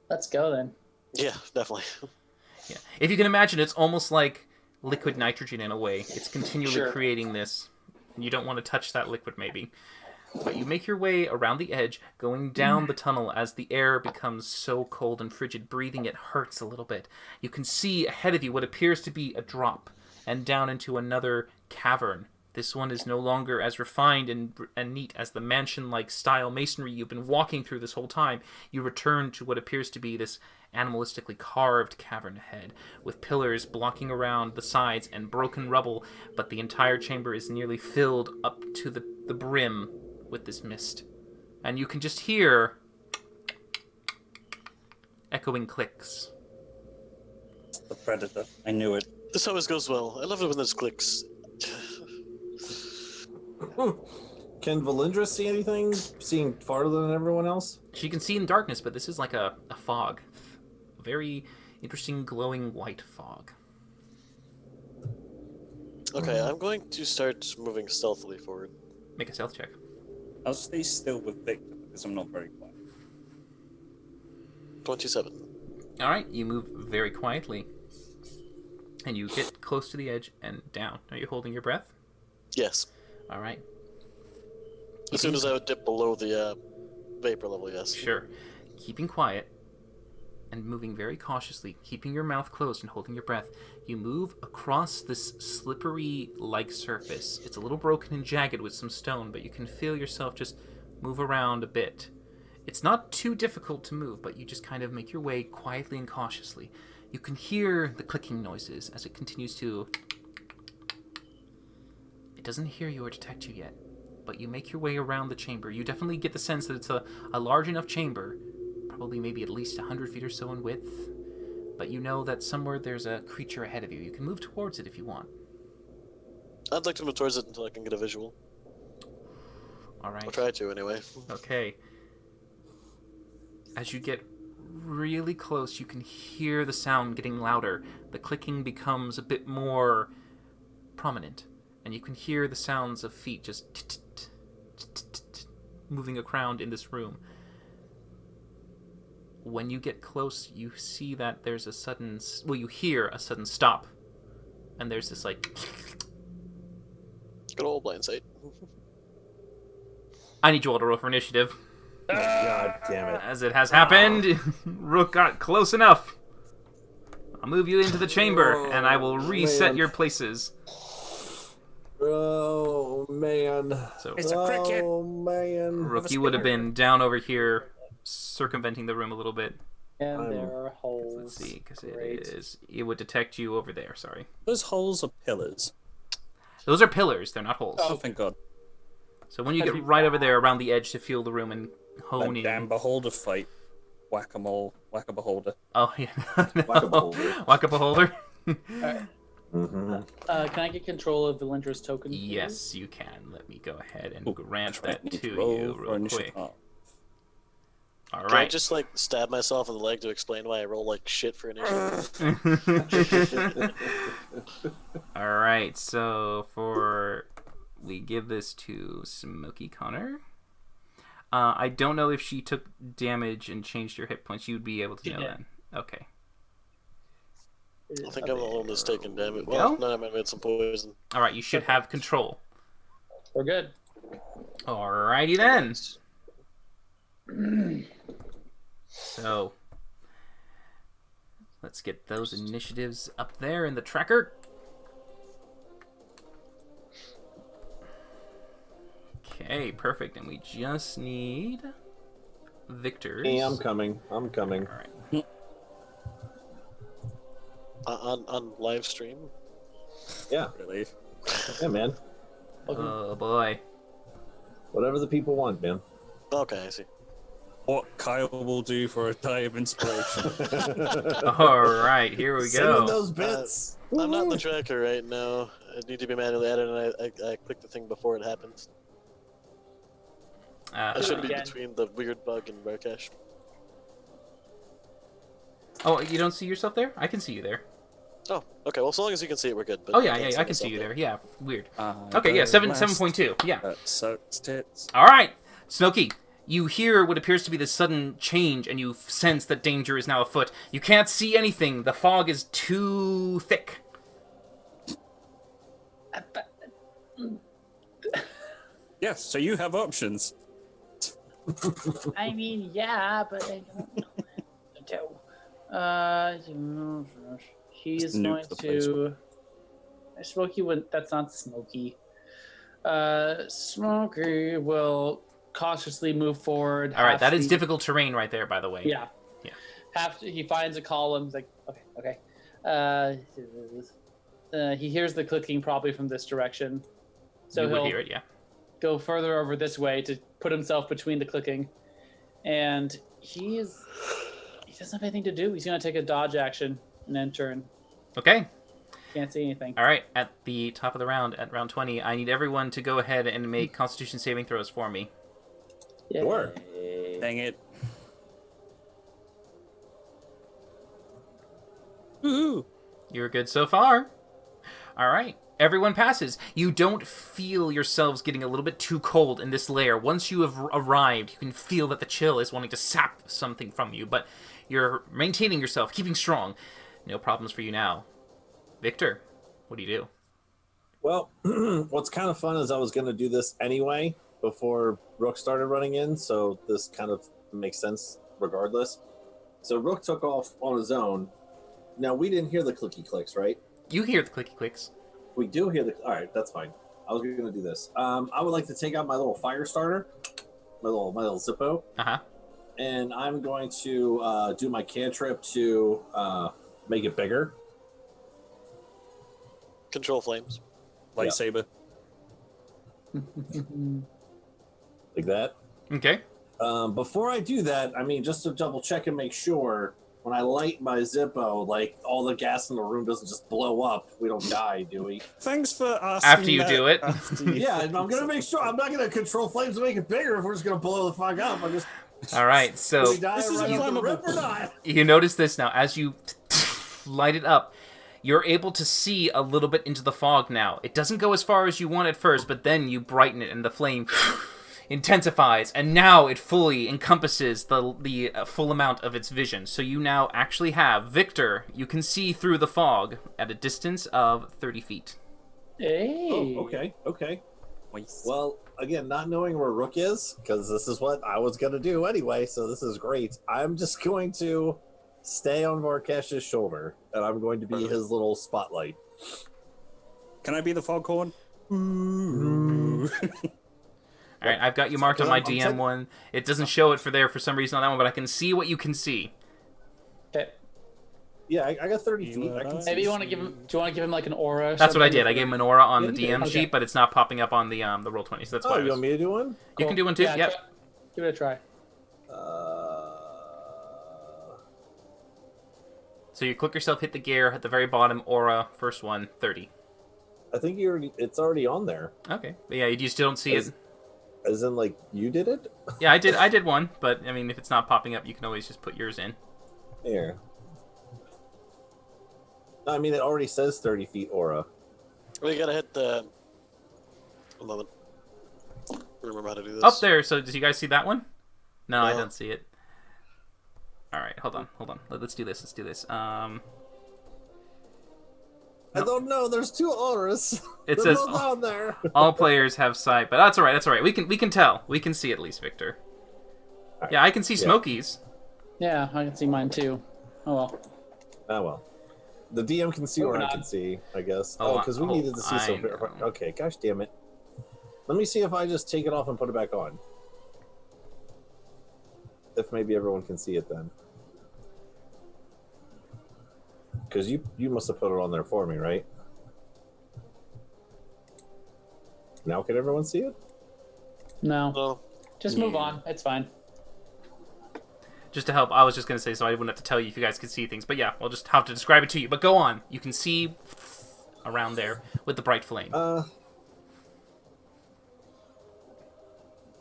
Let's go then. Yeah, definitely. Yeah. If you can imagine, it's almost like liquid nitrogen in a way. It's continually Sure. creating this. You don't want to touch that liquid, maybe. But you make your way around the edge, going down the tunnel as the air becomes so cold and frigid. Breathing it hurts a little bit. You can see ahead of you what appears to be a drop, and down into another cavern. This one is no longer as refined and neat as the mansion-like style masonry you've been walking through this whole time. You return to what appears to be this animalistically carved cavern ahead, with pillars blocking around the sides and broken rubble, but the entire chamber is nearly filled up to the brim with this mist. And you can just hear echoing clicks. the predator. I knew it. This always goes well. I love it when there's clicks. Can Valindra see anything? Seeing farther than everyone else? She can see in darkness, but this is like a fog. Very interesting glowing white fog. Okay, I'm going to start moving stealthily forward. Make a stealth check. I'll stay still with Victor because I'm not very quiet. 27. All right, you move very quietly, and you get close to the edge and down. Are you holding your breath? Yes. All right. As soon as I would dip below the vapor level, yes. Sure. Keeping quiet and moving very cautiously, keeping your mouth closed and holding your breath, you move across this slippery-like surface. It's a little broken and jagged with some stone, but you can feel yourself just move around a bit. It's not too difficult to move, but you just kind of make your way quietly and cautiously. You can hear the clicking noises as it continues to... It doesn't hear you or detect you yet, but you make your way around the chamber. You definitely get the sense that it's a large enough chamber, probably maybe at least 100 feet or so in width, but you know that somewhere there's a creature ahead of you. You can move towards it if you want. I'd like to move towards it until I can get a visual. All right. I'll try to, anyway. Okay. As you get really close, you can hear the sound getting louder. The clicking becomes a bit more prominent, and you can hear the sounds of feet just moving around in this room. When you get close, you see that there's a sudden... Well, you hear a sudden stop, and there's this, like... Good old blind sight. I need you all to roll for initiative. God damn it. As it has happened, Rook got close enough. I'll move you into the chamber, and I will reset man. your places. Oh, man. So, It's a cricket. Oh, man. Rook, you would have been down over here, circumventing the room a little bit. And there are holes. Let's see, because Great. it would detect you over there. Sorry, Those holes are pillars. those are pillars. They're not holes. Oh, thank God. So when you get right over there around the edge to feel the room and hone That in. damn beholder fight. Whack-a-mole. Whack-a-beholder. Oh yeah, Whack-a-beholder. Whack-a-beholder. Mm-hmm. Can I get control of Valindra's token? please? Yes, you can. Let me go ahead and Ooh, grant try that to to roll you for real initiative. quick. All Can I right. just, like, stab myself in the leg to explain why I roll like shit for initiative? All right. So we give this to Smokey Connor. I don't know if she took damage and changed your hit points. You'd be able to She know did. that. Okay. I think I'm the one that's taking damage. Go. Well, no, I might have had some poison. All right. You should have control. We're good. Alrighty then. So, let's get those initiatives up there in the tracker. Okay, perfect. And we just need Victor's. Hey, I'm coming. I'm coming. All right. On live stream? Yeah. Relief. Yeah, man. Oh boy. Whatever the people want, man. Okay, I see. What Kyle will do for a die of inspiration. All right, here we Send in go. those bits. I'm not in the tracker right now. I need to be manually added, and I click the thing before it happens. I should be Again. between the weird bug and Barkesh. Oh, you don't see yourself there? I can see you there. Oh, okay. Well, as long as you can see it, we're good. But Oh yeah, can't yeah, I can see myself you there. there. Yeah, weird. I Okay, yeah, go 7.2. Yeah. That sucks tits. All right, Smokey. You hear what appears to be the sudden change, and you sense that danger is now afoot. You can't see anything. The fog is too thick. Yes, so you have options. I mean, yeah, but I don't know what to do. He's Just nuke going the place. to. Smokey would. That's not Smokey. Smokey will cautiously move forward. All right, half that is feet- difficult terrain right there, by the way. Yeah. Yeah. He finds a column. He's like, okay. He hears the clicking probably from this direction, so you would he'll hear it, yeah. go further over this way to put himself between the clicking, and he doesn't have anything to do. He's gonna take a dodge action and then turn. Okay. Can't see anything. All right, at the top of the round, at round 20, I need everyone to go ahead and make Constitution saving throws for me. Sure. Yay. Dang it. Woohoo! You're good so far. All right. Everyone passes. You don't feel yourselves getting a little bit too cold in this lair. Once you have arrived, you can feel that the chill is wanting to sap something from you, but you're maintaining yourself, keeping strong. No problems for you now. Victor, what do you do? Well, what's kind of fun is I was going to do this anyway before Rook started running in, so this kind of makes sense regardless. So Rook took off on his own. Now, we didn't hear the clicky clicks, right? You hear the clicky clicks. We do hear the... All right, that's fine. I was going to do this. I would like to take out my little fire starter, my little Zippo, Uh-huh. and I'm going to do my cantrip to make it bigger. Control flames. Lightsaber. Like that. Okay. Before I do that, I mean, just to double check and make sure, when I light my Zippo, like, all the gas in the room doesn't just blow up. We don't die, do we? Thanks for asking. After you that do it. after you- Yeah, and I'm going to make sure. I'm not going to control flames to make it bigger if we're just going to blow the fuck up. I'm just... All right, so Do we die This is right off the flammable. rip or not? you notice this now. As you light it up, you're able to see a little bit into the fog now. It doesn't go as far as you want at first, but then you brighten it and the flame intensifies, and now it fully encompasses the full amount of its vision. So you now actually have, Victor, you can see through the fog at a distance of 30 feet. Hey. Oh, okay. Nice. Well, again, not knowing where Rook is, because this is what I was going to do anyway, so this is great. I'm just going to stay on Varkesh's shoulder, and I'm going to be his little spotlight. Can I be the foghorn? All right, I've got you marked on my I'm DM tech- one. It doesn't show it for some reason on that one, but I can see what you can see. Okay. Yeah, I got 30 feet. I can see. Maybe you want to give him. Do you want to give him like an aura? or That's what I something? did. I gave him an aura on the Yeah, DM okay. sheet, but it's not popping up on the Roll20, so that's why. Oh, I you was- want me to do one? You Cool. can do one too. Yeah, Yep. Give it a try. So you click yourself, hit the gear at the very bottom, aura, first one, 30. I think it's already on there. Okay. But yeah, you still don't see it. As in, like, you did it? Yeah, I did one, but I mean, if it's not popping up, you can always just put yours in. Here. No, I mean, it already says 30 feet aura. We gotta hit the. A moment. Remember how to do this. Up there. So, did you guys see that one? No, I No. don't see it. All right, hold on. Let's do this. I don't know. There's two auras. It They're says both on there. all players have sight, but that's all right. That's all right. We can tell. We can see at least, Victor. Right. Yeah, I can see Yeah. Smokies. Yeah, I can see mine too. Oh well. Oh, well. The DM can see Or what I not. can see, I guess. Oh, Oh, because we oh, needed to see I so. know. Okay, gosh damn it. Let me see if I just take it off and put it back on. If maybe everyone can see it then. Because you must have put it on there for me, right? Now can everyone see it? No, No. just move on. It's fine. Just to help, I was just going to say so I wouldn't have to tell you if you guys could see things. But yeah, I'll just have to describe it to you. But go on. You can see around there with the bright flame.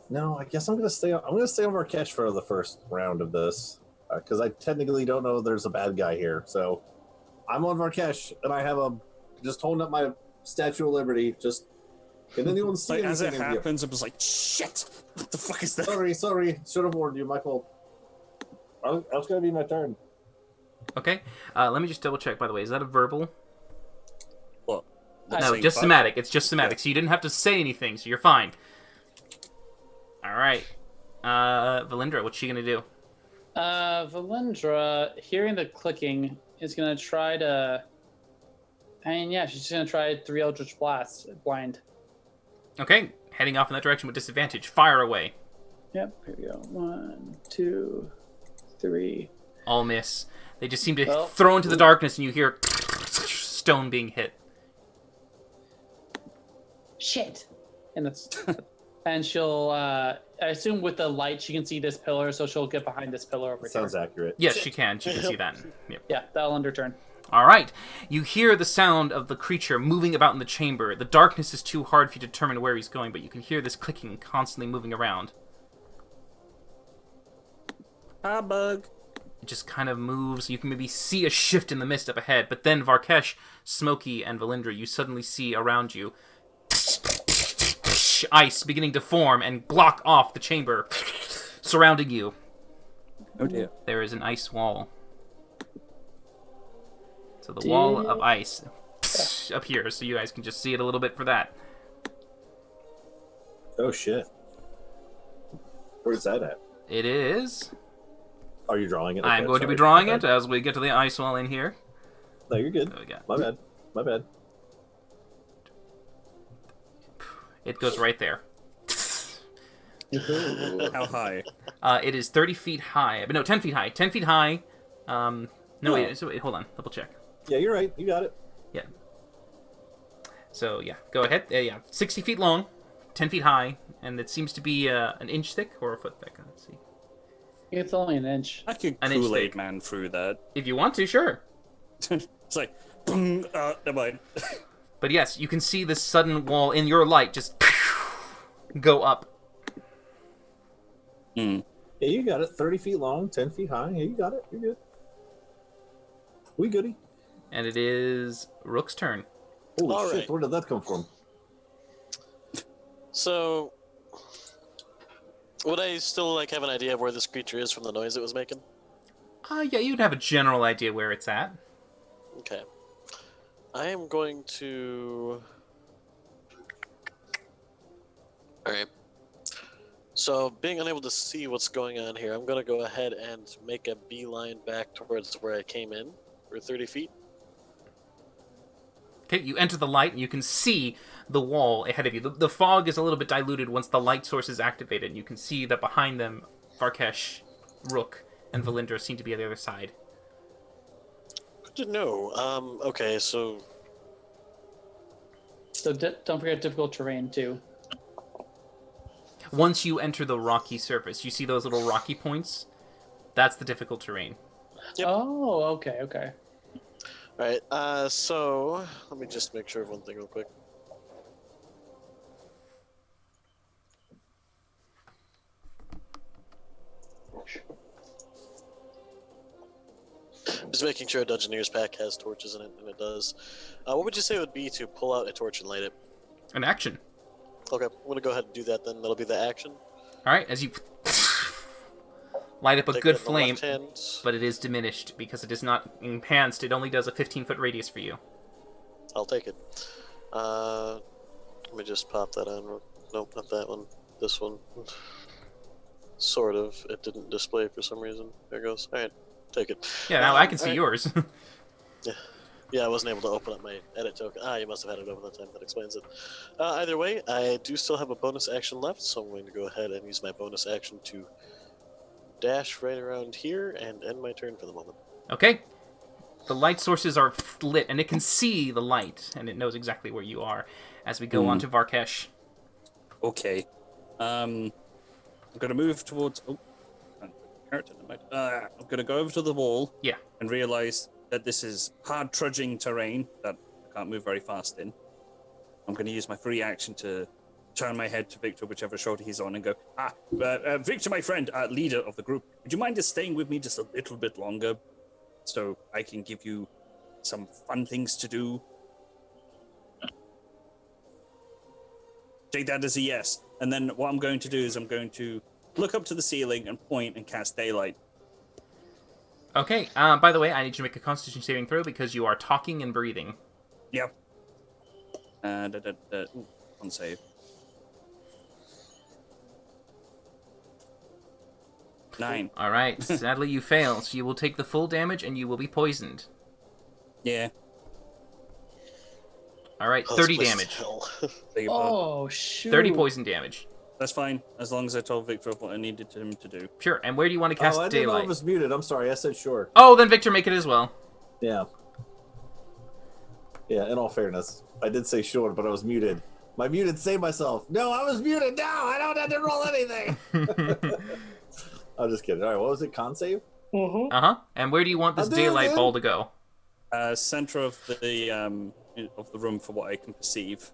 No, I guess I'm gonna stay on Marrakesh for the first round of this. Because I technically don't know there's a bad guy here. So I'm on Marrakesh and I have just holding up my Statue of Liberty. Just can anyone see Like, as it anything in here? happens, I'm just like, shit! What the fuck is that? Sorry. Should have warned you, my fault. I was gonna be my turn. Okay. Let me just double check, by the way. Is that a verbal? What? No, No, Saying just fuck? somatic. It's just somatic. Yeah. So you didn't have to say anything, so you're fine. All right. Valindra, what's she going to do? Valindra, hearing the clicking, is gonna try to. I mean, yeah, she's just gonna try 3 Eldritch Blasts blind. Okay. Heading off in that direction with disadvantage. Fire away. Yep. Here we go. 1, 2, 3. All miss. They just seem to Well, throw into the darkness, and you hear stone being hit. Shit. And that's. And she'll. I assume with the light she can see this pillar, so she'll get behind this pillar over Sounds here. accurate. Yes, she can. She can see that. Yep. Yeah, that'll end her turn. All right. You hear the sound of the creature moving about in the chamber. The darkness is too hard for you to determine where he's going, but you can hear this clicking constantly moving around. Ah, bug. It just kind of moves. You can maybe see a shift in the mist up ahead, but then Varkesh, Smokey, and Valindra, you suddenly see around you ice beginning to form and block off the chamber surrounding you. Oh dear. There is an ice wall. So the wall of ice appears, so you guys can just see it a little bit for that. Oh shit. Where's that at? It is. Are you drawing it? I'm Okay, going to be sorry. drawing My it bad. as we get to the ice wall in here. No, you're good. There we go. My bad. My bad. It goes right there. How high? It is 30 feet high. But no, 10 feet high. 10 feet high. No, wait, hold on. Double check. Yeah, you're right. You got it. Yeah. So, yeah, go ahead. Yeah, 60 feet long, 10 feet high, and it seems to be an inch thick or a foot thick. Let's see. It's only an inch. I could An inch Kool-Aid thick. man through that. If you want to, sure. It's like, boom, never mind. But yes, you can see this sudden wall in your light just go up. Hmm. Yeah, you got it. 30 feet long, 10 feet high. Yeah, you got it. You're good. We goody. And it is Rook's turn. Holy All shit, right. where did that come from? So, would I still have an idea of where this creature is from the noise it was making? Yeah, you'd have a general idea where it's at. Okay. I am going to. Alright. So, being unable to see what's going on here, I'm going to go ahead and make a beeline back towards where I came in for 30 feet. Okay, you enter the light and you can see the wall ahead of you. The fog is a little bit diluted once the light source is activated. You can see that behind them, Varkesh, Rook, and Valindra seem to be on the other side. Good to know. Okay, so So don't forget difficult terrain too. Once you enter the rocky surface, you see those little rocky points? That's the difficult terrain. Yep. Oh, okay, okay. Alright, so let me just make sure of one thing real quick. Just making sure a Dungeoneer's pack has torches in it, and it does. What would you say it would be to pull out a torch and light it? An action. Okay, I'm gonna go ahead and do that then. That'll be the action. Alright, as you light up a Take good that in the flame, left hand. but it is diminished because it is not enhanced. It only does a 15-foot radius for you. I'll take it. Let me just pop that on. Nope, not that one. This one. Sort of. It didn't display for some reason. There it goes. Alright, take it. Yeah, now I can see alright. yours. Yeah, I wasn't able to open up my edit token. You must have had it open that time. That explains it. Either way, I do still have a bonus action left, so I'm going to go ahead and use my bonus action to dash right around here and end my turn for the moment. Okay. The light sources are lit, and it can see the light, and it knows exactly where you are. As we go on to Varkesh. Okay. I'm gonna move towards. Oh, character. I'm gonna go over to the wall. Yeah. And realize that this is hard trudging terrain that I can't move very fast in. I'm gonna use my free action to turn my head to Victor, whichever shoulder he's on, and go, Victor, my friend, leader of the group, would you mind just staying with me just a little bit longer so I can give you some fun things to do? Take that as a yes. And then what I'm going to do is I'm going to look up to the ceiling and point and cast daylight. Okay, by the way, I need you to make a Constitution saving throw because you are talking and breathing. Yep. One save. 9. Alright, sadly you fail, so you will take the full damage and you will be poisoned. Yeah. Alright, Oh, 30 this place is damage. hell. Beg your pardon. Oh shoot. 30 poison damage. That's fine, as long as I told Victor what I needed him to do. Sure, and where do you want to cast I didn't know it daylight? was muted. I'm sorry. I said sure. Oh, then Victor, make it as well. Yeah. Yeah, in all fairness, I did say sure, but I was muted. My muted saved myself. No, I was muted. No, I don't have to roll anything. I'm just kidding. All right, what was it? Con save? Uh-huh. And where do you want this I'll do it daylight then. ball to go? Center of the room, for what I can perceive.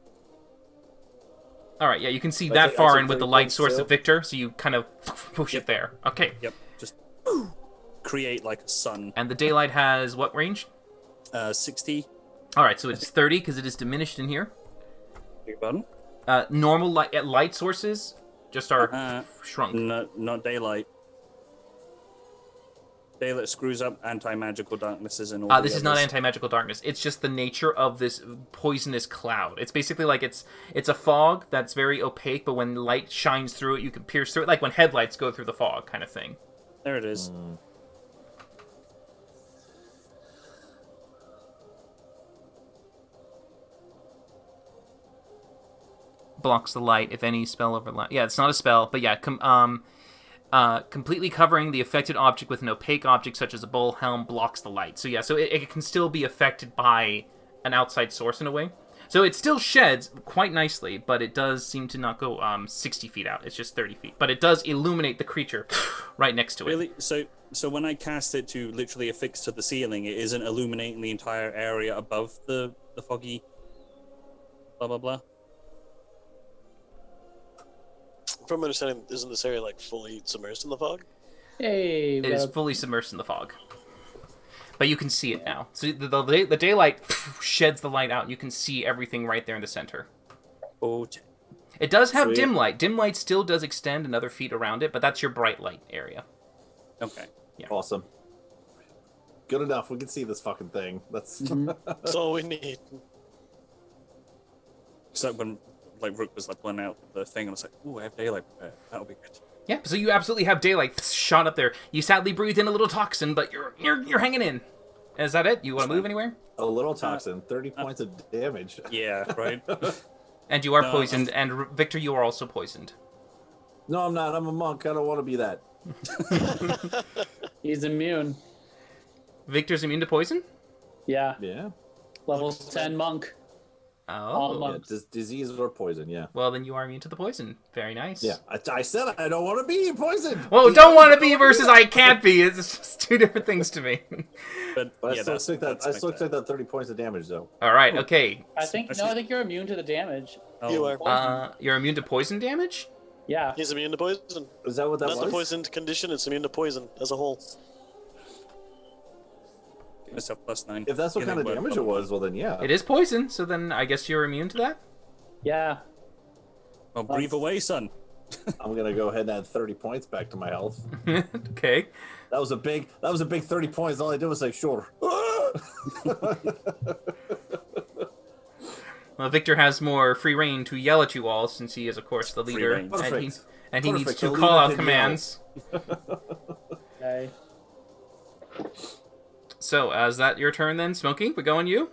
All right, yeah, you can see I that take- I far take in with the 30 light points source too. of Victor, so you kind of push it there. Okay. Yep, just create like a sun. And the daylight has what range? 60. All right, so it's 30 because it is diminished in here. Big button. Normal light sources just are shrunk. Not daylight. Daylight screws up anti-magical darknesses and all. This is not anti-magical darkness. It's just the nature of this poisonous cloud. It's basically like it's a fog that's very opaque, but when light shines through it, you can pierce through it, like when headlights go through the fog, kind of thing. There it is. Blocks the light if any spell overlap. Yeah, it's not a spell, but yeah, completely covering the affected object with an opaque object such as a bowl helm blocks the light. So yeah, so it can still be affected by an outside source in a way. So it still sheds quite nicely, but it does seem to not go 60 feet out. It's just 30 feet. But it does illuminate the creature right next to it. Really? So when I cast it to literally affix to the ceiling, it isn't illuminating the entire area above the foggy blah blah blah? From my understanding, isn't this area like fully submersed in the fog? Hey, It is fully submersed in the fog. But you can see it now. So the daylight sheds the light out. You can see everything right there in the center. Oh, It does have Sweet. dim light. Dim light still does extend another feet around it, but that's your bright light area. okay. Awesome. Good enough. We can see this fucking thing. That's That's all we need. So when like Rook was like pulling out the thing, I was like, "Ooh, I have daylight prepared. That'll be good." Yeah, so you absolutely have daylight shot up there. You sadly breathe in a little toxin, but you're hanging in. Is that it? You want to move anywhere? a little toxin. 30 points of damage. Yeah, right. And you are No, poisoned, and Victor, you are also poisoned. No, I'm not. I'm a monk. I don't want to be that. he's immune. Victor's immune to poison? Yeah, Yeah. level 10 monk. All Oh. monks. Disease or poison. Yeah. Well, then you are immune to the poison. Very nice. Yeah. I said I don't want to be poisoned. Whoa, don't want to be versus I can't be. It's just two different things to me. But But yeah, I still that's took that 30 points of damage though. All right, okay. I think you're immune to the damage. You are. You're immune to poison damage? Yeah. He's immune to poison. Is that what that Not was? the poisoned condition, it's immune to poison as a whole. Give myself +9. If that's what kind of Healing word damage it probably. was, well then yeah. It is poison, so then I guess you're immune to that? Yeah. Well, breathe away, son. I'm gonna go ahead and add 30 points back to my health. Okay. That was a big 30 points. All I did was say sure. Well, Victor has more free reign to yell at you all, since he is, of course, the Free leader. reign. Perfect. And he needs Perfect. to The call leader out can commands. Okay. So, is that your turn then, Smokey? We go on you?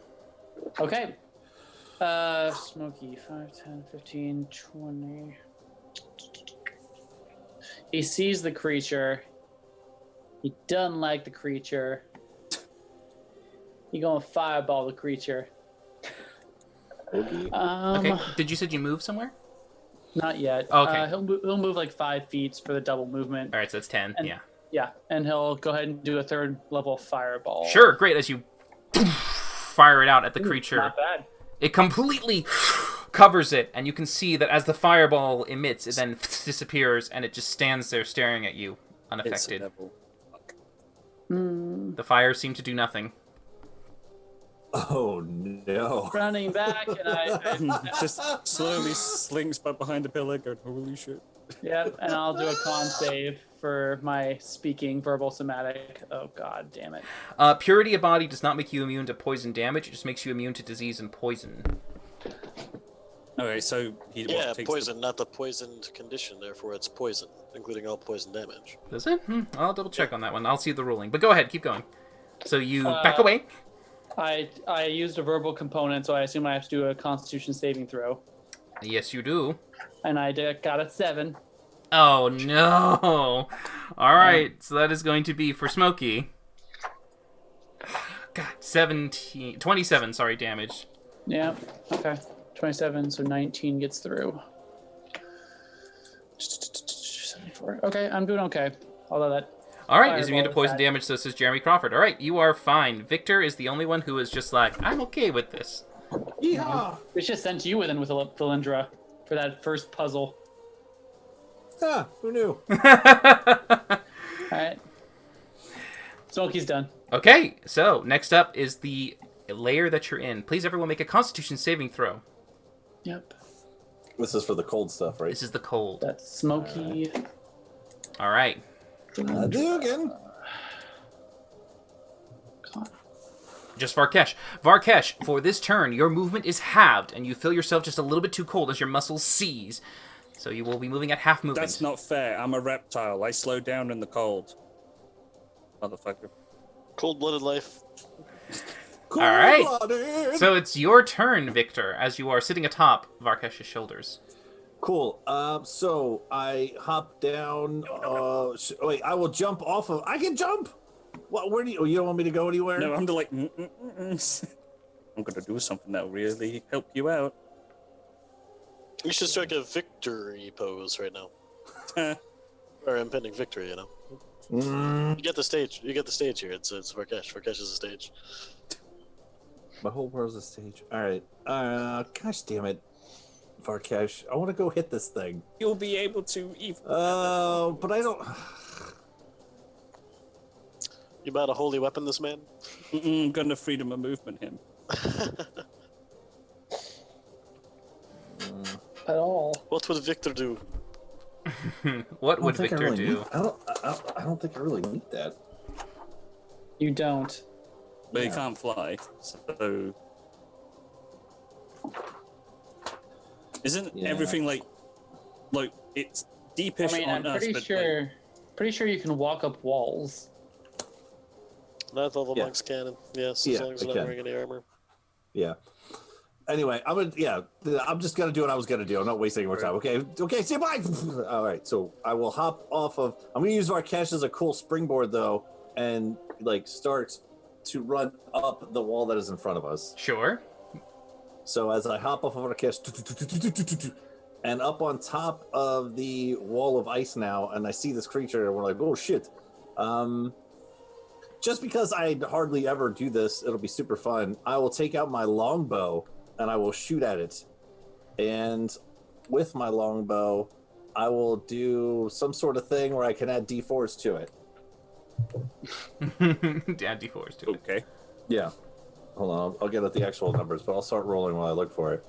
Okay. Smokey, 5, 10, 15, 20. He sees the creature. He doesn't like the creature. He gonna fireball the creature. Okay. Did you say you move somewhere? Not yet. Okay. He'll move like 5 feet for the double movement. All right, so that's 10. And- Yeah. Yeah, and he'll go ahead and do a third level fireball. Sure, great. As you fire it out at the creature, Not bad. it completely covers it, and you can see that as the fireball emits, it then disappears, and it just stands there staring at you, It's a unaffected. devil. The fire seemed to do nothing. Oh no. Running back, and I Just slowly slinks back behind the pillar, going, "Holy shit!" yeah, and I'll do a con save for my speaking verbal somatic. Oh god damn it. Purity of body does not make you immune to poison damage. It just makes you immune to disease and poison. Okay, so he Yeah, takes poison, not the poisoned condition, therefore it's poison, including all poison damage. Does it? I'll double check on that one. I'll see the ruling. But go ahead, keep going. So you back away. I used a verbal component, so I assume I have to do a Constitution saving throw, Yes, you do. and I got a 7. Oh no! All right, so that is going to be for Smokey. God, 27. Sorry, damage. Yeah. Okay. 27, so 19 gets through. 74. Okay, I'm doing okay. Although that. All right, is immune to Fireball poison attack. damage, so says Jeremy Crawford. All right, you are fine. Victor is the only one who is just like, I'm okay with this. Yeehaw! We should have sent you in with Valindra for that first puzzle. Ah, who knew? All right. Smokey's done. Okay, so next up is the layer that you're in. Please, everyone, make a Constitution saving throw. Yep. This is for the cold stuff, right? This is the cold. That's Smokey. All right. Dugan. Just Varkesh. Varkesh, for this turn, your movement is halved, and you feel yourself just a little bit too cold as your muscles seize. So you will be moving at half movement. That's not fair. I'm a reptile. I slow down in the cold. Motherfucker. Cold-blooded life. Cool All right. blooded. So it's your turn, Victor, as you are sitting atop Varkesh's shoulders. Cool. So I hop down. Wait, I will jump off of. I can jump. What? Where do you? You don't want me to go anywhere? No, I'm like, I'm gonna do something that'll really help you out. You should strike a victory pose right now. Or impending victory, you know. You get the stage. You get the stage here. It's Varkesh. Varkesh is the stage. My whole world's a stage. All right. Gosh damn it, Varkesh. I want to go hit this thing. You'll be able to even. Oh, but I don't. You about a holy weapon, this man? Gonna freedom of movement him. At all. What would Victor do? What would Victor do? I don't think I really need that. You don't. But he Yeah. can't fly, so. Isn't Yeah. everything like it's I deepish mean, on I'm us, pretty but sure. Pretty sure you can walk up walls. Not all the Yeah. monks can. Yes, Yeah, as long as they they're not can. wearing any armor. Yeah. Anyway, I'm just gonna do what I was gonna do. I'm not wasting any more time. Okay, see you, bye. All right, so I will hop off of. I'm gonna use Varkesh as a cool springboard though, and start to run up the wall that is in front of us. Sure. So as I hop off of Varkesh, and up on top of the wall of ice now, and I see this creature, and we're like, oh shit. Just because I hardly ever do this, it'll be super fun. I will take out my longbow and I will shoot at it. And with my longbow, I will do some sort of thing where I can add D4s to it. Add D4s to it. okay. Yeah. Hold on, I'll get at the actual numbers, but I'll start rolling while I look for it.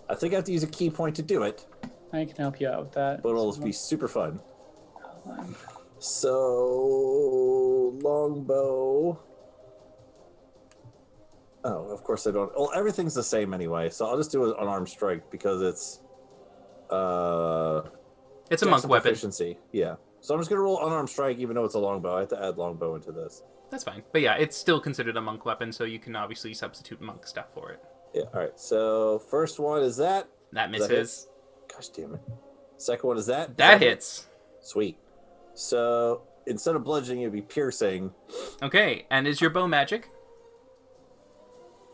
I think I have to use a key point to do it, I can help you out with that. but it'll be super fun. Hold on. So, longbow. Oh, of course I don't. Well, everything's the same anyway, so I'll just do an unarmed strike because it's It's a monk dex weapon. proficiency. Yeah. So I'm just gonna roll unarmed strike, even though it's a longbow. I have to add longbow into this. That's fine. But yeah, it's still considered a monk weapon, so you can obviously substitute monk stuff for it. Yeah. All right. So first one is that. That Does that misses. Gosh damn it. Second one is that. That hits. Sweet. So instead of bludgeoning, it'd be piercing. Okay, and is your bow magic?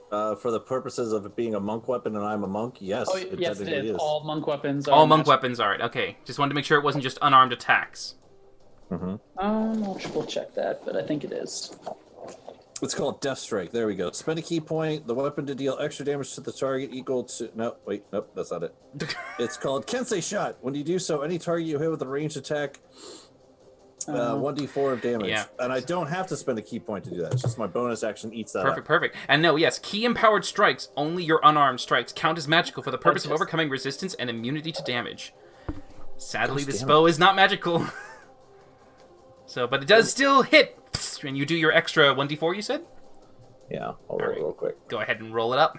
For the purposes of it being a monk weapon, and I'm a monk. Yes. Oh, yes, it technically is. All monk weapons are All monk magic. weapons are it. Okay, just wanted to make sure it wasn't just unarmed attacks. I'll triple check that, but I think it is. It's called Death Strike. There we go. Spend a key point. The weapon to deal extra damage to the target equal to. No, wait, nope, that's not it. It's called Kensei Shot. When you do so, any target you hit with a ranged attack, 1d4 of damage. Yeah. And I don't have to spend a key point to do that. It's just my bonus action eats that Perfect, up. perfect. And no, yes, key empowered strikes, only your unarmed strikes, count as magical for the purpose of Yes. overcoming resistance and immunity to damage. Sadly, Gosh this damn bow is not magical. So, but it does still hit. And you do your extra 1d4, you said? Yeah, I'll roll it real quick. Go ahead and roll it up.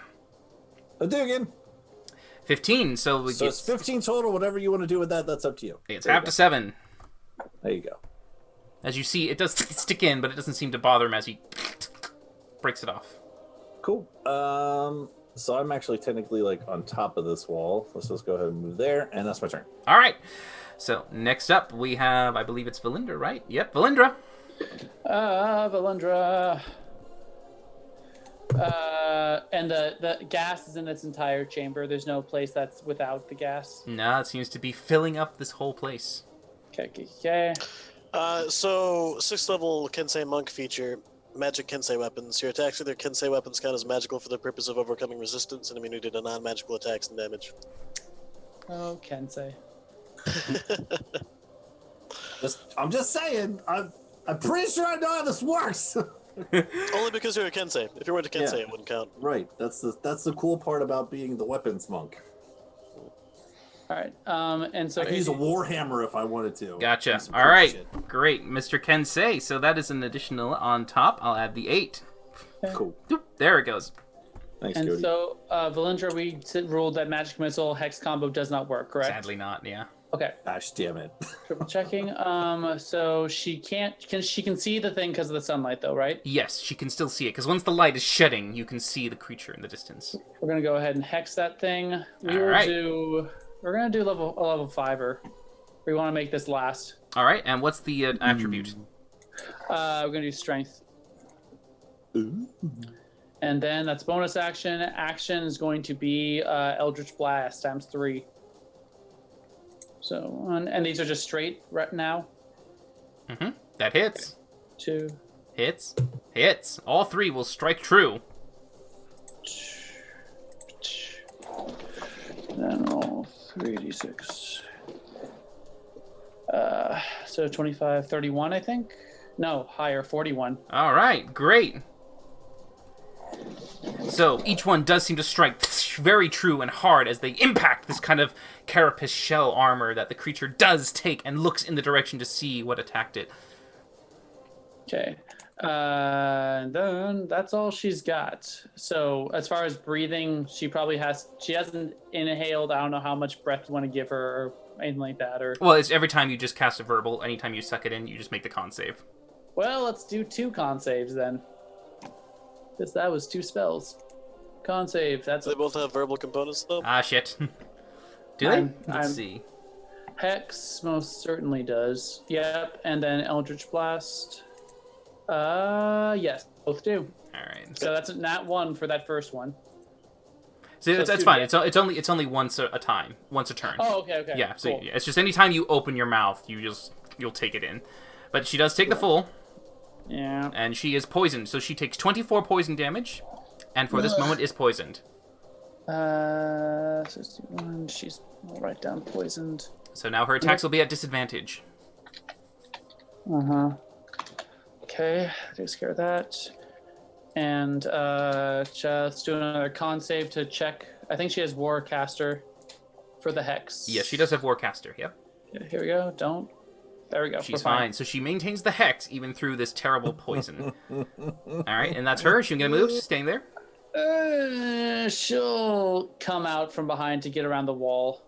I'll do it again. 15, so, So it's 15 total. Whatever you want to do with that, that's up to you. it's There you half to 7. go. There you go. As you see, it does stick in, but it doesn't seem to bother him as he breaks it off. Cool. So I'm actually technically on top of this wall. Let's just go ahead and move there, and that's my turn. All right. So next up, we have, I believe it's Valindra, right? Yep, Valindra. Valindra. And the gas is in its entire chamber. There's no place that's without the gas. No, it seems to be filling up this whole place. Okay. So 6th level Kensei monk feature, magic Kensei weapons. Your attacks with their Kensei weapons count as magical for the purpose of overcoming resistance and immunity to non-magical attacks and damage. Oh, Kensei. I'm just saying. I'm pretty sure I know how this works. Only because you're a Kensei. If you weren't a Kensei, Yeah. it wouldn't count. Right. That's the cool part about being the weapons monk. All right. And so I could use a warhammer if I wanted to. Gotcha. Do some All cool right. shit. Great, Mr. Kensei. So that is an additional on top. I'll add the 8. Cool. Doop, there it goes. Thanks, And Cody. so, Valindra, we ruled that magic missile hex combo does not work, correct? Sadly not, yeah. Okay. Gosh damn it. Triple checking. So she can't. She can see the thing because of the sunlight, though, right? Yes, she can still see it, because once the light is shedding, you can see the creature in the distance. We're gonna go ahead and hex that thing. Alright. We're gonna do level 5er. We want to make this last. All right, and what's the attribute? We're gonna do strength. And then that's bonus action. Action is going to be Eldritch Blast times 3. So, and these are just straight right now. Mm-hmm. That hits. 2. Hits. Hits. All 3 will strike true. Then roll 3d6. So 25, 31, I think? No, higher, 41. All right, great. So each one does seem to strike very true and hard as they impact this kind of carapace shell armor that the creature does take and looks in the direction to see what attacked it. Okay. And then that's all she's got. So as far as breathing, she hasn't inhaled. I don't know how much breath you want to give her or anything like that. Or Well, it's every time you just cast a verbal, anytime you suck it in, you just make the con save. well, let's do 2 con saves then. Because that was 2 spells. Con save. That's They both have verbal components, though. Ah, shit. Do they? I'm- Let's I'm- see. Hex most certainly does. Yep. And then Eldritch Blast. Yes, both do. All right. So that's a nat 1 for that first one. So So it's two fine. to It's only once a time, once a turn. Oh, okay. Yeah. So cool. yeah, it's just anytime you open your mouth, you'll take it in. But she does take the full, Yeah. and she is poisoned. So she takes 24 poison damage, and for this moment is poisoned. 61. I'll write down poisoned. So now her attacks will be at disadvantage. Okay, takes care of that. And just do another con save to check. I think she has Warcaster for the hex. Yes, she does have Warcaster. Yep. Okay, here we go. Don't. There we go. She's We're fine. So she maintains the hex even through this terrible poison. All right, and that's her. She can get a move. She's staying there. She'll come out from behind to get around the wall.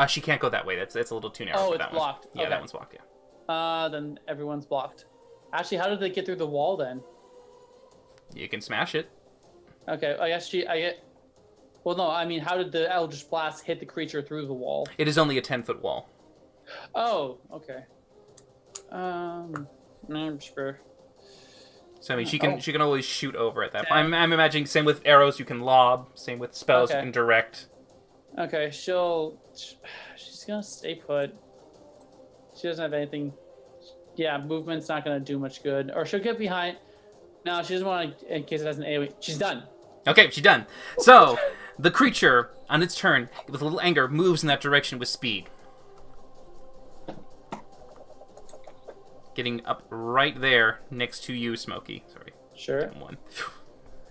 She can't go that way. That's a little too narrow Oh, for it's that blocked. one. Yeah, Okay. that one's blocked. Yeah. Then everyone's blocked. Actually, how did they get through the wall then? You can smash it. Okay, I guess well, no, I mean, how did the Eldritch Blast hit the creature through the wall? It is only a 10-foot wall. Oh, okay. No, sure. So I mean, she Oh. can always shoot over at that. I'm imagining same with arrows you can lob. Same with spells you Okay. can direct. Okay, she's gonna stay put. She doesn't have anything. Yeah, movement's not gonna do much good. Or she'll get behind. No, she doesn't want to, in case it has an AoE. She's done. Okay, she's done. So the creature, on its turn, with a little anger, moves in that direction with speed. Getting up right there next to you, Smokey. Sorry. Sure. One.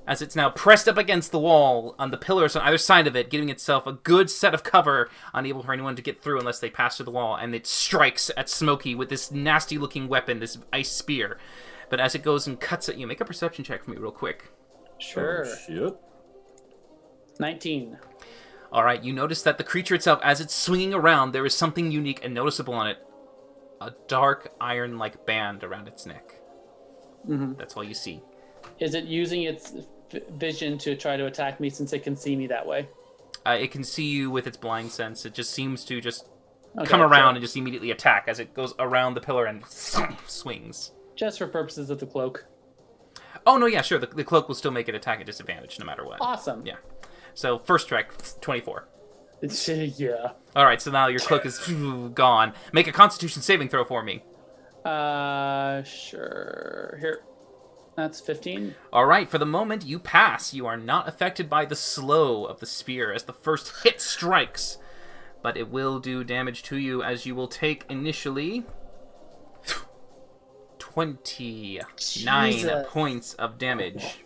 As it's now pressed up against the wall on the pillars on either side of it, giving itself a good set of cover, unable for anyone to get through unless they pass through the wall, and it strikes at Smokey with this nasty-looking weapon, this ice spear. But as it goes and cuts at you, make a perception check for me real quick. Sure. Oh, shit. 19. All right, you notice that the creature itself, as it's swinging around, there is something unique and noticeable on it. A dark iron-like band around its neck. Mm-hmm. That's all you see. Is it using its vision to try to attack me since it can see me that way? It can see you with its blind sense. It just seems to just Okay, come around so and just immediately attack as it goes around the pillar and swings. just for purposes of the cloak. Oh, no, yeah, sure. The cloak will still make it attack at disadvantage no matter what. Awesome. Yeah. So, first strike, 24. Yeah. All right, so now your cloak is gone. Make a Constitution saving throw for me. Sure. Here. That's 15. All right, for the moment, you pass. You are not affected by the slow of the spear as the first hit strikes. But it will do damage to you as you will take initially 29 Jesus. points of damage.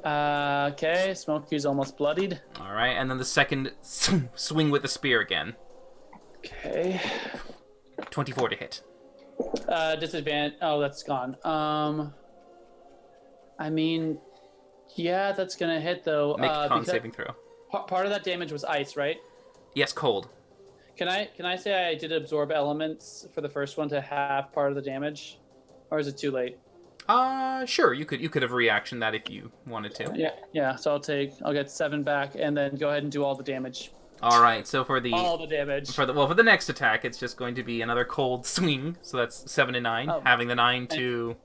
Okay, Smokey's almost bloodied. All right, and then the second swing with the spear again. Okay. 24 to hit. Disadvantage. Oh, that's gone. I mean, yeah, that's gonna hit though. Make a con because saving throw. Part of that damage was ice, right? Yes, cold. Can I say I did absorb elements for the first one to half part of the damage, or is it too late? Sure. You could have reaction that if you wanted to. Yeah. So I'll get 7 back, and then go ahead and do all the damage. All right. So for the damage. for the next attack, it's just going to be another cold swing. So that's 7 to 9, having the 9 to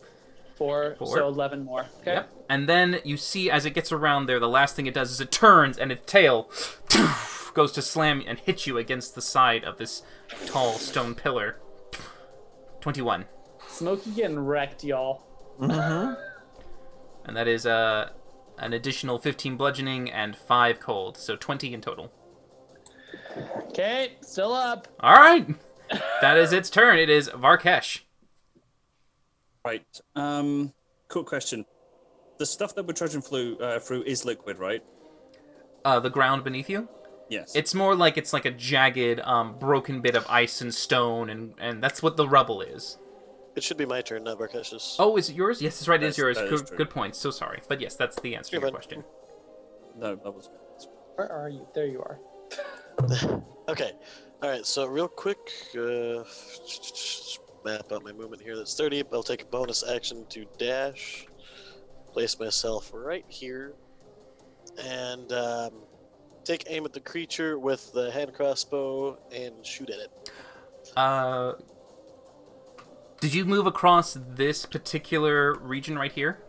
4, so 11 more. Okay. Yep. And then you see as it gets around there, the last thing it does is it turns and its tail goes to slam and hit you against the side of this tall stone pillar. 21. Smokey getting wrecked, y'all. Mm-hmm. And that is an additional 15 bludgeoning and 5 cold, so 20 in total. Okay, still up. All right. That is its turn. It is Varkesh. Right. Cool question. The stuff that we're trudging through is liquid, right? The ground beneath you? Yes. It's more like it's like a jagged, broken bit of ice and stone, and that's what the rubble is. It should be my turn, not Barkesh's. Oh, is it yours? Yes, that's right, it is yours. That is true. Good point. So sorry. But yes, that's the answer to You're your fine. question. No, that was. Where are you? There you are. Okay. Alright, so real quick, map out my movement here. That's 30. I'll take a bonus action to dash. Place myself right here. And take aim at the creature with the hand crossbow and shoot at it. Did you move across this particular region right here?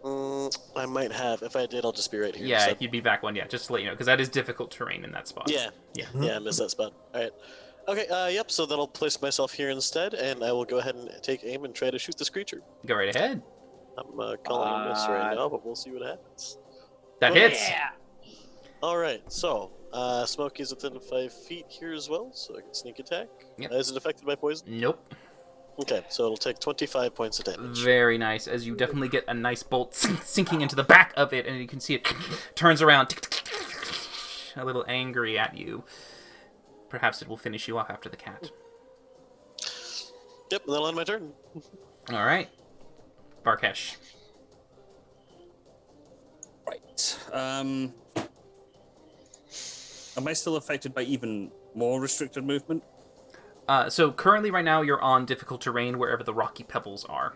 I might have. If I did, I'll just be right here. Yeah, So- you'd be back one, yeah, just to let you know, because that is difficult terrain in that spot. Yeah. Yeah. Yeah, I missed that spot. Alright. Okay, yep, so then I'll place myself here instead, and I will go ahead and take aim and try to shoot this creature. Go right ahead. I'm calling a miss right now, but we'll see what happens. That hits. Yeah. Alright, so, Smokey's within 5 feet here as well, so I can sneak attack. Yep. Is it affected by poison? Nope. Okay, so it'll take 25 points of damage. Very nice, as you definitely get a nice bolt sinking into the back of it, and you can see it turns around, a little angry at you. Perhaps it will finish you off after the cat. Yep, and that'll end my turn. All right. Barkesh. Right. Am I still affected by even more restricted movement? So currently right now you're on difficult terrain wherever the rocky pebbles are.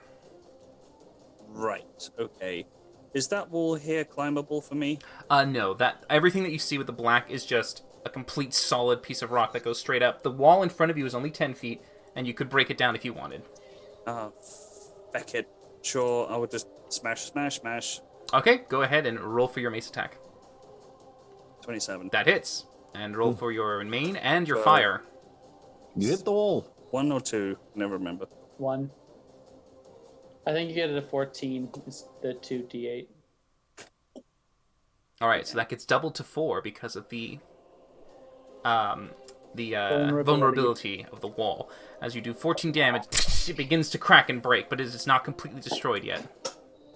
Right. Okay. Is that wall here climbable for me? No, that everything that you see with the black is just a complete solid piece of rock that goes straight up. The wall in front of you is only 10 feet, and you could break it down if you wanted. Feck it. Sure, I would just smash. Okay, go ahead and roll for your mace attack. 27. That hits. And roll for your main and your fire. You hit the wall. 1 or 2, never remember. 1. I think you get it a 14. It's the 2d8. All right, so that gets doubled to 4 because of the vulnerability of the wall. As you do 14 damage, it begins to crack and break, but it is not completely destroyed yet.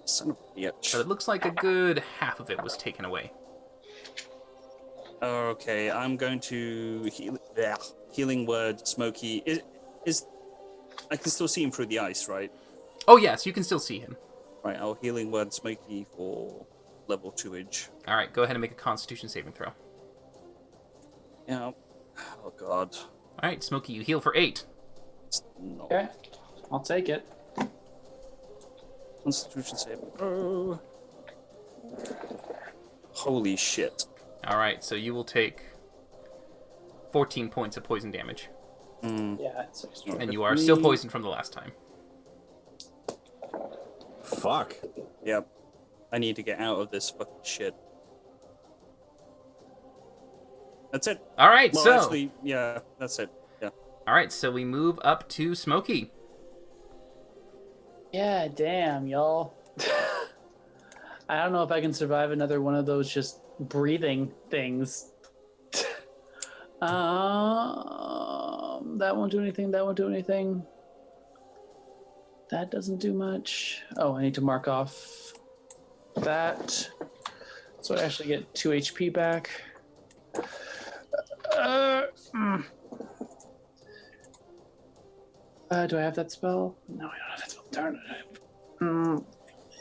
Son of a bitch. But it looks like a good half of it was taken away. Okay, I'm going to healing word Smokey. Is I can still see him through the ice, right? Oh yes, you can still see him. Right, I'll healing word Smokey for level 2-age. All right, go ahead and make a Constitution saving throw. Yeah. Oh god. All right, Smokey, you heal for 8. No. Okay, I'll take it. Constitution saving throw. Holy shit. All right, so you will take 14 points of poison damage, Yeah, it's extra. and you are still poisoned from the last time. Fuck. Yep. I need to get out of this fucking shit. That's it. All right, Well, so actually, yeah, that's it. Yeah. All right, so we move up to Smokey. Yeah, damn, y'all. I don't know if I can survive another one of those just breathing things. That won't do anything. That won't do anything. That doesn't do much. Oh, I need to mark off that. So I actually get 2 HP back. Do I have that spell? No, I don't have that spell. Darn it.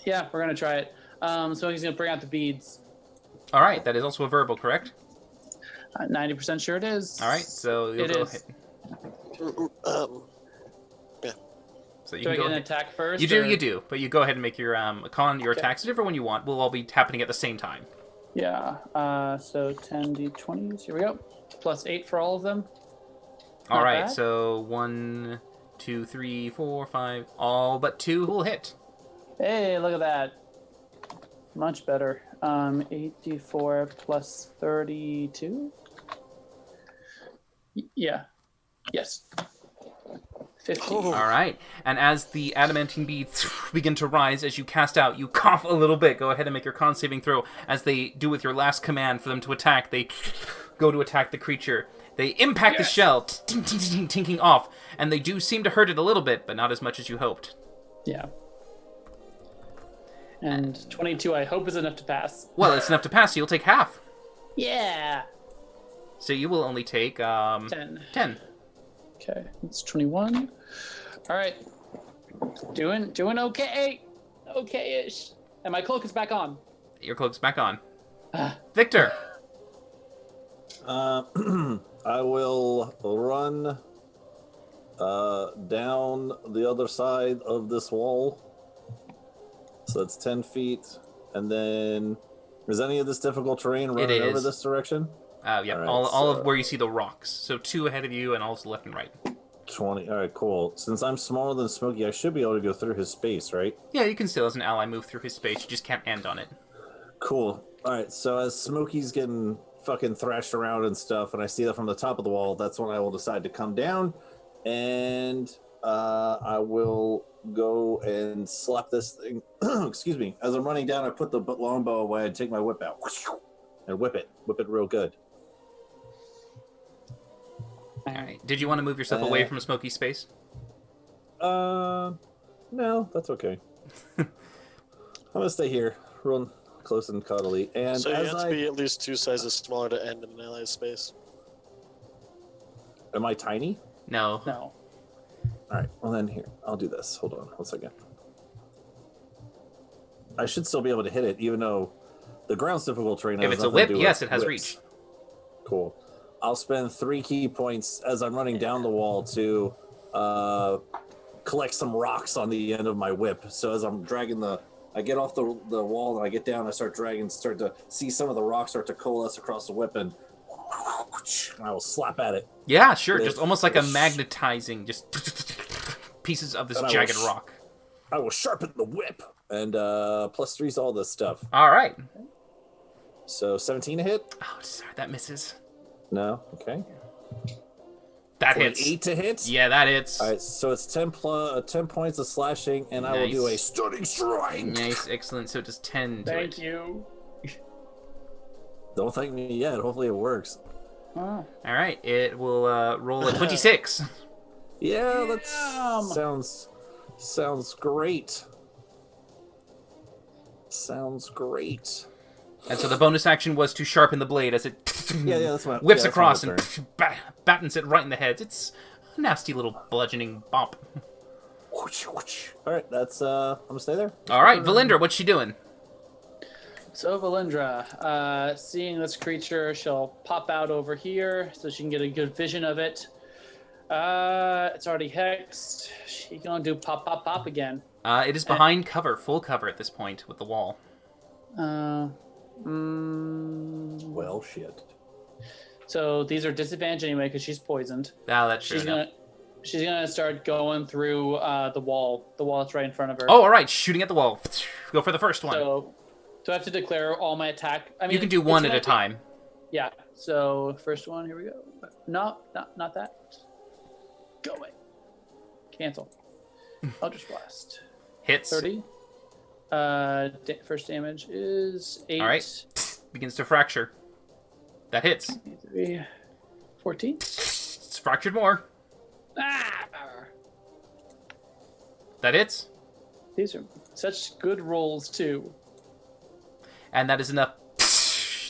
Yeah, we're going to try it. So he's going to bring out the beads. All right, that is also a verbal, correct? 90% sure it is. All right, so you'll It go is. ahead. So you Do I can get go an ahead. attack first? You do, or- you do. But you go ahead and make your your attacks, whichever one you want. Will all be happening at the same time. Yeah. So 10d20s. Here we go. Plus 8 for all of them. All Not right, bad. so 1, 2, 3, 4, 5, all but 2 will hit. Hey, look at that. Much better. 8d4 plus 32. Yeah. Yes. 15. Oh. All right, and as the adamantine beads begin to rise as you cast out, you cough a little bit. Go ahead and make your con saving throw. As they do with your last command for them to attack, they go to attack the creature. They impact the shell, tinking off, and they do seem to hurt it a little bit, but not as much as you hoped. Yeah. And 22, I hope, is enough to pass. Well, it's enough to pass, so you'll take half. Yeah. So you will only take 10. 10. Okay, it's 21. All right. Doing okay. Okay-ish. And my cloak is back on. Your cloak's back on. Ah. Victor. I will run down the other side of this wall. So it's 10 feet. And then, is any of this difficult terrain running over is. this direction? Yeah, All right, all of so- where you see the rocks. So 2 ahead of you and all to the left and right. 20. All right, cool. Since I'm smaller than Smokey, I should be able to go through his space, right? Yeah, you can still, as an ally, move through his space. You just can't end on it. Cool. All right, so as Smokey's getting fucking thrashed around and stuff, and I see that from the top of the wall, that's when I will decide to come down, and I will go and slap this thing. Excuse me. As I'm running down, I put the longbow away and take my whip out and whip it real good. All right. Did you want to move yourself away from Smoky space? No, that's okay. I'm gonna stay here, real close and cuddly. And So you as have to be at least 2 sizes smaller to end in an ally's space. am I tiny? No. No. All right. Well, then here, I'll do this. Hold on 1 second. I should still be able to hit it, even though the ground's difficult terrain. If has it's a nothing to whip, do yes, with it has whips. reach. Cool. I'll spend 3 key points as I'm running down the wall to collect some rocks on the end of my whip. So as I'm dragging I get off the wall and I get down, I start dragging, start to see some of the rocks start to coalesce across the whip, and I will slap at it. Yeah, sure. With- Just almost like a with- magnetizing, just pieces of this And I will jagged rock. I will sharpen the whip, and +3's all this stuff. All right. So 17 to hit? Oh, sorry, that misses. No. Okay. That 8 hits. to hit? Yeah, that hits. All right, so it's 10 points of slashing, and I will do a Nice. stunning strike. Nice, excellent. So it does 10 to Thank it. you. Don't thank me yet. Hopefully it works. Oh. All right, it will roll a 26. Yeah, that Damn. sounds great. Sounds great. And so the bonus action was to sharpen the blade as it Yeah, that's my whips yeah, that's across my and turn. battens it right in the head. It's a nasty little bludgeoning bop. Whoosh, whoosh. All right, that's I'm gonna stay there. All right, Valindra, what's she doing? So Valindra, seeing this creature, she'll pop out over here so she can get a good vision of it. It's already hexed. She can do pop, pop, pop again. It is behind cover, full cover at this point with the wall. Well, shit. So these are disadvantaged anyway because she's poisoned. Ah, that's true. She's gonna start going through the wall that's right in front of her. Oh, all right, shooting at the wall. Go for the first one. So do I have to declare all my attack? I mean, You can do it's one at gonna a time. Yeah. So first one, here we go. No, not that. Go away. Cancel. Eldritch Blast. Hits. 30. First damage is 8. All right. Begins to fracture. That hits. 3, 14. It's fractured more. Ah! That hits. These are such good rolls, too. And that is enough.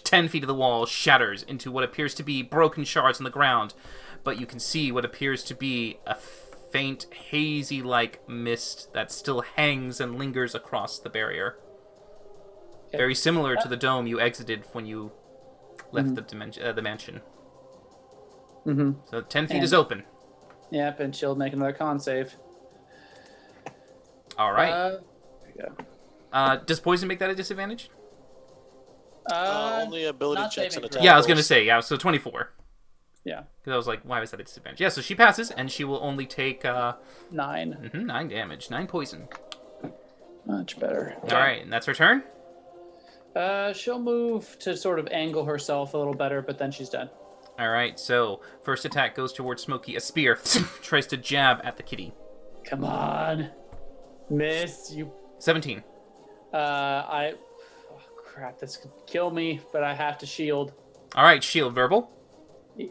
10 feet of the wall shatters into what appears to be broken shards on the ground. But you can see what appears to be a faint, hazy-like mist that still hangs and lingers across the barrier. Okay. Very similar to the dome you exited when you left the mansion. Mm-hmm. So 10 feet is open. Yep, and she'll make another con save. All right. There you go. Does poison make that a disadvantage? Only ability not checks and saving attacks. throws. Yeah, I was going to say, yeah, so 24. Yeah, Because I was like, why was that a disadvantage? Yeah, so she passes, and she will only take 9. 9 damage, 9 poison. Much better. All right, and that's her turn? She'll move to sort of angle herself a little better, but then she's done. All right, so first attack goes towards Smokey. A spear tries to jab at the kitty. Come on. Miss, you. 17. Oh, crap, this could kill me, but I have to shield. All right, shield verbal.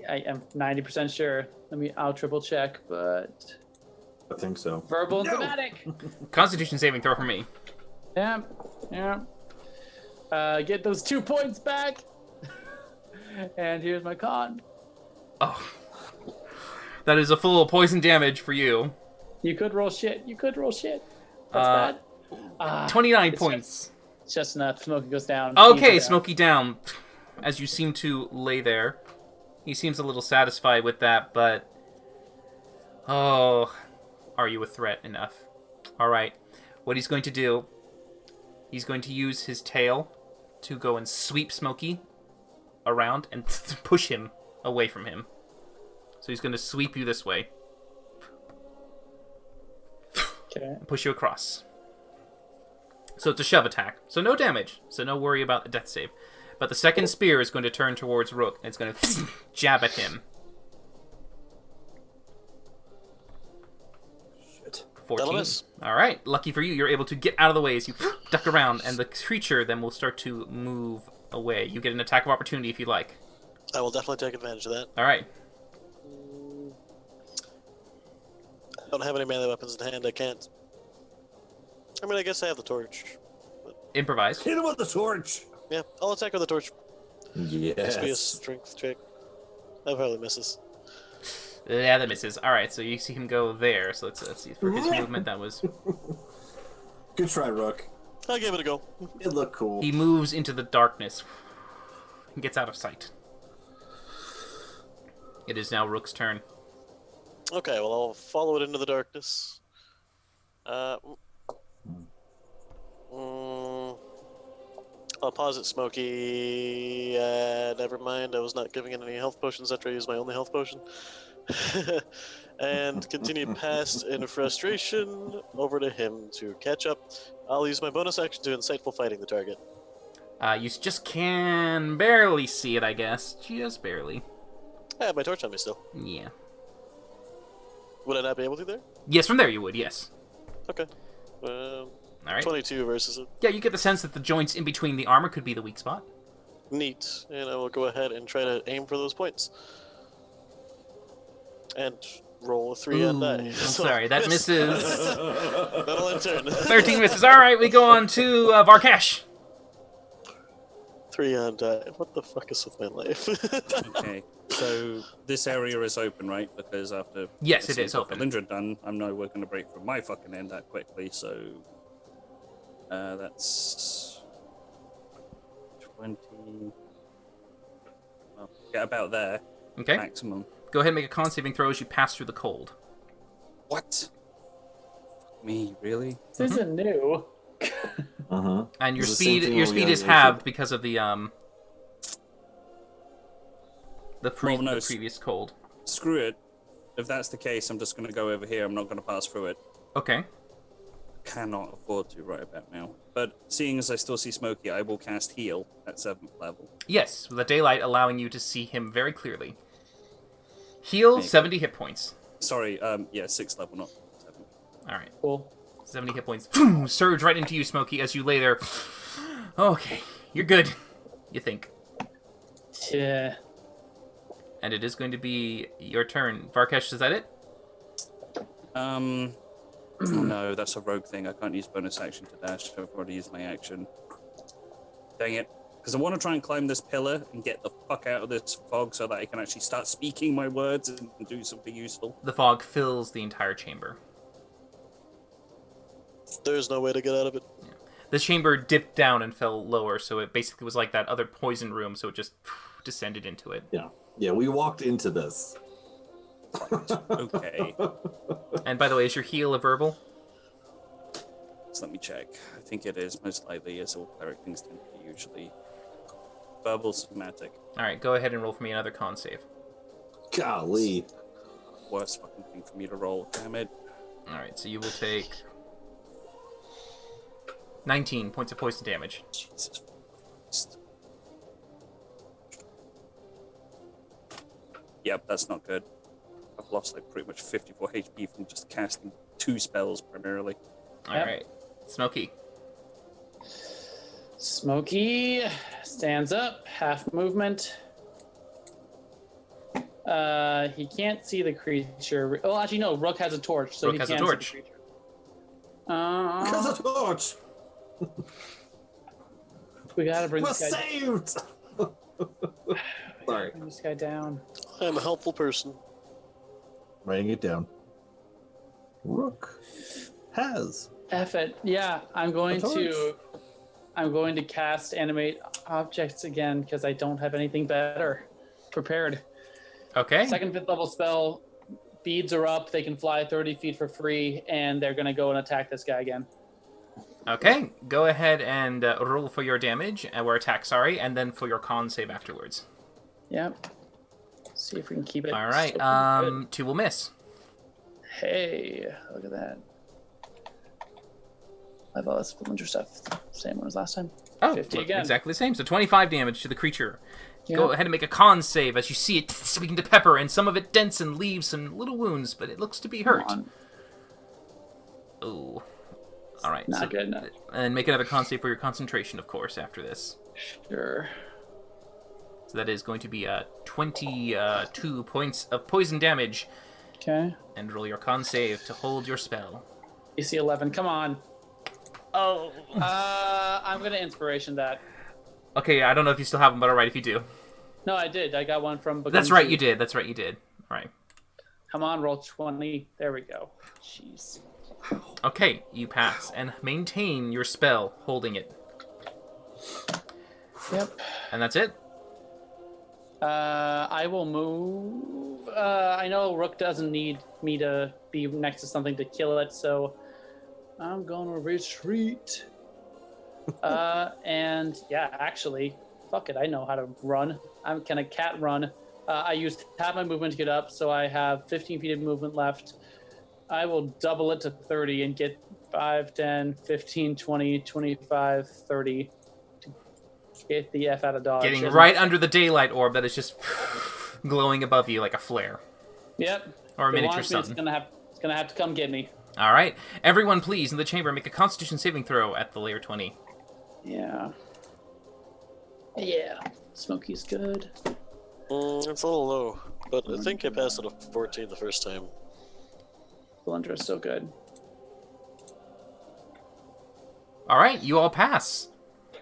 I am 90% sure. I'll triple check, but I think so. verbal and thematic. Constitution saving throw for me. Yeah. Get those 2 points back. And here's my con. Oh. That is a full poison damage for you. You could roll shit. That's bad. 29 points. It's just enough. Smokey goes down. Okay, He's down. Smokey down. As you seem to lay there. He seems a little satisfied with that, but... Oh, are you a threat enough? Alright, what he's going to do... He's going to use his tail to go and sweep Smokey around and push him away from him. So he's going to sweep you this way. Okay. And push you across. So it's a shove attack. So no damage. So no worry about the death save. But the second spear is going to turn towards Rook, and it's going to jab at him. Shit. 14. That'll miss. All right. Lucky for you, you're able to get out of the way as you duck around, and the creature then will start to move away. You get an attack of opportunity if you like. I will definitely take advantage of that. All right. I don't have any melee weapons in hand. I can't. I mean, I guess I have the torch. Improvise. Hit him with the torch. Yeah, I'll attack with the torch. Yes. This be a strength check. That probably misses. Yeah, that misses. All right, so you see him go there. So let's see. For his movement, that was... Good try, Rook. I gave it a go. It looked cool. He moves into the darkness and gets out of sight. It is now Rook's turn. Okay, well, I'll follow it into the darkness. I'll pause it, Smokey. Never mind, I was not giving it any health potions after I used my only health potion. And continue past in frustration over to him to catch up. I'll use my bonus action to insightful fighting the target. You just can barely see it, I guess. Just barely. I have my torch on me still. Yeah. Would I not be able to there? Yes, from there you would, yes. Okay. All right. 22 versus it. Yeah, you get the sense that the joints in between the armor could be the weak spot. Neat. And I will go ahead and try to aim for those points. And roll a 3 on die. I'm sorry, that misses. That'll in turn. 13 misses. All right, we go on to Varkash. 3 on die. What the fuck is with my life? Okay, so this area is open, right? Because after Yes, it is got open. Lindra done, I'm now working to break from my fucking end that quickly. So that's 20. Well, get about there Okay. maximum. Go ahead and make a con saving throw as you pass through the cold. What? Fuck me, really? This isn't new. Uh-huh. And your It's the same speed thing your when we speed got is naked. halved because of the the no, previous cold. Screw it. If that's the case, I'm just going to go over here. I'm not going to pass through it. Okay. Cannot afford to right about now. But seeing as I still see Smokey, I will cast Heal at 7th level. Yes, with the daylight allowing you to see him very clearly. Heal Maybe. 70 hit points. Sorry, yeah, 6th level, not 7. All right. Cool. 70 hit points surge right into you, Smokey, as you lay there. Okay, you're good. You think. Yeah. And it is going to be your turn. Varkesh, is that it? Oh no, that's a rogue thing. I can't use bonus action to dash. I've already used my action. Dang it. Because I want to try and climb this pillar and get the fuck out of this fog so that I can actually start speaking my words and do something useful. The fog fills the entire chamber. There's no way to get out of it. The chamber dipped down and fell lower, so it basically was like that other poison room, so it just descended into it. Yeah, we walked into this. Okay. And by the way, is your heal a verbal? So let me check. I think it is, most likely, as all cleric things tend to be usually. Verbal somatic. Alright, go ahead and roll for me another con save. Golly. Worst fucking thing for me to roll. Damn it. Alright, so you will take 19 points of poison damage. Jesus Christ. Yep, that's not good. I've lost like pretty much 54 HP from just casting 2 spells primarily. Alright, Smokey. Smokey stands up, half movement. He can't see the creature. Oh, actually, no. Rook has a torch, so Rook he has a can't torch. see the creature. Because of torch! We gotta bring We're this guy. saved! Sorry. Bring this guy down. I'm a helpful person. Writing it down. Rook has. F it. Yeah, I'm going to cast animate objects again because I don't have anything better prepared. Okay. Second, 5th level spell. Beads are up. They can fly 30 feet for free, and they're gonna go and attack this guy again. Okay, go ahead and roll for your damage, or attack, sorry, and then for your con save afterwards. Yep. See if we can keep it. Alright, still good. 2 will miss. Hey, look at that. I have all this Flincher stuff. Same one as last time. Oh, 50 look, again. exactly the same. So 25 damage to the creature. Yeah. Go ahead and make a con save as you see it begin to pepper, and some of it dents and leaves some little wounds, but it looks to be hurt. Come on. Ooh. Alright, Not so, good. No. and make another con save for your concentration, of course, after this. Sure. So that is going to be 22 points of poison damage, Okay. and roll your con save to hold your spell. AC 11. Come on. Oh. I'm gonna inspiration that. Okay, I don't know if you still have them, but alright if you do. No, I did. I got one from. That's right, you did. That's right, you did. Alright. Come on, roll 20. There we go. Jeez. Okay, you pass, and maintain your spell, holding it. Yep. And that's it? I will move. I know Rook doesn't need me to be next to something to kill it, so I'm gonna retreat. And yeah, actually, fuck it. I know how to run. Can a cat run? I used half my movement to get up, so I have 15 feet of movement left. I will double it to 30 and get 5, 10, 15, 20, 25, 30 to get the F out of Dodge. Getting right under the daylight orb that is just glowing above you like a flare. Yep. Or a If it miniature wants me, sun. It's gonna have to come get me. Alright. Everyone, please, in the chamber, make a constitution saving throw at the layer 20. Yeah. Yeah. Smokey's good. It's a little low, but I think I passed it a 14 the first time. Belindra's still good. Alright, you all pass.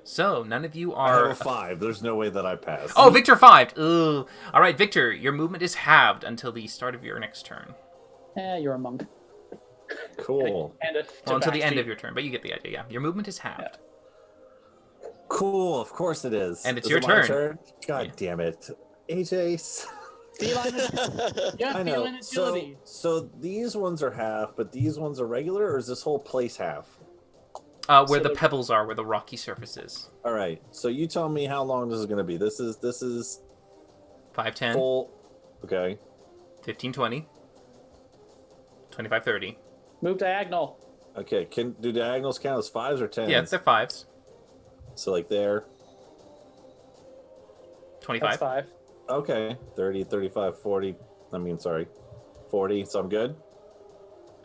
So, none of you I have are... a 5. There's no way that I pass. Oh, Victor 5! Ugh. Alright, Victor, your movement is halved until the start of your next turn. You're a monk. Cool. And Well, until the end of your turn, but you get the idea, yeah. Your movement is halved. Cool, of course it is. And it's Is your it my turn. God Yeah. damn it. AJ. Yeah, I know. feline agility. So these ones are half, but these ones are regular, or is this whole place half? Where So the the- pebbles are, where the rocky surface is. All right. So you tell me how long this is going to be. This is 5, 10, full. Okay. 15, 20, 25, 30. Move diagonal. Okay. Do diagonals count as 5s or 10s? Yeah, they're 5s. So like there. 25. That's 5. Okay. 30, 35, 40. I mean, sorry. 40, so I'm good.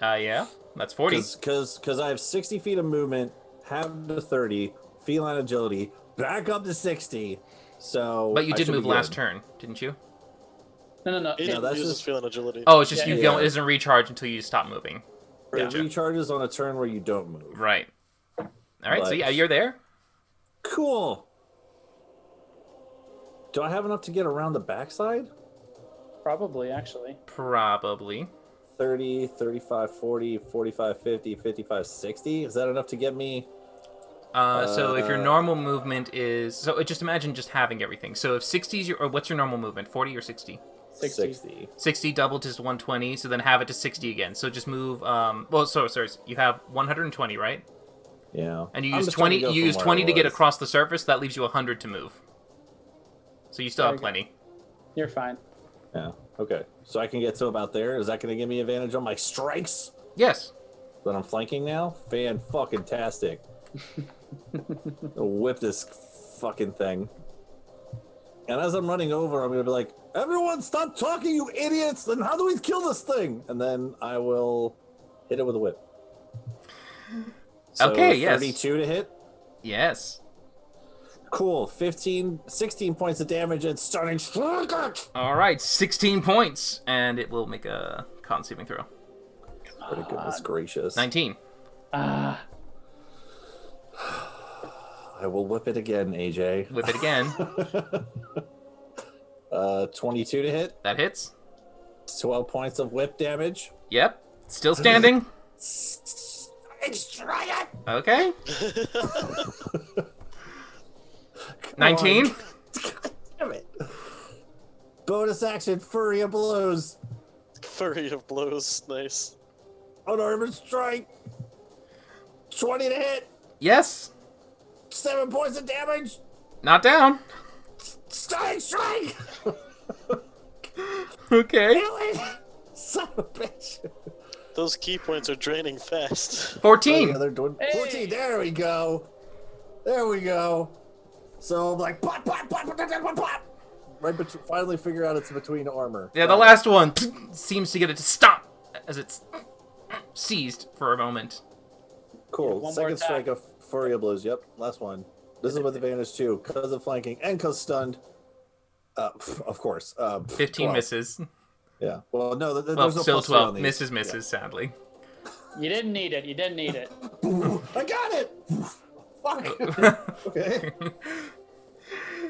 Yeah, that's 40. Because I have 60 feet of movement, have to 30, feline agility, back up to 60. So, But you I did should be move last good. turn, didn't you? No. He No, that's uses just- feeling agility. Oh, it's just Yeah, you yeah. go. It doesn't recharge until you stop moving. It Gotcha. recharges on a turn where you don't move. Right. All right. So But- yeah, you're there. Cool. Do I have enough to get around the backside? Probably, actually. Probably. 30, 35, 40, 45, 50, 55, 60? Is that enough to get me? So if your normal movement is just imagine just having everything. So if 60 is or what's your normal movement? 40 or 60? 60. 60 doubled to 120, so then have it to 60 again. So just move. Sorry. You have 120, right? Yeah. And you I'm use just trying 20. go You from use where 20 I to get was. across the surface. That leaves you 100 to move. So you still have Very good. plenty. You're fine. Yeah. Okay. So I can get to about there. Is that going to give me advantage on my strikes Yes. that I'm flanking now? Fan-fucking-tastic. Whip this fucking thing. And as I'm running over, I'm going to be like, everyone stop talking, you idiots! Then how do we kill this thing? And then I will hit it with a whip. So Okay, yes. 32 to hit. Yes. Cool. 16 points of damage and stunning strike. All right. 16 points, and it will make a con saving throw. Pretty goodness gracious. 19. Ah, I will whip it again, AJ. Whip it again. 22 to hit. That hits. 12 points of whip damage. Yep. Still standing. Try it. Okay. 19. Damn it. Bonus action, Fury of Blows. Flurry of blows. Nice. Unarmored strike. 20 to hit. Yes. 7 points of damage. Not down. Stunning strike. Okay. Kill it. Son of a bitch. Those key points are draining fast. 14. Oh, yeah, they're doing 14. There we go. There we go. So I'm like, pop, pop, pop, pop, pop, pop, pop. Right, but finally figure out it's between armor. Yeah, the last one seems to get it to stop as it's seized for a moment. Cool. one more Second attack. strike of Fury of Blows. Yep, last one. This is with advantage too, because of flanking and because stunned. Of course. 15 12. misses. Yeah. Well, no, Well, there's no still plus 3 on 12. these. Misses, sadly. you didn't need it. You didn't need it. I got it. Fuck. Okay.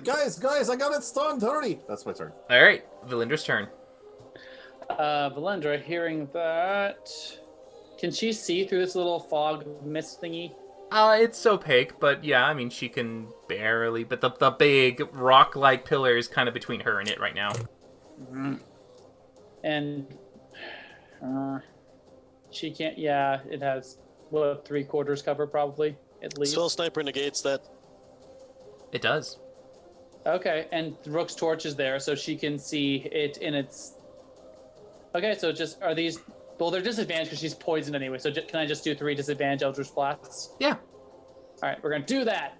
Guys, I got it stunned. Hurry. That's my turn. All right. Valindra's turn. Valendra, hearing that, can she see through this little fog mist thingy? It's opaque, but yeah, I mean, she can barely. But the big rock-like pillar is kind of between her and it right now. And she can't. Yeah, it has what 3/4 cover probably at least. Spell Sniper negates that. It does. Okay, and Rook's torch is there, so she can see it in its. Okay, so just are these? Well, they're disadvantaged because she's poisoned anyway. So can I just do 3 disadvantage Eldritch Blasts? Yeah. All right, we're gonna do that.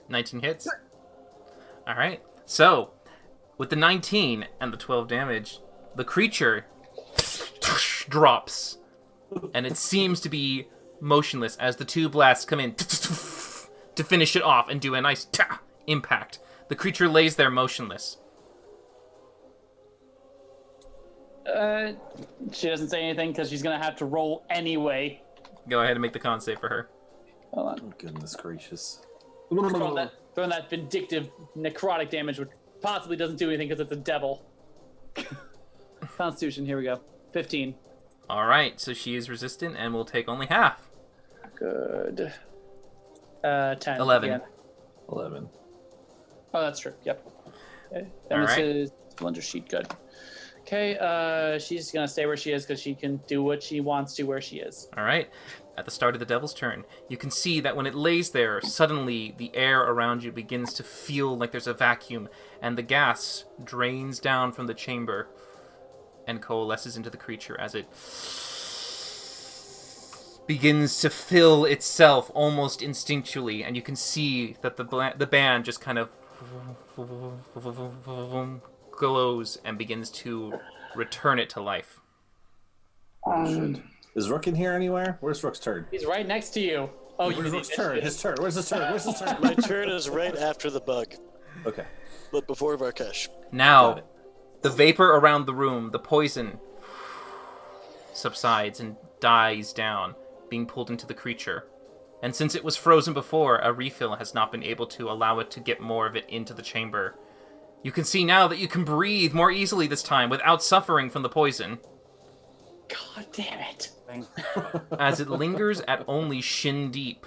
19 hits. All right. So, with the 19 and the 12 damage, the creature drops, and it seems to be motionless as the 2 blasts come in to finish it off and do a nice impact. The creature lays there motionless. She doesn't say anything because she's gonna have to roll anyway. Go ahead and make the con save for her. Hold on. Oh, goodness gracious. Throwing that vindictive necrotic damage, which possibly doesn't do anything because it's a devil. Constitution, here we go. 15. All right, so she is resistant and will take only half. Good. 10. 11. Again. 11. Oh, that's true. Yep. Okay. All And this right. is Blender Sheet. Good. Okay, she's gonna stay where she is because she can do what she wants to where she is. All right. At the start of the devil's turn, you can see that when it lays there, suddenly the air around you begins to feel like there's a vacuum, and the gas drains down from the chamber and coalesces into the creature as it begins to fill itself almost instinctually, and you can see that the band just kind of glows and begins to return it to life. Shit. Is Rook in here anywhere? Where's Rook's turn? He's right next to you. Oh, you Where's mean Rook's turn? His turn. Where's his turn? Where's his turn? My turn is right after the bug, Okay. but before Varkesh. Got Now, it. the vapor around the room, the poison, subsides and dies down, being pulled into the creature. And since it was frozen before, a refill has not been able to allow it to get more of it into the chamber. You can see now that you can breathe more easily this time without suffering from the poison, God damn it. Thank- as it lingers at only shin deep.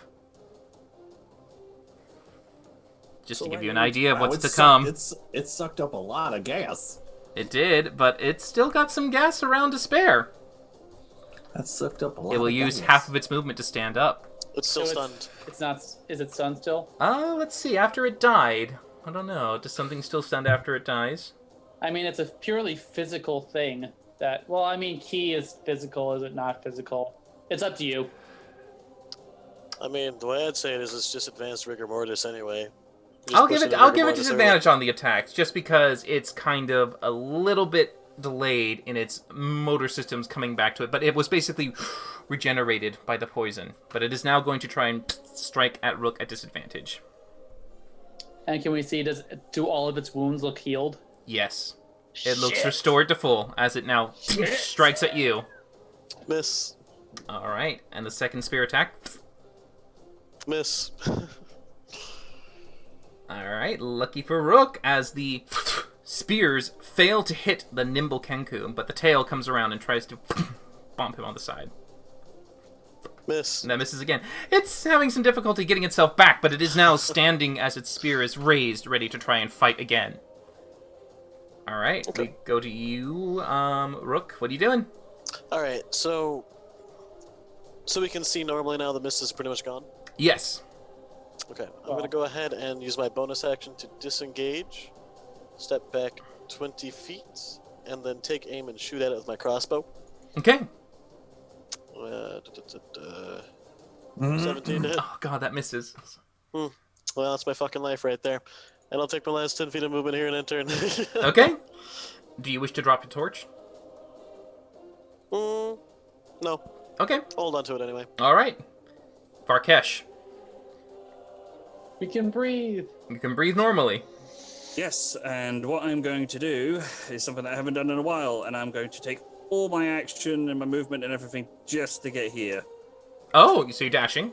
Just to So give why you an don't you- idea of Wow, what's to it's come. It sucked up a lot of gas. It did, but it's still got some gas around to spare. That sucked up a lot. It will of use gas. half of its movement to stand up. It's still So stunned. It's not. Is it stunned still? Let's see. After it died, I don't know. Does something still stand after it dies? I mean, it's a purely physical thing. That. Well, I mean, key is physical. Is it not physical? It's up to you. I mean, the way I'd say it is it's just advanced rigor mortis anyway. Just I'll give pushing it. the I'll rigor give it mortis disadvantage on the attacks, just because it's kind of a little bit delayed in its motor systems coming back to it. But it was basically regenerated by the poison. But it is now going to try and strike at Rook at disadvantage. And can we see? Do all of its wounds look healed? Yes, it looks Shit. restored to full as it now strikes at you. everywhere. Miss. All right, and the second spear attack. Miss. All right, lucky for Rook, as the spears fail to hit the nimble Kenku, but the tail comes around and tries to bump him on the side. Miss. And that misses again. It's having some difficulty getting itself back, but it is now standing as its spear is raised, ready to try and fight again. All right, Okay. we go to you, Rook. What are you doing? Alright, so we can see normally now the mist is pretty much gone? Yes. Okay, I'm gonna go ahead and use my bonus action to disengage, step back 20 feet, and then take aim and shoot at it with my crossbow. Okay. 17 to hit. Oh god, that misses. Well, that's my fucking life right there. And I'll take my last 10 feet of movement here and end turn. Okay. Do you wish to drop your torch? No, Okay. hold on to it anyway. All right. Varkesh, We can breathe. you can breathe normally. Yes, and what I'm going to do is something that I haven't done in a while, and I'm going to take all my action and my movement and everything just to get here. Oh, so you're dashing?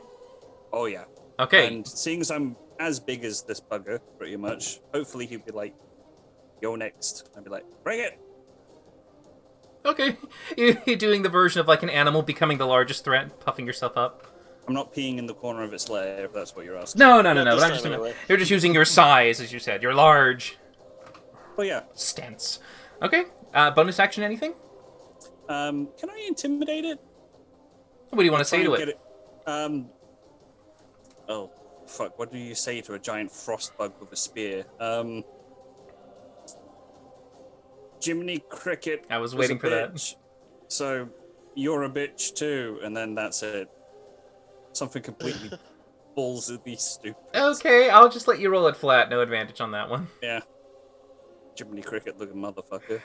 Oh yeah. Okay. And seeing as I'm as big as this bugger, pretty much, hopefully he'd be like, "You're next." I'd be like, "Bring it!" Okay. You're doing the version of like an animal becoming the largest threat, puffing yourself up. I'm not peeing in the corner of its lair, if that's what you're asking. No. Not But this I'm time just anyway. you're just using your size, as you said. You're large. But yeah. Stance. Okay. Bonus action, anything? Can I intimidate it? What do you want to Try say to and it? get Oh, fuck. What do you say to a giant frost bug with a spear? Jiminy Cricket. I was a waiting for that. bitch, So, you're a bitch too, and then that's it. Something completely ballsy stupid. Okay, I'll just let you roll it flat. No advantage on that one. Yeah. Jiminy Cricket looking motherfucker.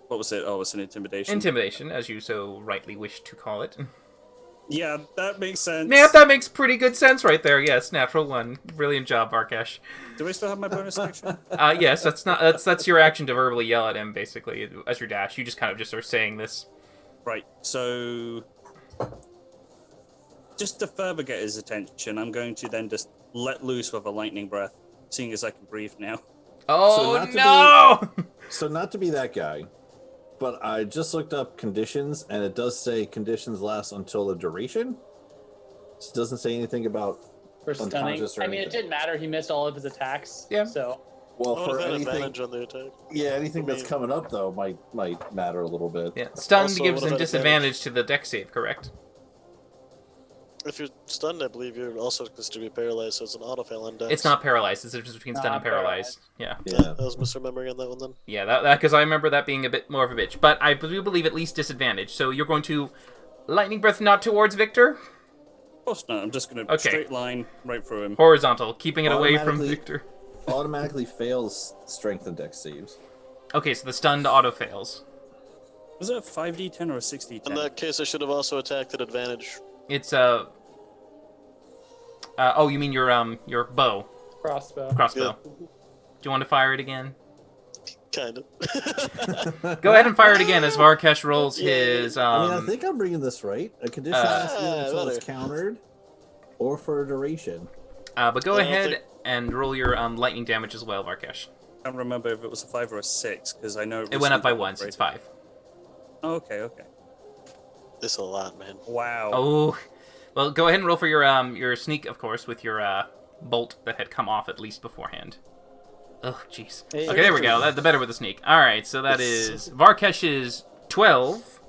What was it? Oh, it's an intimidation. Intimidation, as you so rightly wish to call it. Yeah, that makes sense. Yep, that makes pretty good sense right there. Yes, natural one. Brilliant job, Varkesh. Do I still have my bonus action? Yes, that's your action to verbally yell at him, basically, as your dash. You just kind of just are saying this. Right, so just to further get his attention, I'm going to then just let loose with a lightning breath, seeing as I can breathe now. Oh, not to no! So not to be that guy, but I just looked up conditions, and it does say conditions last until a duration. It doesn't say anything about For stunning. unconscious or I mean, it anything. didn't matter. He missed all of his attacks. Yeah. So Well, I would for have had anything, advantage on the attack. yeah, anything I that's mean- coming up though might matter a little bit. Yeah, stunned Also, gives what him about disadvantage to the dex save, correct? If you're stunned, I believe you're also considered to be paralyzed, so it's an autofail on dex. It's not paralyzed. It's the difference between stunned and Not paralyzed. Yeah. Yeah. I was misremembering on that one then. Yeah, that because I remember that being a bit more of a bitch. But I do believe at least disadvantage. So you're going to lightning breath not towards Victor, Of course not. I'm just going to Okay. straight line right through him. horizontal, keeping it away from Automatically- Victor. automatically fails strength and dex saves. Okay, so the stunned auto fails. Was it a 5d10 or a 6d10? In that case, I should have also attacked at advantage. It's oh, you mean your bow, Crossbow. crossbow. Yeah. Do you want to fire it again? Kind of. Go ahead and fire it again as Varkesh rolls his I think I'm bringing this right. A condition lasts either until it's better. countered or for a duration. but go I don't ahead think- and roll your lightning damage as well, Varkesh. I can't remember if it was a 5 or a 6, because I know It went up by recently once. It's upgraded. 5. Oh, okay. This a lot, man. Wow. Oh, well, go ahead and roll for your sneak, of course, with your bolt that had come off at least beforehand. Oh, jeez. Hey. Okay, there we go. The better with the sneak. All right, so that is Varkesh's 12,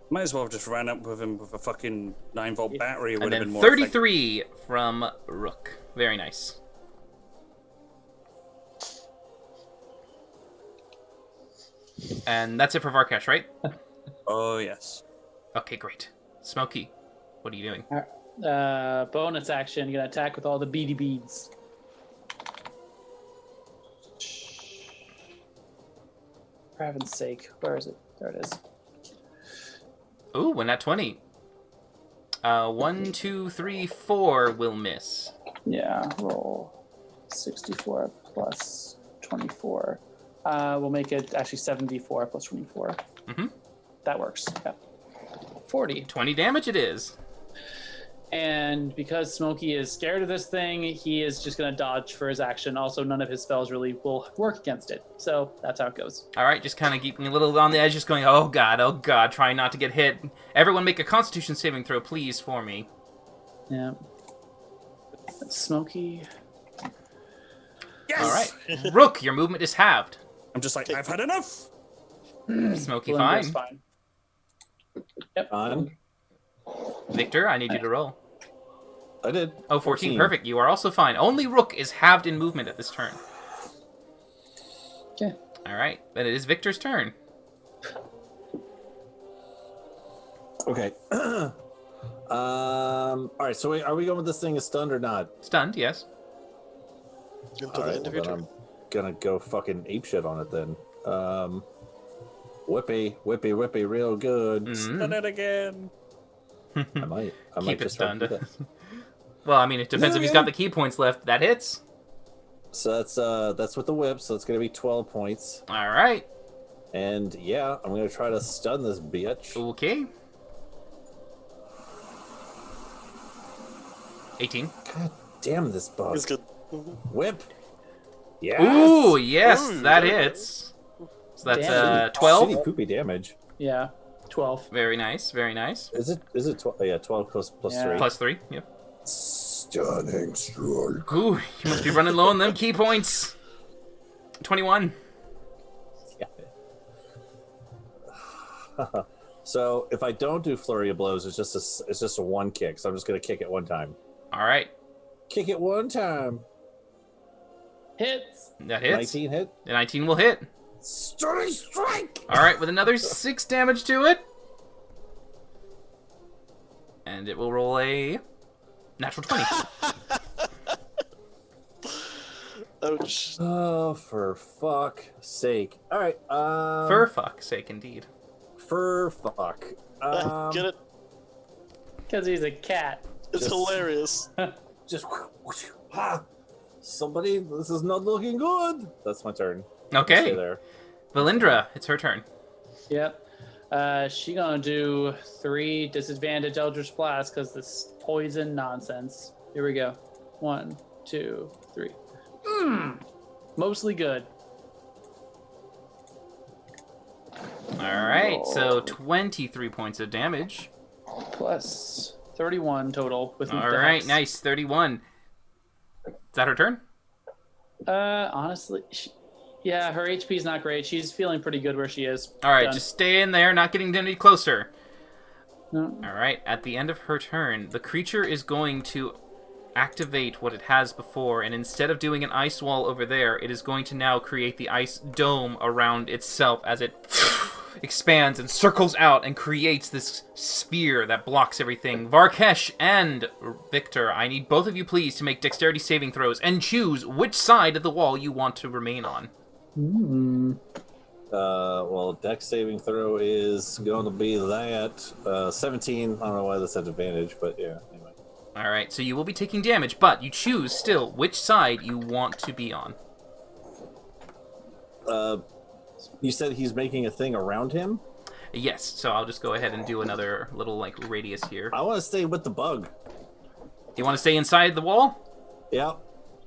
Might as well have just ran up with him with a fucking 9-volt battery. It and would have then been more effective. 33 from Rook. Very nice. And that's it for Varkesh, right? Oh, yes. Okay, great. Smokey, what are you doing? Bonus action. You're gonna attack with all the beady beads. For heaven's sake, where is it? There it is. Ooh, when at 20. 1, 2, 3, 4 will miss. Yeah, roll 64 plus 24. We'll make it actually 74 plus 24. Mhm. That works. Yeah. 40. 20 damage it is. And because Smokey is scared of this thing, he is just going to dodge for his action. Also, none of his spells really will work against it. So that's how it goes. All right, just kind of keeping a little on the edge, just going, oh god, trying not to get hit. Everyone make a Constitution saving throw, please, for me. Yeah. Smokey. Yes! All right. Rook, your movement is halved. I'm just like, I've had enough. Smokey, Belinda's fine. Yep. On. Victor, I need you to roll. I did. Oh, 14, perfect. You are also fine. Only Rook is halved in movement at this turn. Okay. All right, then it is Victor's turn. Okay. All right. So wait, are we going with this thing as stunned or not? Stunned, yes. Until All the right. end of Well, your then turn. I'm gonna go fucking apeshit on it then. Whippy, real good. Mhm. Done it again. I might Keep it just try to stunned. do that. Well, I mean, it depends if he's got the key points left. That hits. So that's with the whip. So it's gonna be 12 points. All right. And yeah, I'm gonna try to stun this bitch. Okay. 18. God damn this bug. It's good. Whip. Yeah. Ooh, yes, Ooh, that yeah. hits. So that's Damn. 12. Shitty poopy damage. Yeah. 12. Very nice, very nice. Is it 12? Oh, yeah, 12 plus Yeah. 3. Plus 3, yep. Stunning strike. Ooh, you must be running low on them key points. 21. So if I don't do flurry of blows, it's just a one kick. So I'm just gonna kick it one time. All right, Kick it one time. Hits. that hits. 19 hit. The 19 will hit. Stunning strike. All right, with another 6 damage to it. And it will roll a natural 20. Ouch. Oh, for fuck sake! All right. For fuck's sake, indeed. For fuck. Get it? Because he's a cat. It's Just- hilarious. Just. Ah, somebody, this is not looking good. That's my turn. Stay Okay, there. Valindra, it's her turn. Yep. She gonna do 3 disadvantage Eldritch Blast because this poison nonsense. Here we go. 1, 2, 3. Mostly good. All right, so 23 points of damage. Plus 31 total with All the right, hex. nice, 31. Is that her turn? Honestly, yeah, her HP's not great. She's feeling pretty good where she is. All right, Done. just stay in there, not getting any closer. No. All right, at the end of her turn, the creature is going to activate what it has before, and instead of doing an ice wall over there, it is going to now create the ice dome around itself as it expands and circles out and creates this sphere that blocks everything. Varkesh and Victor, I need both of you please to make dexterity saving throws and choose which side of the wall you want to remain on. Well, dex saving throw is going to be that 17. I don't know why that's an advantage, but yeah. Anyway. All right, so you will be taking damage, but you choose still which side you want to be on. You said he's making a thing around him? Yes, so I'll just go ahead and do another little like radius here. I want to stay with the bug. You want to stay inside the wall? Yeah.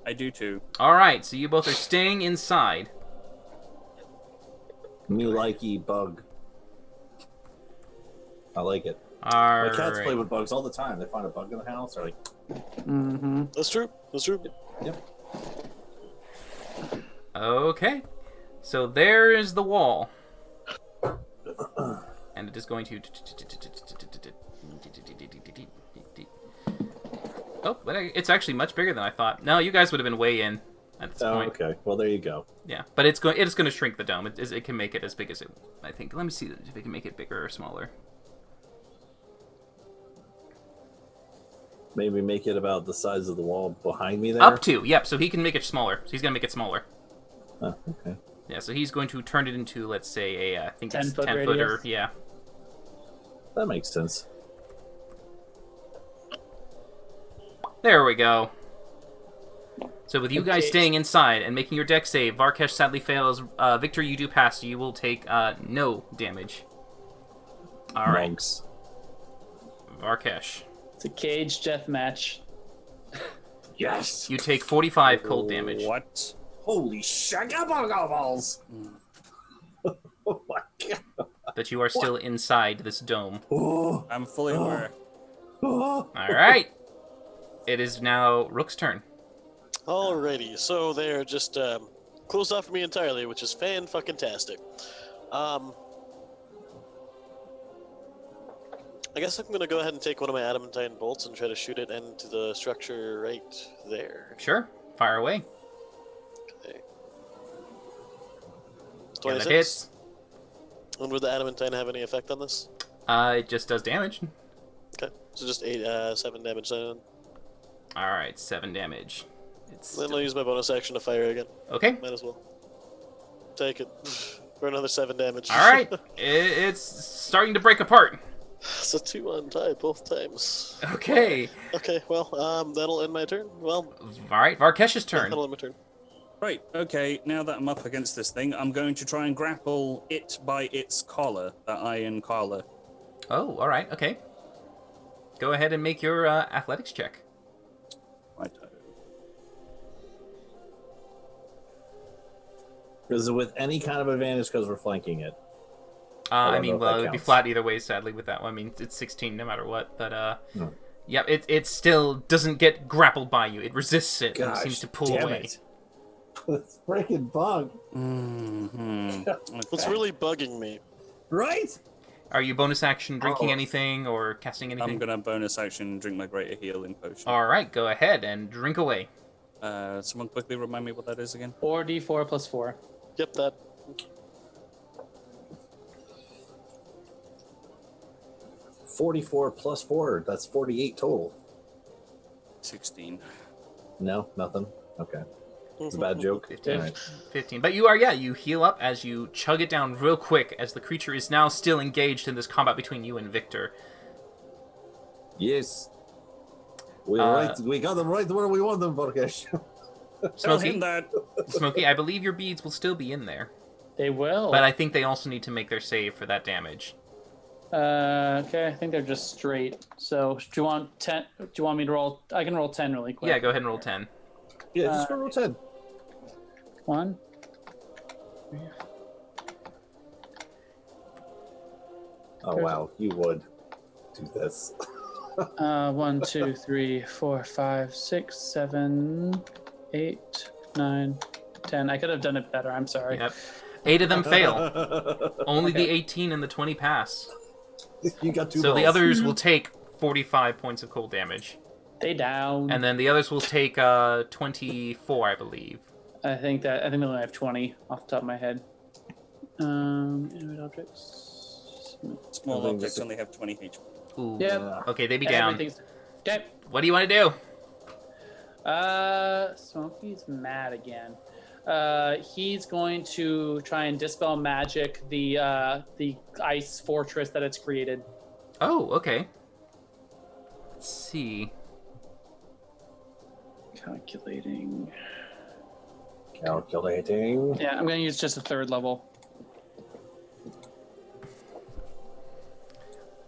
I do too. All right, so you both are staying inside. Me likey bug. I like it. All My cats right. play with bugs all the time. They find a bug in the house. They're like, That's true. That's true. yep. Okay, so there is the wall, and it is going to. Oh, but it's actually much bigger than I thought. No, you guys would have been way in at this Oh, point. okay. Well, there you go. Yeah, but it's going to shrink the dome. It can make it as big as it. I think. Let me see if it can make it bigger or smaller. Maybe make it about the size of the wall behind me there. Up to, yep. So he can make it smaller. So he's gonna make it smaller. Oh, okay. Yeah. So he's going to turn it into, let's say, I think 10 it's foot 10 footer. radius? Yeah. That makes sense. There we go. So with you guys Okay. staying inside and making your deck save, Varkesh sadly fails. Victor, you do pass. So you will take no damage. All right, Monks. Varkesh. It's a cage death match. Yes. You take 45 cold damage. What? Holy shagaballs. Oh my god. But you are still inside this dome. Oh. I'm fully aware. Oh. All right. It is now Rook's turn. Alrighty, so they're just closed off for me entirely, which is fan-fucking-tastic. I guess I'm gonna go ahead and take one of my adamantine bolts and try to shoot it into the structure right there. Sure. Fire away. Okay. Yeah, that 26. hits. And would the adamantine have any effect on this? It just does damage. Okay, so just 7 damage then. All right, 7 damage. It's Then I'll use my bonus action to fire again. okay. Might as well. Take it. For another 7 damage. All right. It's starting to break apart. It's a 2 on tie both times. Okay. Okay, well, that'll end my turn. Well, All right, Varkesh's turn. that'll end my turn. Right, okay, now that I'm up against this thing, I'm going to try and grapple it by its collar, that iron collar. Oh, all right. Okay. Go ahead and make your athletics check. Right. Is it with any kind of advantage because we're flanking it? I don't mean, know if well, that it would be counts. flat either way, sadly, with that one. I mean, it's 16 no matter what. But, No. yeah, it still doesn't get grappled by you. It resists it and Gosh, seems to pull damn away. it. This freaking bug. Mm-hmm. What's really bugging me? Right? Are you bonus action drinking Oh. anything or casting anything? I'm gonna bonus action drink my greater healing potion. All right, go ahead and drink away. Someone quickly remind me what that is again? 4d4 plus 4. Yep, that. 44 plus 4. That's 48 total. 16. No, nothing. Okay. It's a bad joke. 15. All right. 15. But you heal up as you chug it down real quick as the creature is now still engaged in this combat between you and Victor. Yes. We Uh, right. We got them right where we want them, Varkesh. Tell him Smokey, that. Smokey, I believe your beads will still be in there. They will. But I think they also need to make their save for that damage. Okay, I think they're just straight. So, do you want 10? Do you want me to roll? I can roll 10 really quick. Yeah, go ahead and roll 10. Yeah, just go roll 10. 1. Oh, wow. You would do this. 1, 2, 3, 4, 5, 6, 7, 8, 9, 10. I could have done it better. I'm sorry. Yep. 8 of them fail. Only the 18 and the 20 pass. You got two So the balls. others will take 45 points of cold damage. They down. And then the others will take 24, I believe. I think they only have 20 off the top of my head. Inanimate objects. Small I think objects this- only have 20 HP. Ooh. Yeah. Okay, they be down. Everything's okay. What do you want to do? Smokey's mad again. He's going to try and dispel magic the ice fortress that it's created. Oh, okay. Let's see. Calculating. Calculating. Yeah, I'm going to use just a 3rd level.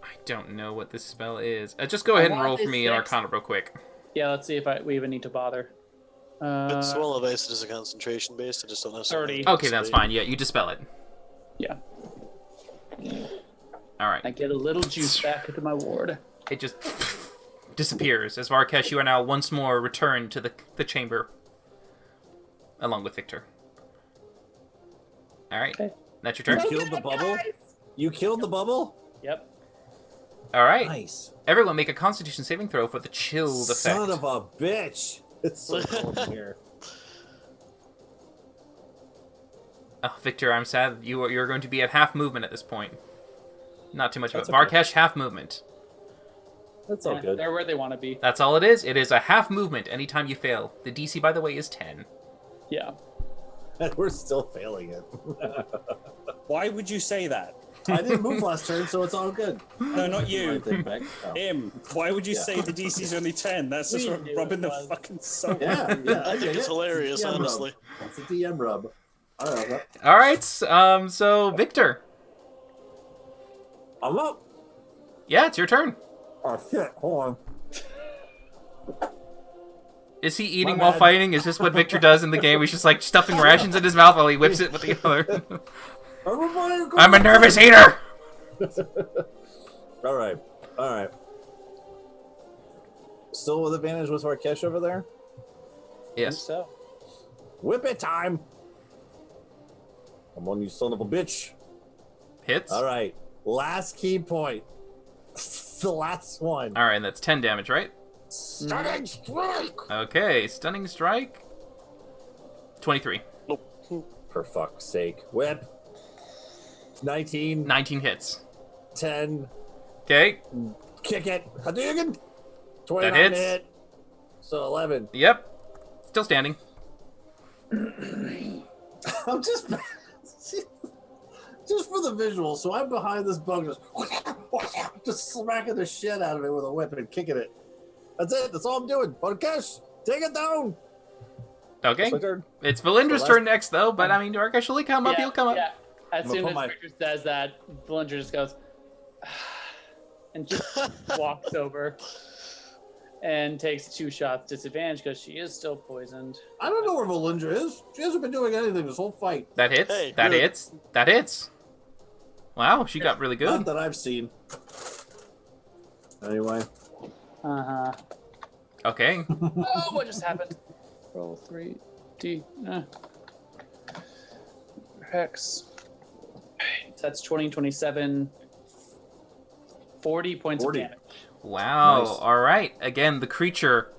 I don't know what this spell is. Just go ahead and roll for me in Arcana real quick. Yeah, let's see if we even need to bother. But Swell of Ice is a concentration based. I just don't necessarily. 30. Okay, that's fine. Yeah, you dispel it. Yeah, All right. I get a little juice back into my ward. It just disappears as Varkesh, you are now once more returned to the chamber, along with Victor. All right, Okay. that's your turn. You killed the bubble? You killed the bubble? Yep. All right, Nice. everyone make a Constitution saving throw for the chilled effect. Son of a bitch. It's so cold in here. Oh, Victor, I'm sad you're going to be at half movement at this point. Not too much of it. That's okay. Varkesh, half movement. That's all Yeah, good. they're where they want to be. That's all it is. It is a half movement anytime you fail. The DC, by the way, is 10. Yeah. And we're still failing it. Why would you say that? I didn't move last turn, so it's all good. No, not My you. thing back. Oh. Him. Why would you Yeah. say the DC's only 10? That's just We knew rubbing it the was. fucking soul. Yeah, yeah. I think get it's it. hilarious, DM honestly. Rub. That's a DM rub. I love that. All right, so Victor. I'm up. Yeah, it's your turn. Oh shit! Hold on. Is he eating My while bad. fighting? Is this what Victor does in the game? He's just like stuffing rations in his mouth while he whips it with the other. Everybody, go. I'm a nervous eater. All right. All right. Still with advantage with Varkesh over there. Yes. So. Whip it time. Come on, you son of a bitch. Hits. All right. Last key point. The last one. All right, and that's 10 damage, right? Stunning strike. Okay, stunning strike. 23. For fuck's sake. Whip. 19. 19 hits. 10. Okay. Kick it. Hadouken. 29 hits. hit. So 11. Yep. Still standing. I'm just for the visual. So I'm behind this bug, just smacking the shit out of it with a whip and kicking it. That's it. That's all I'm doing. Varkesh, take it down. Okay. That's my turn. It's Valindra's So turn next, though, but I mean, Varkesh will come up. He'll come up. Yeah. As I'm soon gonna as put my- Victor says that, Valinder just goes and just walks over and takes 2 shots disadvantage because she is still poisoned. I don't know where Valindra is. She hasn't been doing anything this whole fight. That hits. Hey, that good. hits. That hits. Wow, she got really Not good. that I've seen. Anyway. Uh-huh. Okay. Oh, what just happened? Roll 3D. Hex. That's 20, 27, 40 points 40. of damage. Wow. Nice. All right. Again, the creature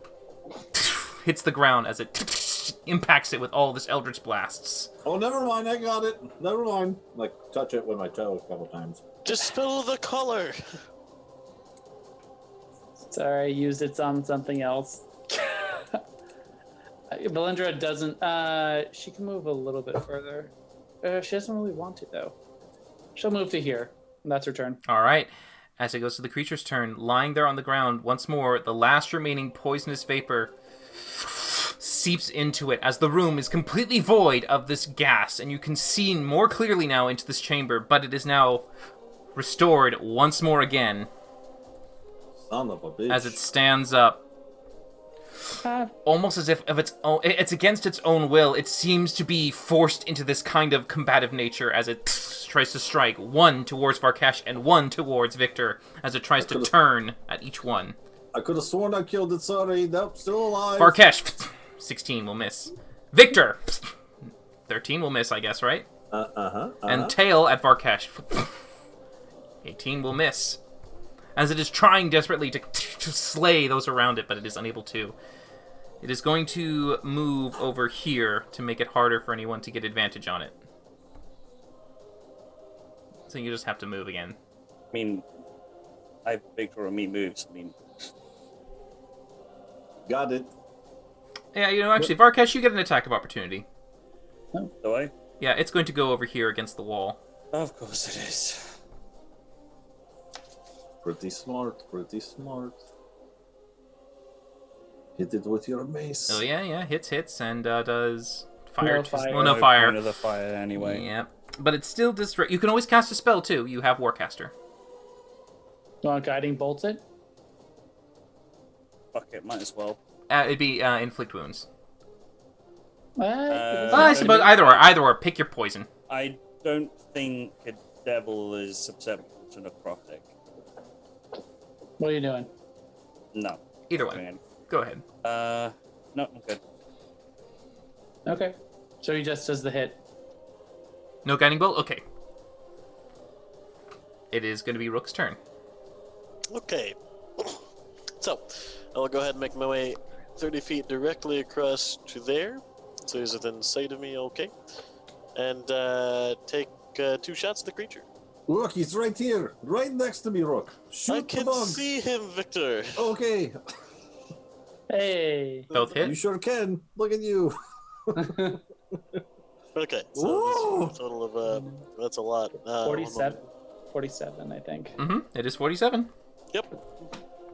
hits the ground as it impacts it with all this Eldritch blasts. Oh, never mind. I got it. Never mind. Like, touch it with my toe a couple times. Dispel the color. Sorry, I used it on something else. Valindra doesn't. She can move a little bit further. She doesn't really want to, though. She'll move to here. And that's her turn. All right. As it goes to the creature's turn, lying there on the ground, once more, the last remaining poisonous vapor seeps into it as the room is completely void of this gas, and you can see more clearly now into this chamber, but it is now restored once more again Son of a bitch. as it stands up. Almost as if of its own, it's against its own will. It seems to be forced into this kind of combative nature as it tries to strike, one towards Varkesh and one towards Victor, as it tries to turn at each one. I could have sworn I killed it. Sorry. Nope, still alive. Varkesh, 16 will miss. Victor, 13 will miss, I guess, right? And tail at Varkesh, 18 will miss. As it is trying desperately to slay those around it, but it is unable to. It is going to move over here to make it harder for anyone to get advantage on it. So you just have to move again. I mean, I have Victor on me moves. I mean, Got it. Yeah, actually, Varkesh, you get an attack of opportunity. do I? Yeah, it's going to go over here against the wall. Of course it is. Pretty smart, pretty smart. Hit it with your mace. Oh yeah, hits, and does fire. No fire. Well, no fire. Another fire anyway. Yeah, but it's still disrupt. You can always cast a spell too. You have Warcaster. You want guiding bolts it? Fuck it, might as well. It'd be inflict wounds. I I suppose either or. Pick your poison. I don't think a devil is susceptible to necrotic. What are you doing? No. Either one. Go ahead. No, I'm good. Okay. So he just does the hit. No guiding bolt. Okay. It is going to be Rook's turn. Okay. So, I'll go ahead and make my way 30 feet directly across to there. So he's within sight of me, okay. And take 2 shots at the creature. Look, he's right here, right next to me, Rook. Shoot I the can bug. see him, Victor. Okay, Hey. Both hit. you sure can. Look at you. Okay, so Ooh. that's a total of, that's a lot. 47. 47, I think. It is 47. Yep.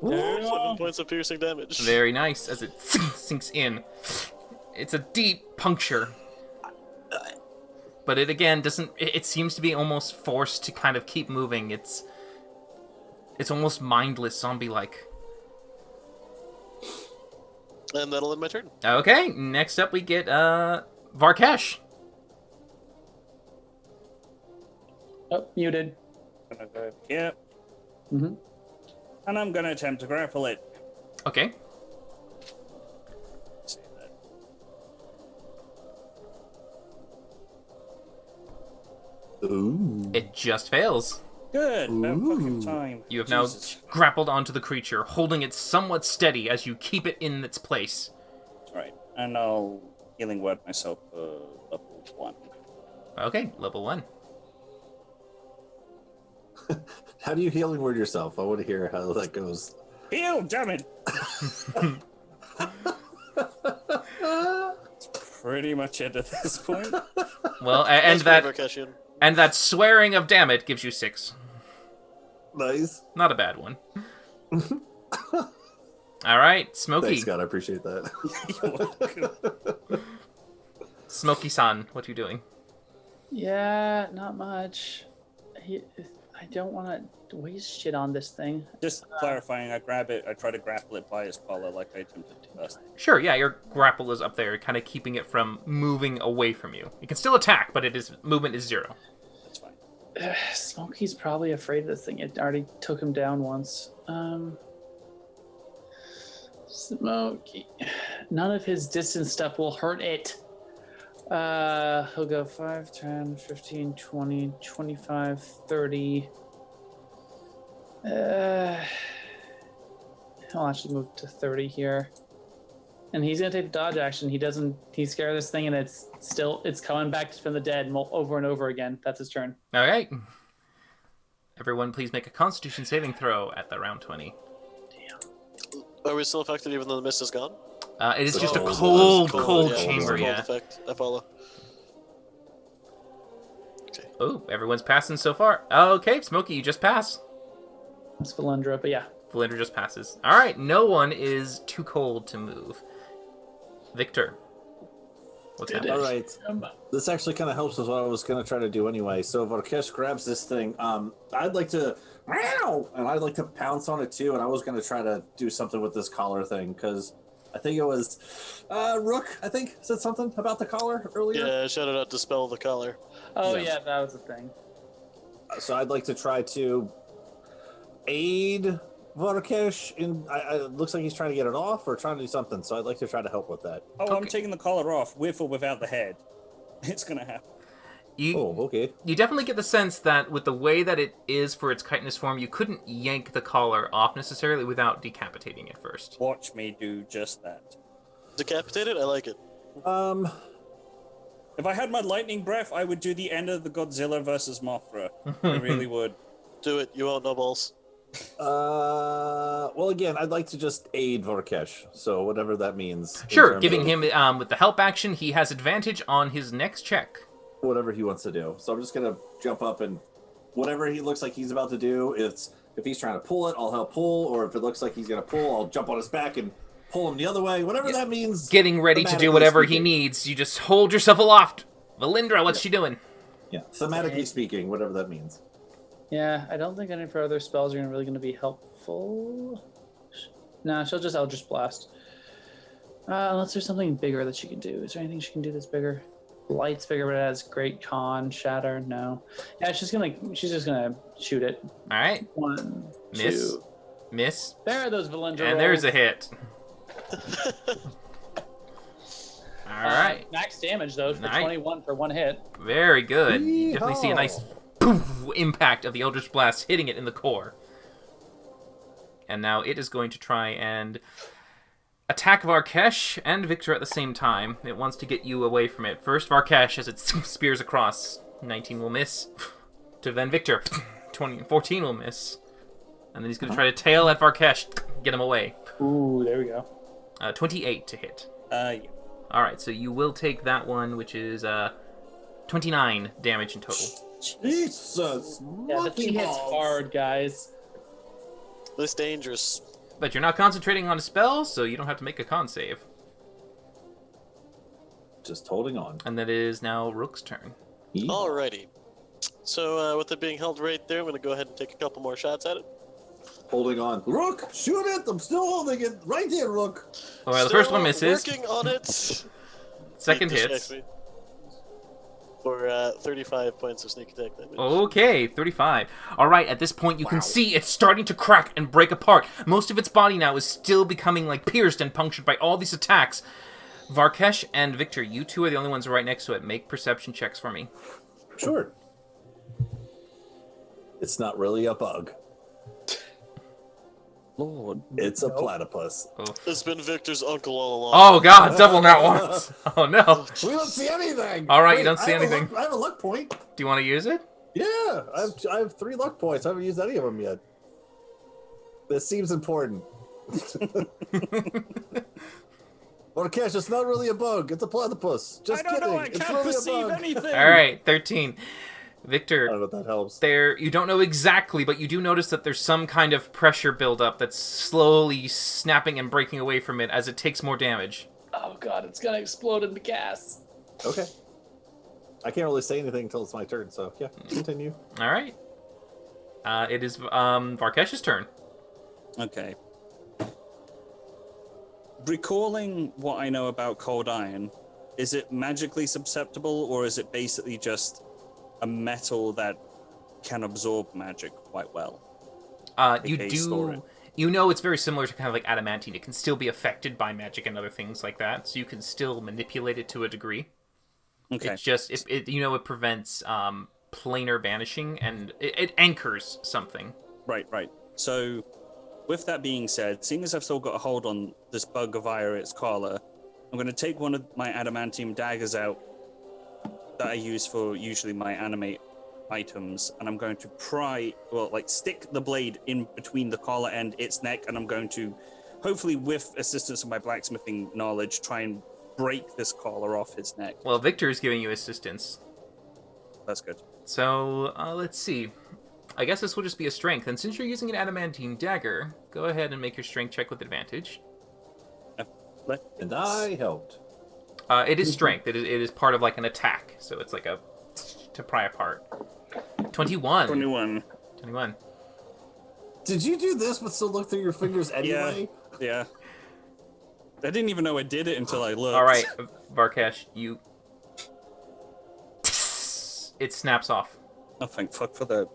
There you 7 are. points of piercing damage. Very nice as it sinks in. It's a deep puncture. But it again doesn't. It seems to be almost forced to kind of keep moving. It's almost mindless, zombie-like. And that'll end my turn. Okay, next up we get Varkesh. Oh, muted. Gonna go here. Mm-hmm. And I'm gonna attempt to grapple it. Okay. See that. Ooh. It just fails. Good, about Ooh. fucking time. You have now Jesus. grappled onto the creature, holding it somewhat steady as you keep it in its place. Right, and I'll healing word myself level 1. Okay, level 1. How do you healing word yourself? I want to hear how that goes. Heal, damn it! That's pretty much it at this point. Well, and That's that Varkeshian. and that swearing of damn it gives you 6. Nice. Not a bad one. All right, Smokey. Thanks, God. I appreciate that. You're welcome. Smokey-san, what are you doing? Yeah, not much. I don't want to waste shit on this thing. Just clarifying, I grab it, I try to grapple it by his collar like I attempted to first. Sure, yeah, your grapple is up there, kind of keeping it from moving away from you. You can still attack, but movement is 0. That's fine. Smokey's probably afraid of this thing. It already took him down once. Smokey. None of his distance stuff will hurt it. He'll go 5, 10, 15, 20, 25, 30. He'll actually move to 30 here. And he's gonna take the dodge action. He's scared of this thing, and it's coming back from the dead over and over again. That's his turn. All right. Everyone, please make a Constitution saving throw at the round 20. Are we still affected even though the mist is gone? It is So just a cold, cold yeah, chamber, it's a cold yeah. effect. I follow. Oh, everyone's passing so far. Okay, Smokey, you just pass. It's Valendra, but yeah. Valendra just passes. All right, no one is too cold to move. Victor, what's Good. happening? All right. This actually kind of helps with what I was going to try to do anyway. So Varkesh grabs this thing. I'd like to, and I'd like to pounce on it too. And I was going to try to do something with this collar thing because I think it was Rook. I think said something about the collar earlier. Yeah, shout out Dispel the collar. Oh Yeah. yeah, that was the thing. So I'd like to try to aid Varkesh in. It looks like he's trying to get it off or trying to do something. So I'd like to try to help with that. Oh, I'm Okay. taking the collar off, with or without the head. It's gonna happen. You, Oh, okay. you definitely get the sense that with the way that it is for its chitinous form, you couldn't yank the collar off necessarily without decapitating it first. Watch me do just that. Decapitated? I like it. If I had my lightning breath, I would do the end of the Godzilla versus Mothra. I really would. Do it. You won't know balls. Well, again, I'd like to just aid Varkesh, so whatever that means. in Sure, terms giving of him with the help action, he has advantage on his next check. whatever he wants to do. So I'm just gonna jump up and whatever he looks like he's about to do. If he's trying to pull it, I'll help pull, or if it looks like he's gonna pull, I'll jump on his back and pull him the other way. Whatever that means. Getting ready to do whatever he needs. You just hold yourself aloft. Valindra, what's she doing? Yeah, thematically speaking, whatever that means. Yeah, I don't think any of her other spells are really going to be helpful. Nah, she'll just Eldritch Blast. Unless there's something bigger that she can do. Is there anything she can do that's bigger? Light's bigger, but it has Great Con, Shatter. No. Yeah, she's just gonna shoot it. All right. 1, Miss. 2. Miss. There are those Valindra And there's a hit. All right. Max damage though for Nice. 21 for one hit. Very good. You definitely see a Yeehaw. nice poof impact of the Eldritch Blast hitting it in the core. And now it is going to try and attack Varkesh and Victor at the same time. It wants to get you away from it. First Varkesh as it spears across. 19 will miss. To then Victor. 14 will miss. And then he's going to try to tail at Varkesh. Get him away. Ooh, there we go. 28 to hit. Yeah. Alright, so you will take that one, which is 29 damage in total. Jesus! Yeah, the monkey thing hits balls. hard, guys. This dangerous. But you're not concentrating on a spell, so you don't have to make a con save. Just holding on. And that is now Rook's turn. Alrighty. So with it being held right there, I'm gonna go ahead and take a couple more shots at it. Holding on. Rook, shoot it! I'm still holding it. Right there, Rook. Alright, the first one Still misses. Working on it. Second He hits. distracts me. For 35 points of sneak attack damage. Okay, 35. Alright, at this point you can see it's starting to crack and break apart. Most of its body now is still becoming like pierced and punctured by all these attacks. Varkesh and Victor, you two are the only ones right next to it. Make perception checks for me. Sure. It's not really a bug. Lord. It's a platypus. It's been Victor's uncle all along. Oh god, double that once. Oh no. We don't see anything. All right, you don't see I have a anything. I have a luck point. Do you want to use it? Yeah, I have 3 luck points. I haven't used any of them yet. This seems important. Marrakesh, it's not really a bug. It's a platypus. Just I don't kidding. know. I It's can't really perceive a bug. anything. Alright, 13. I Victor, don't know if that helps. there you don't know exactly, but you do notice that there's some kind of pressure buildup that's slowly snapping and breaking away from it as it takes more damage. Oh god, it's gonna explode into gas. Okay. I can't really say anything until it's my turn, so yeah, continue. All right. It is Varkesh's turn. Okay. Recalling what I know about cold iron, is it magically susceptible, or is it basically just a metal that can absorb magic quite well? You Okay, store it. do. You know it's very similar to kind of like adamantine. It can still be affected by magic and other things like that, so you can still manipulate it to a degree. Okay. It's just it prevents planar banishing and it anchors something. Right. So, with that being said, seeing as I've still got a hold on this bug via its collar, I'm going to take one of my adamantium daggers out that I use for usually my animate items, and I'm going to stick the blade in between the collar and its neck, and I'm going to, hopefully with assistance of my blacksmithing knowledge, try and break this collar off his neck. Well, Victor is giving you assistance. That's good. So, let's see. I guess this will just be a strength, and since you're using an adamantine dagger, go ahead and make your strength check with advantage. And I helped. It is strength. It is part of like an attack, so it's like a to pry apart. 21. 21. Did you do this but still look through your fingers anyway? Yeah. I didn't even know I did it until I looked. All right, Varkesh, you. It snaps off. Oh, thank fuck for that.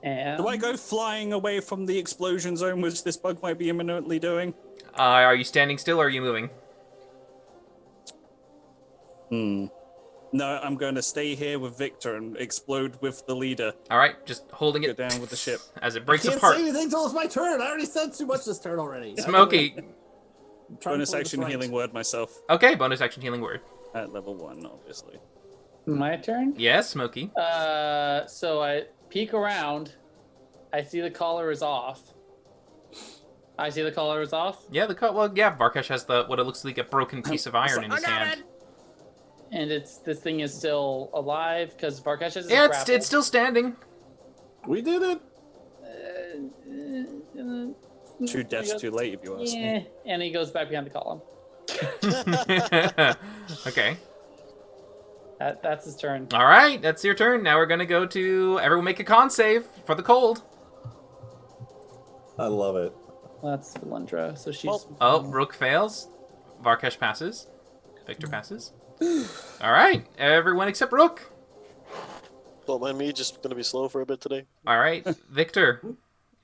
And Do I go flying away from the explosion zone, which this bug might be imminently doing? Are you standing still or are you moving? No, I'm going to stay here with Victor and explode with the leader. All right, just holding it Go down with the ship. as it breaks Can't apart. say anything till it's my turn. I already said too much this turn already. Smokey. I'm trying to Bonus play action this right. healing word myself. Okay, bonus action healing word. At level 1, obviously. My turn. Yes, Smokey. So I peek around. I see the collar is off. Yeah, Varkesh has what it looks like a broken piece of iron in his hand. And this thing is still alive because Varkesh is Yeah, grappled. it's still standing. We did it. 2 deaths too late, if you ask me. Yeah, and he goes back behind the column. Okay. That's his turn. All right, that's your turn. Now we're gonna go to everyone make a con save for the cold. I love it. That's Valendra. So she's. Oh, Rook fails. Varkesh passes. Victor passes. All right, everyone except Rook. Don't mind me, just gonna be slow for a bit today. All right, Victor,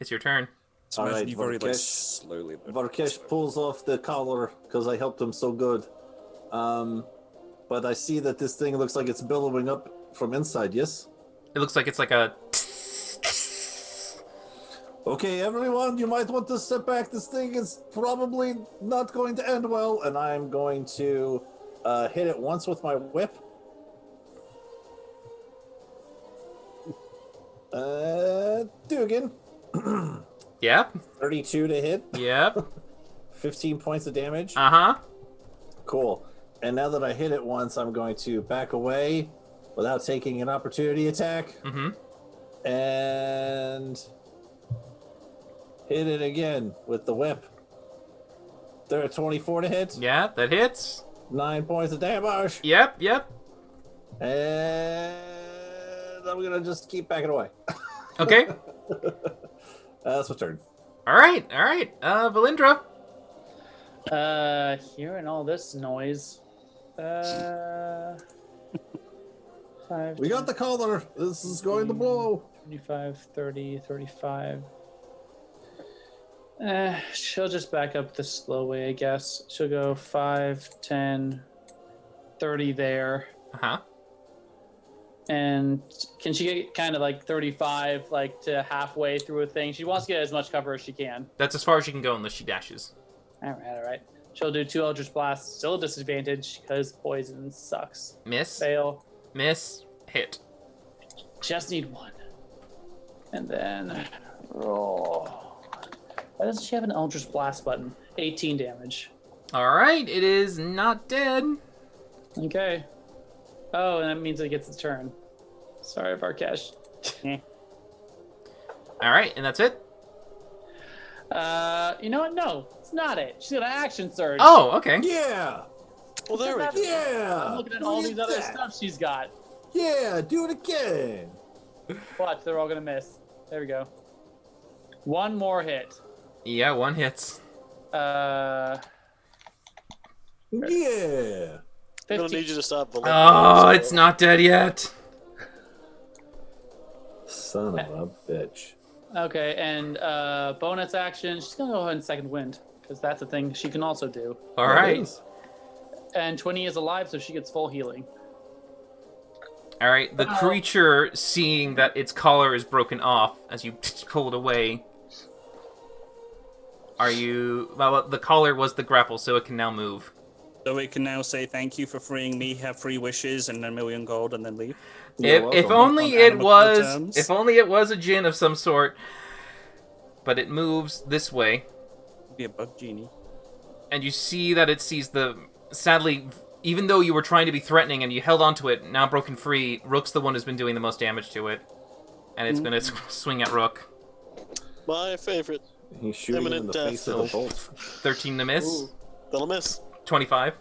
it's your turn. So All imagine right, you've already like, Varkesh. slowly. Varkesh pulls off the collar because I helped him so good. But I see that this thing looks like it's billowing up from inside, yes? It looks like it's like a. Okay, everyone, you might want to step back. This thing is probably not going to end well, and I'm going to hit it once with my whip. Dugan. Yep. 32 to hit, Yep. 15 points of damage. Uh-huh. Cool. And now that I hit it once, I'm going to back away without taking an opportunity attack. Mm-hmm. And hit it again with the whip. There are 24 to hit. Yeah, that hits. 9 points of damage. Yep. And I'm going to just keep backing away. Okay. That's my turn. All right. Valindra. Hearing all this noise. 5, We got the collar. This is going to blow. 25, 30, 35. She'll just back up the slow way, I guess. She'll go 5, 10, 30 there. Uh-huh. And can she get kind of like 35, like to halfway through a thing? She wants to get as much cover as she can. That's as far as she can go unless she dashes. All right. She'll do 2 Eldritch Blasts, still a disadvantage because poison sucks. Miss. Fail. Miss. Hit. Just need 1. And then roll. Why doesn't she have an Eldritch Blast button? 18 damage. All right. It is not dead. Okay. Oh, and that means it gets its turn. Sorry, Varkesh. All right, and that's it. You know what? No, it's not it. She's got an action surge. Oh, okay. Yeah. Well, there we go. Yeah. I'm looking at Look all at these other that. stuff she's got. Yeah, do it again. Watch, they're all gonna miss. There we go. 1 more hit. Yeah, 1 hits. Yeah. I'm gonna 15. need you to stop. Oh, it's not dead yet. Son of a bitch. Okay, and bonus action. She's gonna go ahead and second wind because that's a thing she can also do. All That right. is. And 20 is alive, so she gets full healing. All right. The creature, seeing that its collar is broken off as you pull it away. Well, the collar was the grapple, so it can now move. So we can now say thank you for freeing me, have 3 wishes and 1,000,000 gold, and then leave. You're If welcome. only On it amicable terms. if only it was a djinn of some sort. But it moves this way, Be a bug genie. and you see that it sees sadly, even though you were trying to be threatening and you held onto it, now broken free, Rook's the one who's been doing the most damage to it. And it's gonna swing at Rook. My favorite. He's shooting in Imminent the death. face of the bolt. 13 to miss. Ooh, that'll miss. 25.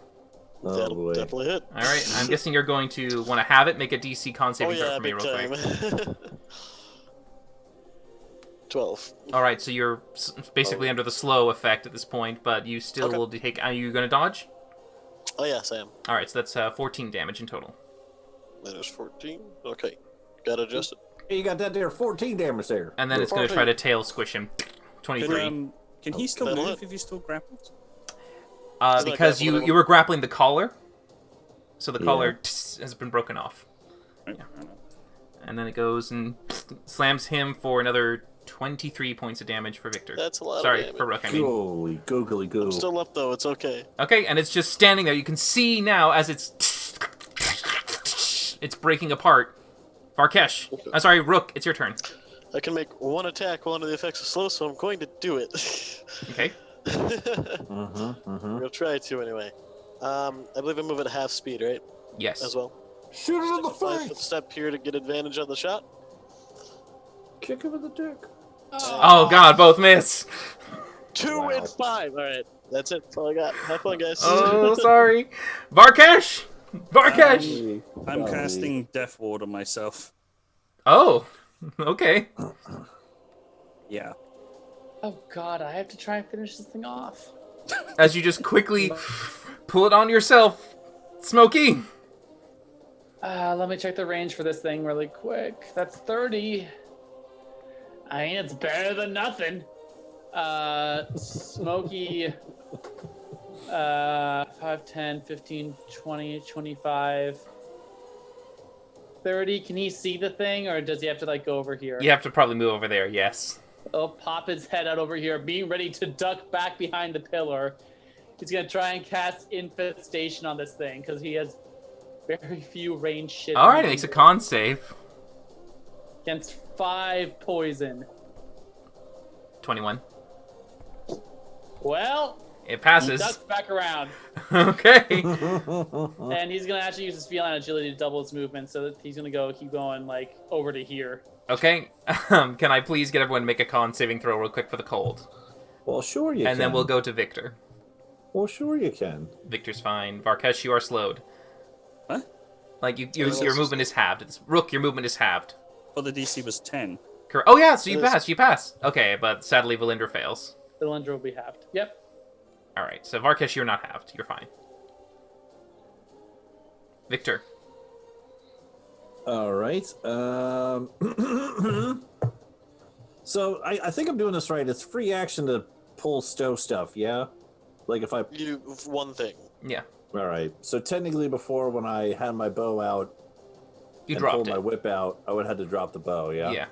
Oh That'll boy. definitely hit. All right, I'm guessing you're going to want to have it. Make a DC con Oh saving throw yeah, for me big real quick. time. 12. All right, so you're basically under the slow effect at this point, but you still Okay. will take. Are you going to dodge? Oh yes, I am. All right, so that's 14 damage in total. Minus 14. Okay. Got adjusted. Hey, you got that there 14 damage there. And then it's going to try to tail squish him. 23. Can he still that'll move hit. if he's still grappled? Isn't that Because grappled you were grappling the collar, so the Yeah. collar has been broken off. Right, fair enough. And then it goes and slams him for another 23 points of damage for Victor. That's a lot Sorry, of damage. for Rook, I mean. Holy googly goo. I'm still up though, it's okay. Okay, and it's just standing there. You can see now as it's It's breaking apart. Varkesh. I'm sorry, Rook, it's your turn. I can make one attack while under the effects of slow, so I'm going to do it. Okay. I'm gonna try to anyway. I believe I move at half speed, right? Yes. As well. Shoot it in the Take a 5 face! foot step here to get advantage on the shot. Kick him in the dick. Oh god, both miss. 2 Wow. and 5. All right, that's it. That's all I got. Have fun, guys. Oh, sorry. Varkesh! Varkesh! I'm casting Death Ward on myself. Oh, okay. Yeah. Oh god, I have to try and finish this thing off. As you just quickly pull it on yourself, Smokey. Let me check the range for this thing really quick. That's 30. I mean, it's better than nothing. Smokey. 5, 10, 15, 20, 25, 30. Can he see the thing, or does he have to, like, go over here? You have to probably move over there, yes. He'll pop his head out over here, being ready to duck back behind the pillar. He's gonna try and cast Infestation on this thing, because he has very few range shit. Alright, it makes a con save. Against 5 poison. 21. Well, It he passes. ducks back around. Okay. And he's gonna actually use his feline agility to double his movement, so that he's gonna keep going, like, over to here. Okay. Can I please get everyone to make a con saving throw real quick for the cold? Well, sure you can. And then we'll go to Victor. Well, sure you can. Victor's fine. Varkesh, you are slowed. What? Like, your movement is halved. Rook, your movement is halved. Well, the DC was 10. Oh yeah, so you Yes. pass. You pass. Okay, but sadly, Valindra fails. The Lindra will be halved. Yep. All right, so Varkesh, you're not halved. You're fine. Victor. All right. So I think I'm doing this right. It's free action to pull stow stuff, yeah? Like if I... You one thing. Yeah, All right. So technically before when I had my bow out you and dropped pulled it. my whip out, I would have had to drop the bow, yeah? Yeah.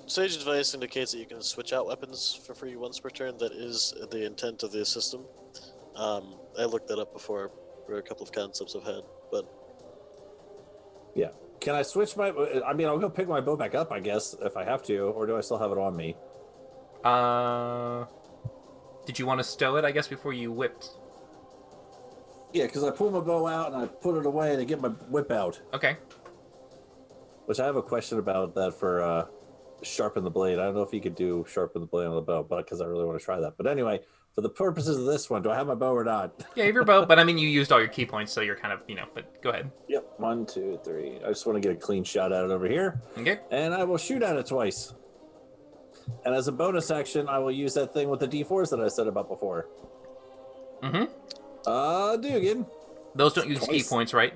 Sage advice indicates that you can switch out weapons for free once per turn. That is the intent of the system. I looked that up before for a couple of concepts I've had, but Yeah. Can I switch my... I mean, I'll go pick my bow back up, I guess, if I have to, or do I still have it on me? Did you want to stow it? I guess before you whipped. Yeah, because I pulled my bow out and I put it away to get my whip out. Okay. Which I have a question about that for sharpen the blade. I don't know if you could do sharpen the blade on the bow, but because I really want to try that. But anyway, for the purposes of this one, do I have my bow or not? Yeah, you have your bow, but I mean, you used all your key points, so you're kind of, but go ahead. Yep. 1, 2, 3. I just want to get a clean shot at it over here. Okay. And I will shoot at it twice. And as a bonus action, I will use that thing with the D4s that I said about before. Mm-hmm. Dugan. Those don't use key Twice. points, right?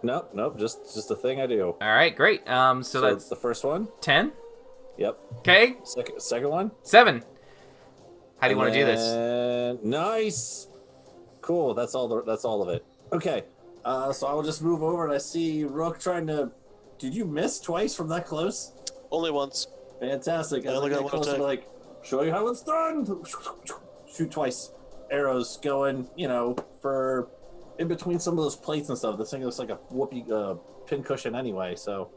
Nope, just a thing I do. All right, great. So that's the first one. 10. Yep. Okay. Second one. 7. How do you want to do this? And nice. Cool. That's all of it. Okay. So I will just move over and I see Rook trying to. Did you miss twice from that close? only once. Fantastic. I As I only got get one closer, attack. like, show you how it's done. Shoot twice. Arrows going, for in between some of those plates and stuff. This thing looks like a whoopee pin cushion anyway. So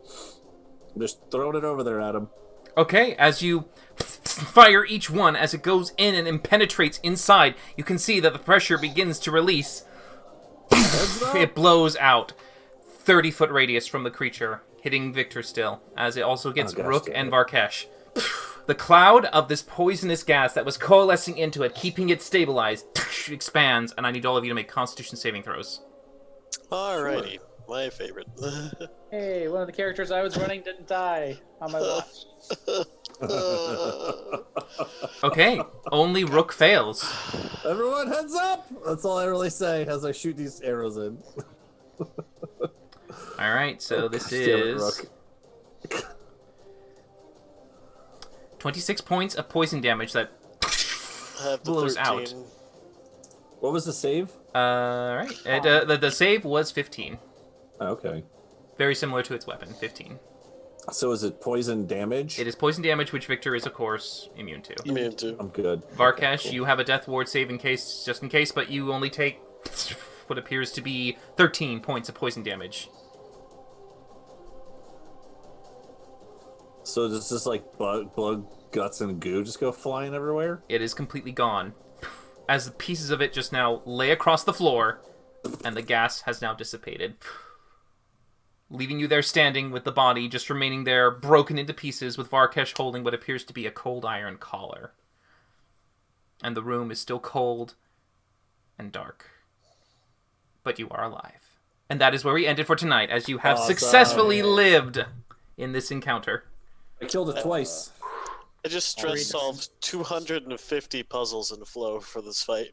I'm just throwing it over there at him. Okay, as you fire each one, as it goes in and penetrates inside, you can see that the pressure begins to release. It blows out 30-foot radius from the creature, hitting Victor still, as it also gets gosh, Rook damn and it. Varkesh. The cloud of this poisonous gas that was coalescing into it, keeping it stabilized, expands, and I need all of you to make Constitution saving throws. Alrighty, my favorite. Hey, one of the characters I was running didn't die on my list. Okay, only Rook fails. Everyone, heads up! That's all I really say as I shoot these arrows in. All right, so this Damn it, is Rook. 26 points of poison damage that I have the blows 13. out. What was the save? Right. The save was 15. Okay. Very similar to its weapon, 15. So is it poison damage? It is poison damage, which Victor is, of course, immune to. Immune to. I'm good. Varkesh, Okay, you have a death ward save just in case, but you only take what appears to be 13 points of poison damage. So does this like blood, guts, and goo just go flying everywhere? It is completely gone, as the pieces of it just now lay across the floor, and the gas has now dissipated, leaving you there standing with the body just remaining there, broken into pieces, with Varkesh holding what appears to be a cold iron collar. And the room is still cold and dark. But you are alive. And that is where we ended for tonight, as you have successfully lived in this encounter. I killed it twice. I just stress solved 250 puzzles in flow for this fight.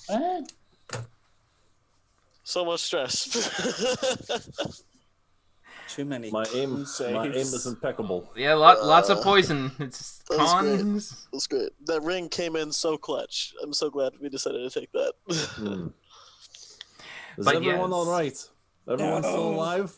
What? So much stress. Too many. My aim is impeccable. Yeah, lots of poison. It's that was great. cons. That's great. That ring came in so clutch. I'm so glad we decided to take that. Is But everyone yes. all right? Everyone's still alive?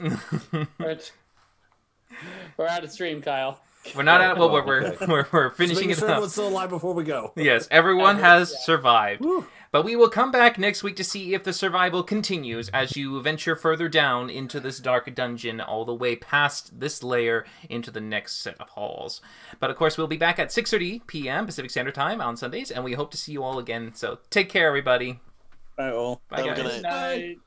We're out of stream, Kyle. We're not at. Well, okay. we're finishing Making it sure up. everyone's still alive before we go. Yes, everyone has survived. Whew. But we will come back next week to see if the survival continues as you venture further down into this dark dungeon, all the way past this layer into the next set of halls. But of course, we'll be back at 6:30 p.m. Pacific Standard Time on Sundays, and we hope to see you all again. So take care, everybody. Bye all. Bye, Have a guys. good night. Night.